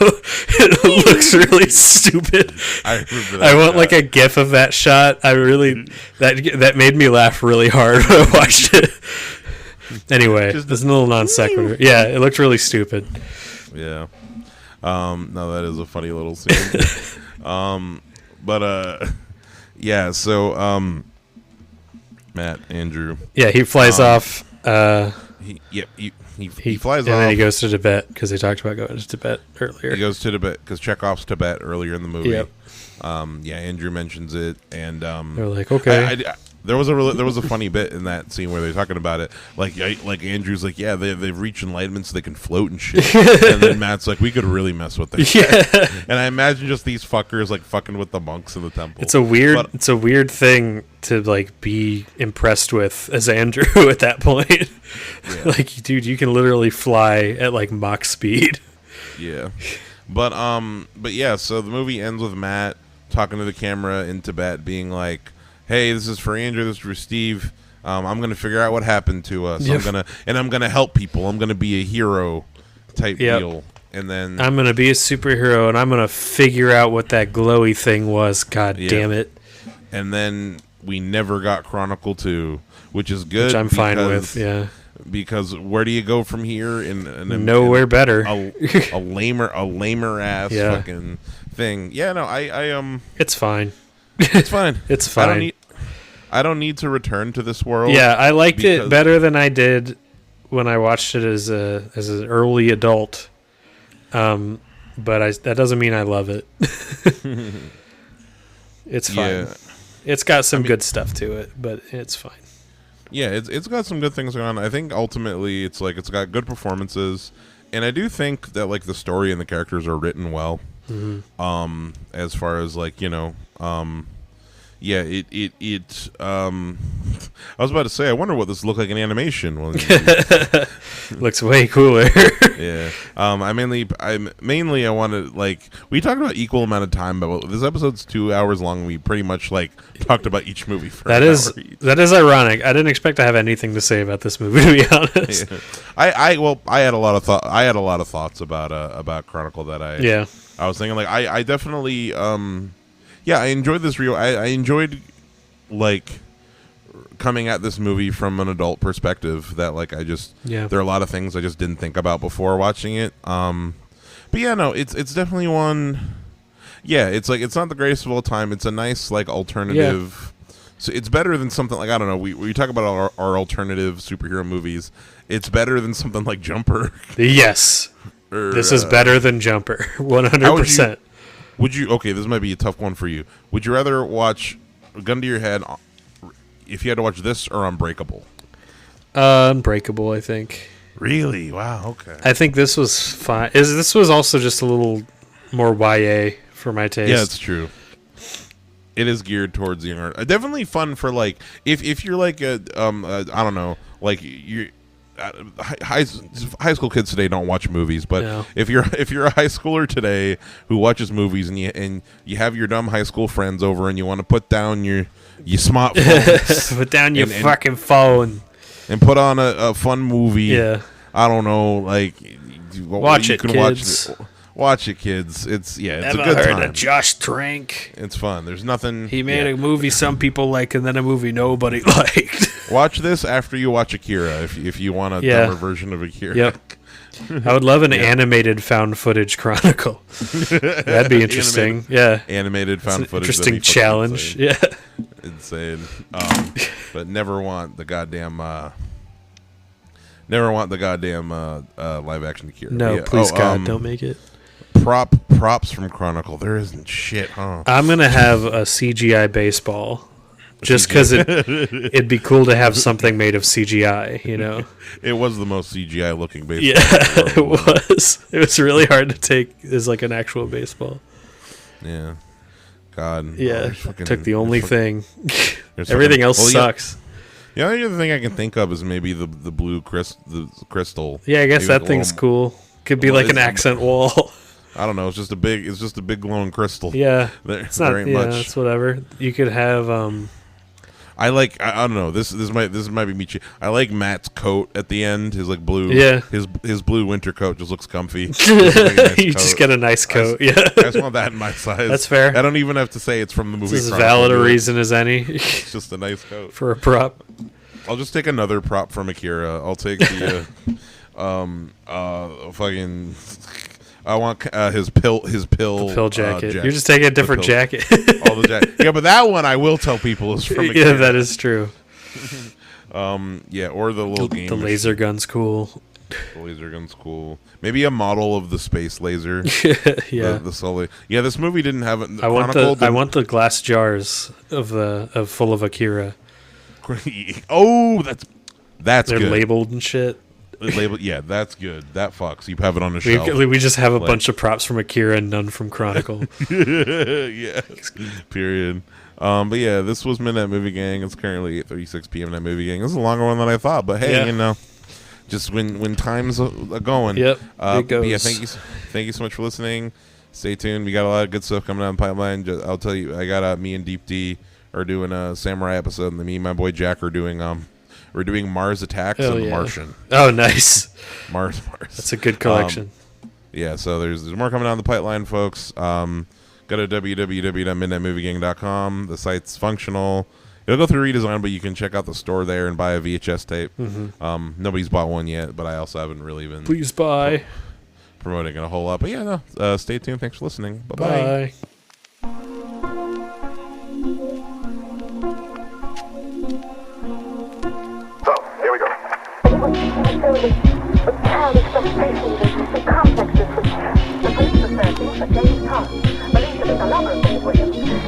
It looks really stupid. I want like a GIF of that shot. That made me laugh really hard when I watched it. Anyway, there's a little non sequitur. Yeah, it looked really stupid. Yeah. No, that is a funny little scene. So Matt, Andrew. Yeah, he flies off. He flies off. And then he goes to Tibet because they talked about going to Tibet earlier. He goes to Tibet because Chekhov's Tibet earlier in the movie. Yep. Andrew mentions it, and they're like, okay. There was a funny bit in that scene where they're talking about it. Like Andrew's like, yeah, they've reached enlightenment so they can float and shit. And then Matt's like, we could really mess with this. Yeah. And I imagine just these fuckers like fucking with the monks in the temple. It's a weird thing to like be impressed with as Andrew at that point. Yeah. Like, dude, you can literally fly at like Mach speed. Yeah. But yeah, so the movie ends with Matt talking to the camera in Tibet, being like, hey, this is for Andrew, this is for Steve. I'm gonna figure out what happened to us. Yep. I'm gonna help people. I'm gonna be a hero type deal. And then I'm gonna be a superhero and I'm gonna figure out what that glowy thing was. God damn it. And then we never got Chronicle 2, which is good. Which I'm fine with, yeah. Because where do you go from here? Nowhere better. A lamer ass fucking thing. Yeah, no, I It's fine. It's fine. It's fine. I don't need to return to this world. Yeah, I liked it better than I did when I watched it as an early adult. But that doesn't mean I love it. It's fine. Yeah. It's got some good stuff to it, but it's fine. Yeah, it's got some good things going on. I think ultimately it's got good performances, and I do think that the story and the characters are written well. Mm-hmm. As far as yeah, I was about to say, I wonder what this looked like in animation. Looks way cooler. Yeah. I wanted, we talked about equal amount of time, but this episode's 2 hours long. We pretty much talked about each movie for that is ironic. I didn't expect to have anything to say about this movie, to be honest. Yeah. I had a lot of thoughts about Chronicle that I was thinking I definitely I enjoyed this I enjoyed coming at this movie from an adult perspective that there are a lot of things I just didn't think about before watching it. But yeah, no, it's definitely one. Yeah, it's not the greatest of all time. It's a nice alternative. Yeah. So it's better than something I don't know. We talk about our alternative superhero movies. It's better than something like Jumper. Yes, this is better than Jumper. 100%. Would you? Okay, this might be a tough one for you. Would you rather watch gun to your head if you had to watch this or Unbreakable? Unbreakable, I think. Really? Wow. Okay. I think this was fine. This was also just a little more YA for my taste. Yeah, it's true. It is geared towards the younger. Definitely fun for if you're I don't know, you're. High school kids today don't watch movies, but if you're a high schooler today who watches movies and you have your dumb high school friends over and you want to put down your smartphone, put down your fucking phone, and put on a fun movie. Yeah, I don't know, watch it, kids. Watch it, kids. It's a good heard time. Of Josh Trank. It's fun. There's nothing. He made a movie some people like, and then a movie nobody liked. Watch this after you watch Akira, if you want a dumber version of Akira. Yep. I would love an animated found footage Chronicle. That'd be interesting. Animated found footage. Interesting challenge. Insane. Yeah. Insane. But never want the goddamn. Live action Akira. No, please God, don't make it. Props from Chronicle. There isn't shit, huh? I'm gonna have a CGI baseball, just because it'd be cool to have something made of CGI. You know, it was the most CGI looking baseball. Yeah, it was. It was really hard to take as an actual baseball. Yeah. God. Yeah. Took the only thing. Everything else sucks. The only other thing I can think of is maybe the blue crystal. Yeah, I guess that thing's cool. Could be an accent wall. I don't know. It's just a big glowing crystal. Yeah, it's not. Yeah, it's whatever. You could have. I don't know. This might be me. I like Matt's coat at the end. His blue. Yeah. His blue winter coat just looks comfy. You just get a nice coat. I just want that in my size. That's fair. I don't even have to say it's from the movie. This is as valid a reason as any. It's just a nice coat for a prop. I'll just take another prop from Akira. I'll take the fucking. I want his pill jacket. You're just taking a different jacket. All the jacket. Yeah, but that one I will tell people is from Akira. Yeah, that is true. Yeah, or the little game. The laser gun's cool. The laser gun's cool. Maybe a model of the space laser. Yeah. The Sully. Yeah, this movie didn't have it. I want the glass jars of full of Akira. Oh, that's They're good. Labeled and shit. Labeled, yeah, that's good. That fucks. You have it on the shelf. We just have a bunch of props from Akira and none from Chronicle. Yeah. Period. But yeah, this was Midnight Movie Gang. It's currently 8:36 p.m. Midnight Movie Gang. This is a longer one than I thought, but hey, just when time's going. Yep. It goes. Yeah, thank you so much for listening. Stay tuned. We got a lot of good stuff coming down the pipeline. I'll tell you, I got me and Deep D are doing a samurai episode, and me and my boy Jack are doing we're doing Mars Attacks and The Martian. Oh, nice. Mars. That's a good collection. Yeah, so there's more coming down the pipeline, folks. Go to www.midnightmoviegang.com. The site's functional. It'll go through redesign, but you can check out the store there and buy a VHS tape. Mm-hmm. Nobody's bought one yet, but I also haven't really been Please buy. Promoting it a whole lot. But yeah, no. Stay tuned. Thanks for listening. Bye-bye. Bye. So, here we go.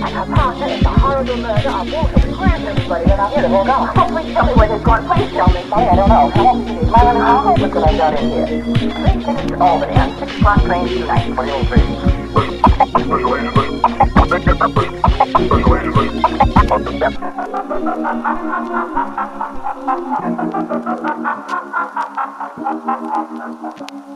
And her partner is the horrible murder of Walter. We grant everybody that I'm here to hold on. Oh, please tell me where he's going. Please tell me. Sorry, I don't know. How long is it? How home could I got in here? 3 tickets to Albany on 6 o'clock train tonight. What do you mean, Special agent. Special agent.